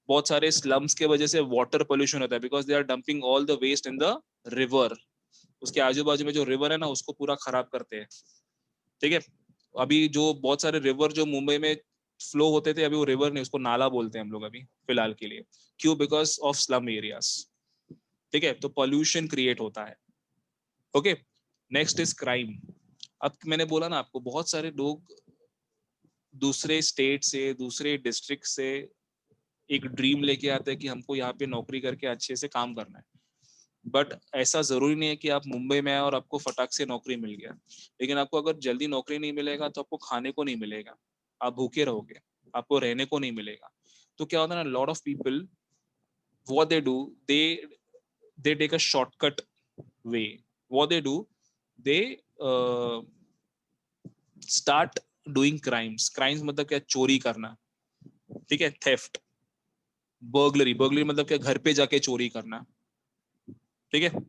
बहुत सारे स्लम्स के वजह से वाटर पोल्यूशन होता है, because they are dumping all the waste in the river. उसके आजू बाजू में जो रिवर है ना, उसको पूरा खराब करते हैं, ठीक है। अभी जो बहुत सारे रिवर जो मुंबई में फ्लो होते थे, अभी वो रिवर नहीं, उसको नाला बोलते हैं हम लोग अभी फिलहाल के लिए। क्यों, बिकॉज ऑफ स्लम एरियाज, ठीक है। तो पॉल्यूशन क्रिएट होता है, ओके। Next is crime. अब मैंने बोला ना आपको, बहुत सारे लोग दूसरे स्टेट से, दूसरे डिस्ट्रिक्ट से एक ड्रीम लेके आते हैं कि हमको यहाँ पे नौकरी करके अच्छे से काम करना है। बट ऐसा जरूरी नहीं है कि आप मुंबई में आए और आपको फटाक से नौकरी मिल गया। लेकिन आपको अगर जल्दी नौकरी नहीं मिलेगा तो आपको खाने को नहीं मिलेगा, आप भूखे रहोगे, आपको रहने को नहीं मिलेगा। तो क्या होता है ना, lot of people what they do, they take a shortcut way. What they do, they start doing crimes मतलब क्या, चोरी करना, ठीक है, थेफ्ट, बर्गलरी मतलब क्या, घर पे जाके चोरी करना, ठीक है।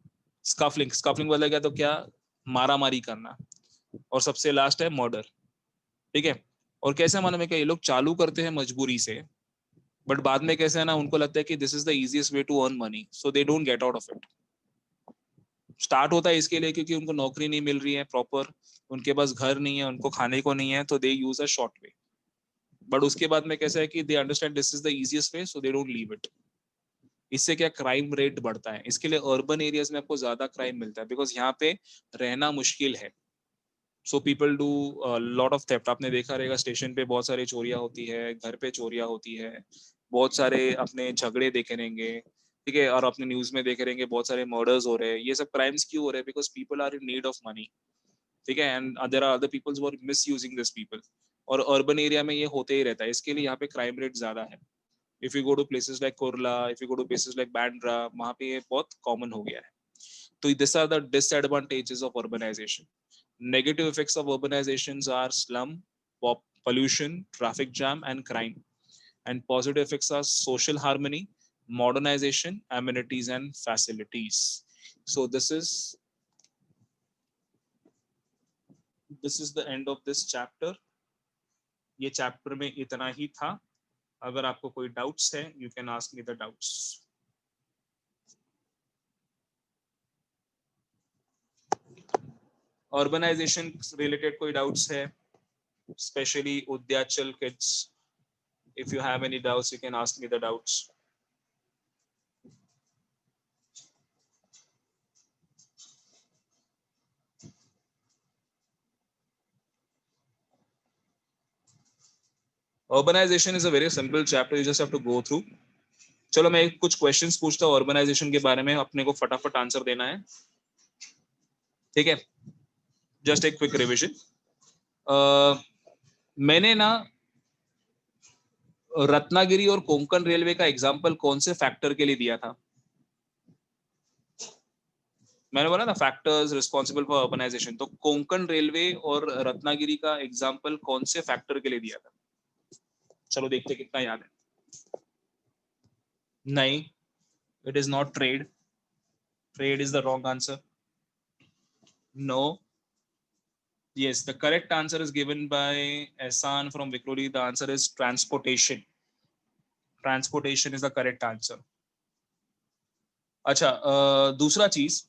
स्कफलिंग मतलब क्या, तो क्या, मारा मारी करना। और सबसे लास्ट है मर्डर, ठीक है। और कैसे मालूम है कि ये लोग चालू करते हैं मजबूरी से, बट बाद में कैसे है ना, उनको लगता है कि this is the easiest way to earn money, so they don't get out of it. Start होता है इसके लिए क्योंकि उनको नौकरी नहीं मिल रही है प्रॉपर, उनके पास घर नहीं है, उनको खाने को नहीं है, तो they use a short way. But उसके बाद में कैसा है कि they understand this is the easiest way, so they don't leave it. इससे क्या क्राइम रेट बढ़ता है, इसके लिए अर्बन एरियाज में आपको ज्यादा क्राइम मिलता है, बिकॉज यहाँ पे रहना मुश्किल है। So people do lot of theft. आपने देखा रहेगा स्टेशन पे बहुत सारी चोरियां होती है, घर पे चोरियां होती है, बहुत सारे अपने झगड़े देखे रहेंगे, ठीक है, और अपने न्यूज में देखे रहेंगे बहुत सारे मर्डर्स हो रहे हैं। ये सब क्राइम्स क्यों हो रहे हैं? Because people are in need of money, ठीक है, and there are other peoples who are misusing this people. और अर्बन एरिया में ये होते ही रहता है, इसके लिए यहाँ पे क्राइम रेट ज्यादा है। If you go to places like Kurla, if you go to places like Bandra, वहां पे ये बहुत कॉमन हो गया है। तो this are the disadvantages of urbanization. Negative effects of urbanizations are slum, pollution, traffic jam, and crime. And positive effects are social harmony, modernization, amenities, and facilities. So this is the end of this chapter. ये चैप्टर में इतना ही था। अगर आपको कोई डाउट्स है, you can ask me the doubts. Organisation related कोई डाउट्स है, specially Udyachal kids? If you have any doubts, you can ask me the doubts. Urbanization is a very simple chapter. You just have to go through. चलो मैं कुछ क्वेश्चंस पूछता हूँ urbanization के बारे में, अपने को फटाफट आंसर देना है, ठीक है? जस्ट एक क्विक रिविजन। मैंने ना रत्नागिरी और कोंकण रेलवे का एग्जांपल कौन से फैक्टर के लिए दिया था? मैंने बोला ना फैक्टर्स रिस्पॉन्सिबल फॉर अर्बनाइजेशन, तो कोंकण रेलवे और रत्नागिरी का एग्जांपल कौन से फैक्टर के लिए दिया था? चलो देखते कितना याद है। नहीं, it is not trade. Trade is the wrong answer. No. Yes, the correct answer is given by Ehsan from Vikroli. The answer is transportation. Transportation is the correct answer. अच्छा, दूसरा चीज,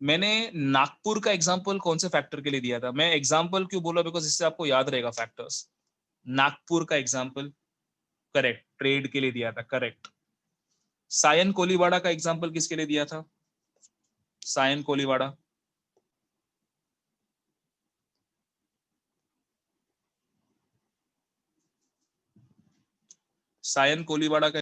मैंने नागपुर का एग्जाम्पल कौन से फैक्टर के लिए दिया था? मैं एग्जाम्पल क्यों बोला? बिकॉज इससे आपको याद रहेगा फैक्टर्स। नागपुर का एग्जाम्पल करेक्ट, ट्रेड के लिए दिया था, करेक्ट। सायन कोलीवाड़ा का एग्जाम्पल किसके लिए दिया था? सायन कोलीवाड़ा, सायन कोलीवाड़ा का